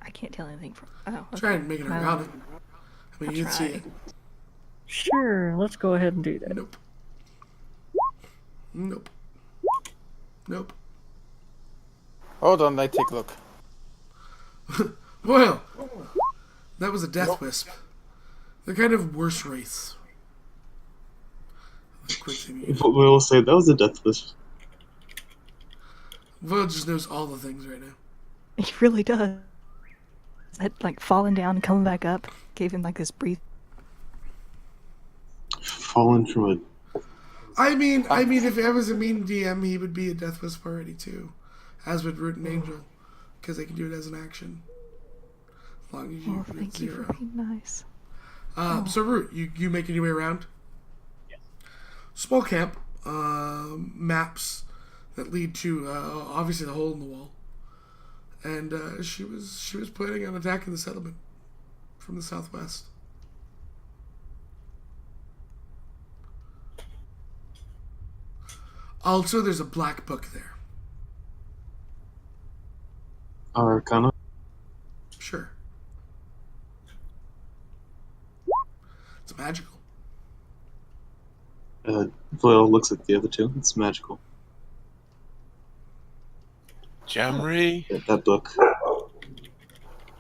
I can't tell anything from. Oh, okay. Try and make it around it. I mean, you'd see try. it. Sure, let's go ahead and do that. Nope. Nope. Nope. Hold on, I take a look. Well, that was a death wisp. They're kind of worse wraiths. Quick thing. But we will say that was a death wish. Will just knows all the things right now. He really does. That like falling down and coming back up gave him like this breathe. Fallen from a. I mean, if I was a mean DM, he would be a death wisp already too, as would Root and Angel, because they can do it as an action. As long as you Oh, do thank you for 0. being nice. So Root, you making your way around? Yeah. Small camp, maps that lead to obviously the hole in the wall, and she was planning on attacking the settlement from the southwest. Also, there's a black book there. Arcana. Sure. It's magical. Voyle looks at the other two. It's magical. Gemry. Yeah, that book.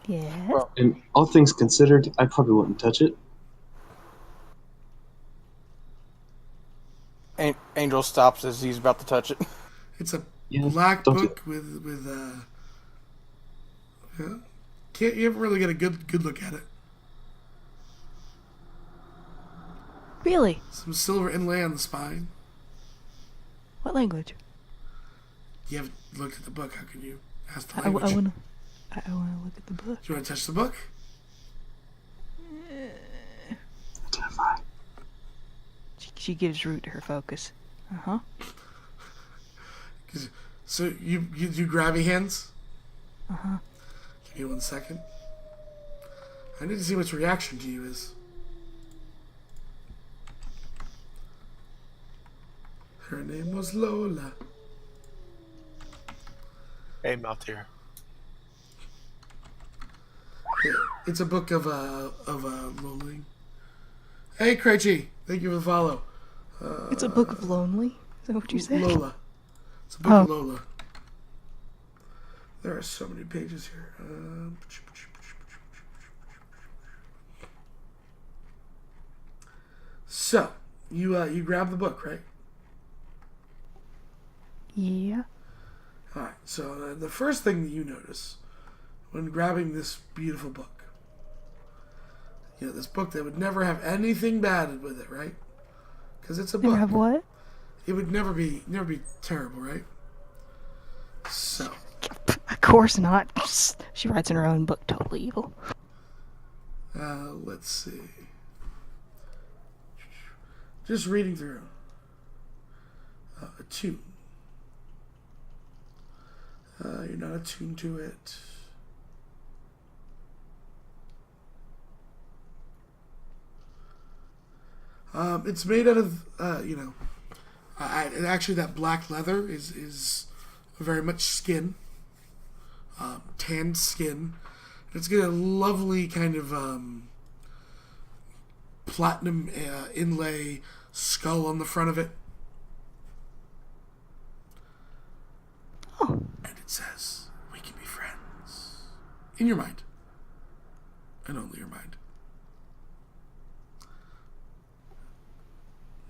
Yeah. Well, And all things considered, I probably wouldn't touch it. Angel stops as he's about to touch it. It's a Yeah, black don't do book with yeah. Can't you ever really get a good look at it? Really? Some silver inlay on the spine. What language? You haven't looked at the book. How can you ask the I language? wanna look at the book. Do you want to touch the book? Identify. She gives Root her focus. Uh huh. So you do grabby hands? Uh huh. Give me 1 second. I need to see what your reaction to you is. Her name was Lola. Hey, Maltier. It's a book of rolling. Hey, Craig, thank you for the follow. It's a book of lonely. Is that what you said? Lola. It's a book of Lola. There are so many pages here. So you grab the book, right? Yeah. All right. So the first thing that you notice when grabbing this beautiful book, this book that would never have anything bad with it, right? Because it's a book. Never have what? It would never be terrible, right? So Of course not. She writes in her own book, totally evil. let's see. Just reading through. Attune. You're not attuned to it. It's made out of, actually that black leather is very much skin, tanned skin. It's got a lovely kind of platinum inlay skull on the front of it. Oh, And it says, "We can be friends." In your mind. And only your mind.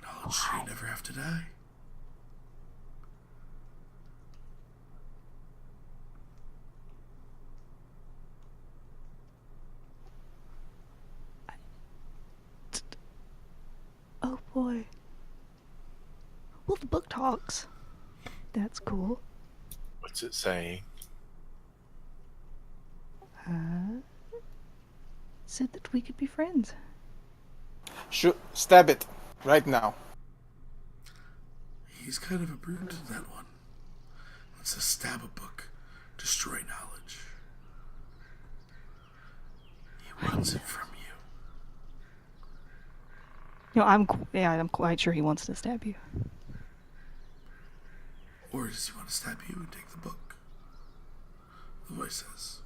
Knowledge so you never have to die. oh boy. Well, the book talks. That's cool. What's it saying? Said that we could be friends. Stab it right now. He's kind of a brute, that one. It's a stab a book, destroy knowledge. He wants it from you. You know, I'm quite sure he wants to stab you. Or does he want to stab you and take the book? The voice says.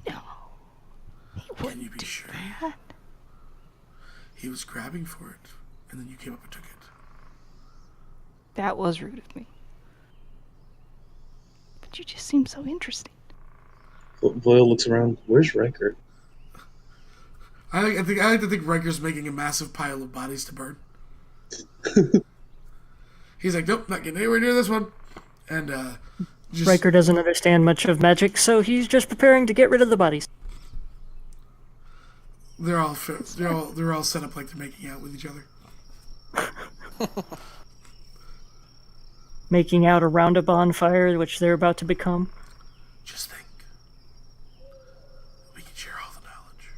No. He Can wouldn't you be do sure? that. He was grabbing for it, and then you came up and took it. That was rude of me. But you just seem so interesting. Boyle looks around. Where's Riker? I like to think Riker's making a massive pile of bodies to burn. He's like, nope, not getting anywhere near this one. And just Riker doesn't understand much of magic, so he's just preparing to get rid of the bodies. they're all set up like they're making out with each other. Making out around a bonfire, which they're about to become. Just think, we can share all the knowledge.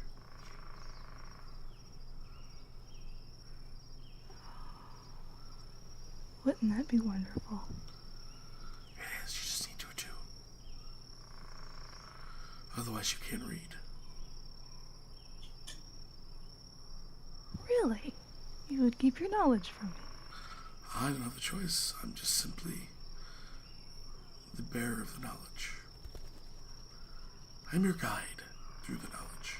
Wouldn't that be wonderful? It is. You just need to too. Otherwise, you can't read. Really? You would keep your knowledge from me. I don't have a choice. I'm just simply the bearer of the knowledge. I'm your guide through the knowledge.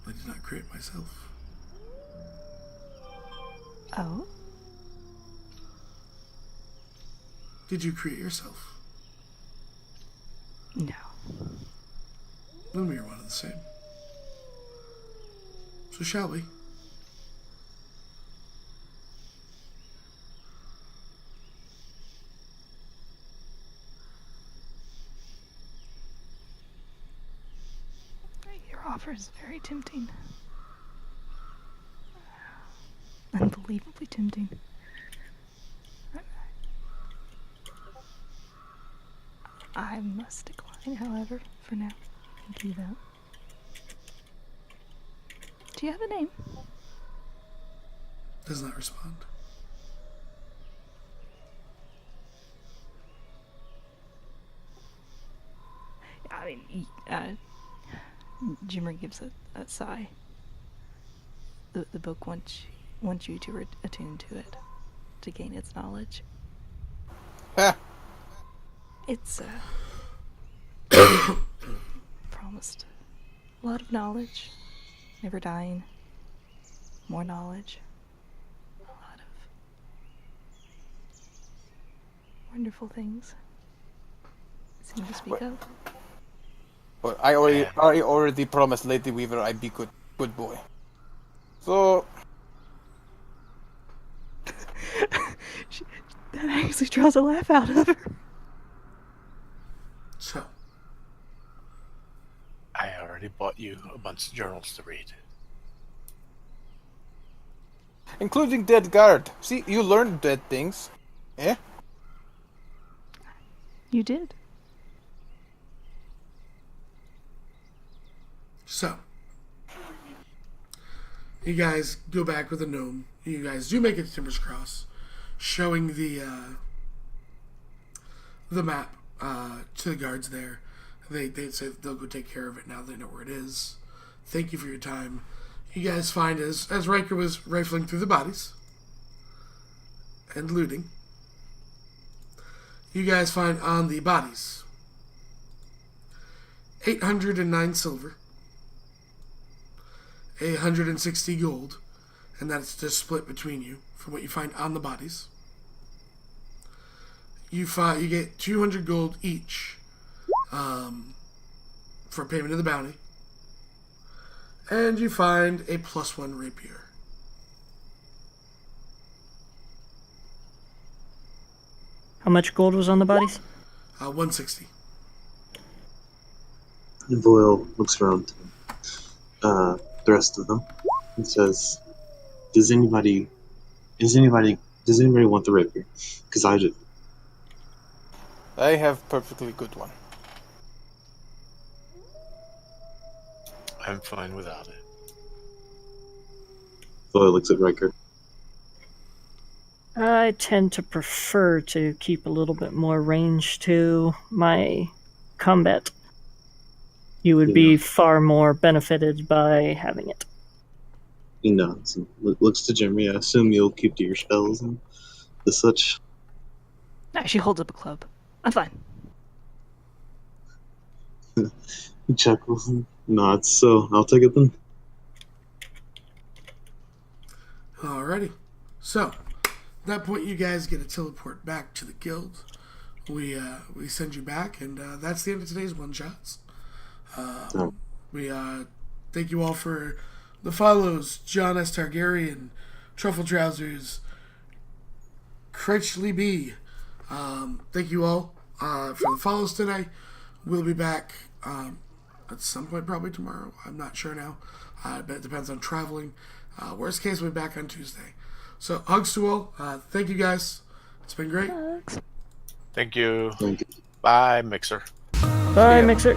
I did not create myself. Oh? Did you create yourself? No. Then we are one and the same. So shall we? Your offer is very tempting. Unbelievably tempting. I must decline, however, for now. Thank you, though. Do you have a name? Does not respond. I mean, Jimmer gives a sigh. The book wants you to attune to it, to gain its knowledge. Ha! It's promised a lot of knowledge, never dying, more knowledge, a lot of wonderful things. Seem to speak of. But I already promised Lady Weaver I'd be good boy. So That actually draws a laugh out of her. So, I already bought you a bunch of journals to read. including Dead Guard. See, you learned dead things. Eh? You did. So, you guys go back with a gnome. You guys do make it to Timber's Cross, showing the map to the guards there. They say they'll go take care of it now they know where it is. Thank you for your time. you guys find as Riker was rifling through the bodies and looting, you guys find on the bodies 809 silver, 160 gold, and that's just split between you from what you find on the bodies. You get 200 gold each for payment of the bounty, and you find a +1 rapier. How much gold was on the bodies? 160. And Boyle looks around to the rest of them and says, Does anybody want the rapier? Because I do. I have perfectly good one. I'm fine without it. Boyle looks at Riker. I tend to prefer to keep a little bit more range to my combat. You would be far more benefited by having it. He nods and looks to Jeremy. I assume you'll keep to your spells and the such. Nah, she holds up a club. I'm fine. He chuckles and nods. So I'll take it then. Alrighty. So, at that point, you guys get a teleport back to the guild. We send you back, and that's the end of today's one-shots. We thank you all for the follows: John S. Targaryen, Truffle Trousers, Critchley B. Thank you all for the follows today. We'll be back at some point, probably tomorrow. I'm not sure now. But it depends on traveling. Worst case, we'll be back on Tuesday. So, hugs to all. Thank you guys. It's been great. Thanks. Thank you. Thank you. Bye, Mixer. Bye, Mixer.